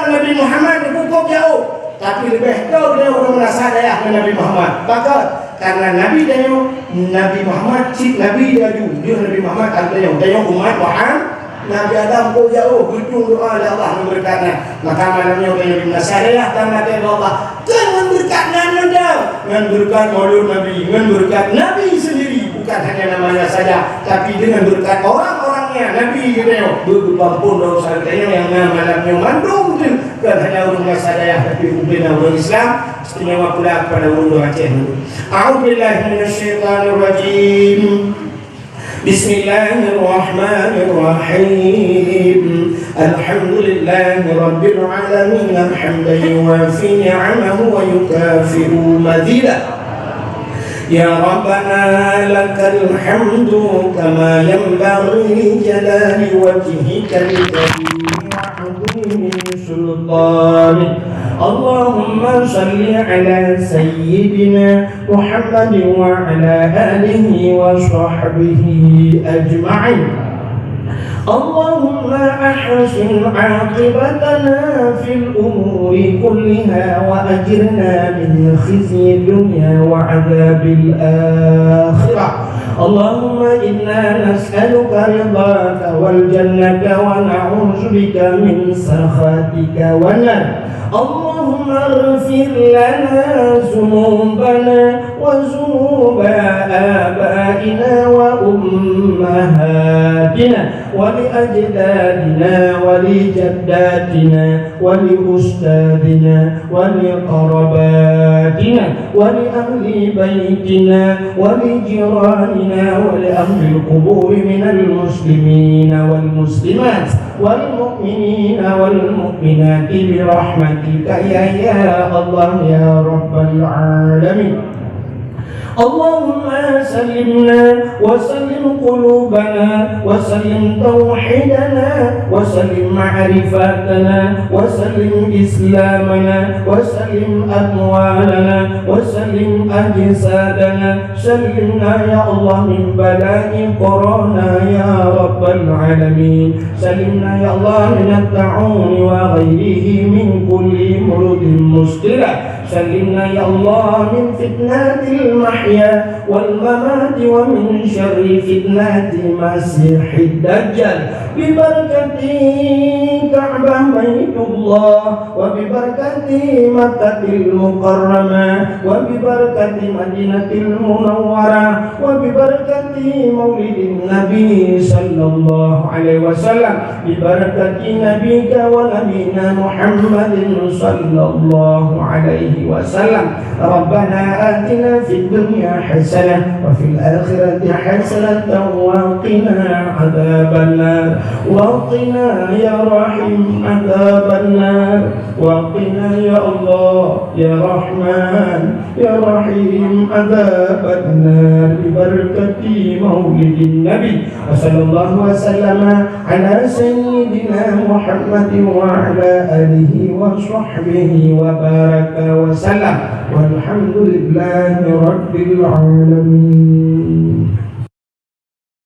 Nabi Muhammad cukup jauh. Tapi lebih tahu dia orang merasa daya Nabi Muhammad. Maka karena Nabi dia Nabi Muhammad cik Nabi dia Nabi Muhammad ada yang umat Muhammad. Nabi Adam kau jauh berdoa doa Allah memberkatnya. Maka malamnya orang yang merasa daya karena dia Allah dengan berkat Anda, dengan berkat maulud Nabi, dengan berkat Nabi sendiri, bukan hanya namanya saja, tapi dengan berkat orang-orangnya Nabi dia berpampun dosa yang malamnya mandung bukan hanya orang Masadayah tapi umpina orang Islam istimewa pula kepada orang Aceh. A'udzubillahi minasyaitonir rajim. Bismillahirrahmanirrahim. Alhamdulillahi rabbil alamin hamdan yuwafi ni'amahu wa yukafi'u mazidah. يا ربنا لك الحمد كما ينبغي لجلال وجهك الكريم وعظيم سلطانك اللهم صل على سيدنا محمد وعلى آله وصحبه أجمعين اللهم أحسن عاقبتنا في الأمور كلها وأجرنا من خزي الدنيا وعذاب الآخرة اللهم إنا نسألك رضاك والجنة ونعوذ بك من سخطك والنار اللهم اغفر لنا ذنوبنا وذنوب آبائنا وأمهاتنا ولأجدادنا ولجداتنا ولأستاذنا ولقرباتنا ولأهل بيتنا ولجيراننا ولأهل القبور من المسلمين والمسلمات والمؤمنين والمؤمنات برحمتك يا الله يا رب العالمين اللهم سلمنا وسلم قلوبنا وسلم توحيدنا وسلم معرفتنا وسلم إسلامنا وسلم أموالنا وسلم أجسادنا سلمنا يا الله من بلاء كورونا يا رب العالمين سلمنا يا الله من الطاعون وغيره من كل مرض مشكلة سلمنا يا الله من فتنة المحيا والممات ومن شر فتنة مسيح الدجال ببركة كعبة بيت الله وببركة مكة المكرمة وببركة مدينة المنورة وببركة مولد النبي صلى الله عليه وسلم ببركة نبيك ونبينا محمد صلى الله عليه وسلم ربنا آتنا في الدنيا حسنة وفي الآخرة حسنة وقنا عذاب النار وقنا يا رحيم عذاب النار وقنا يا الله يا رحمن يا رحيم عذاب النار ببركة مولد النبي وصلى الله وسلم على سيدنا محمد وعلى آله وصحبه وبارك وسلم والحمد لله رب العالمين.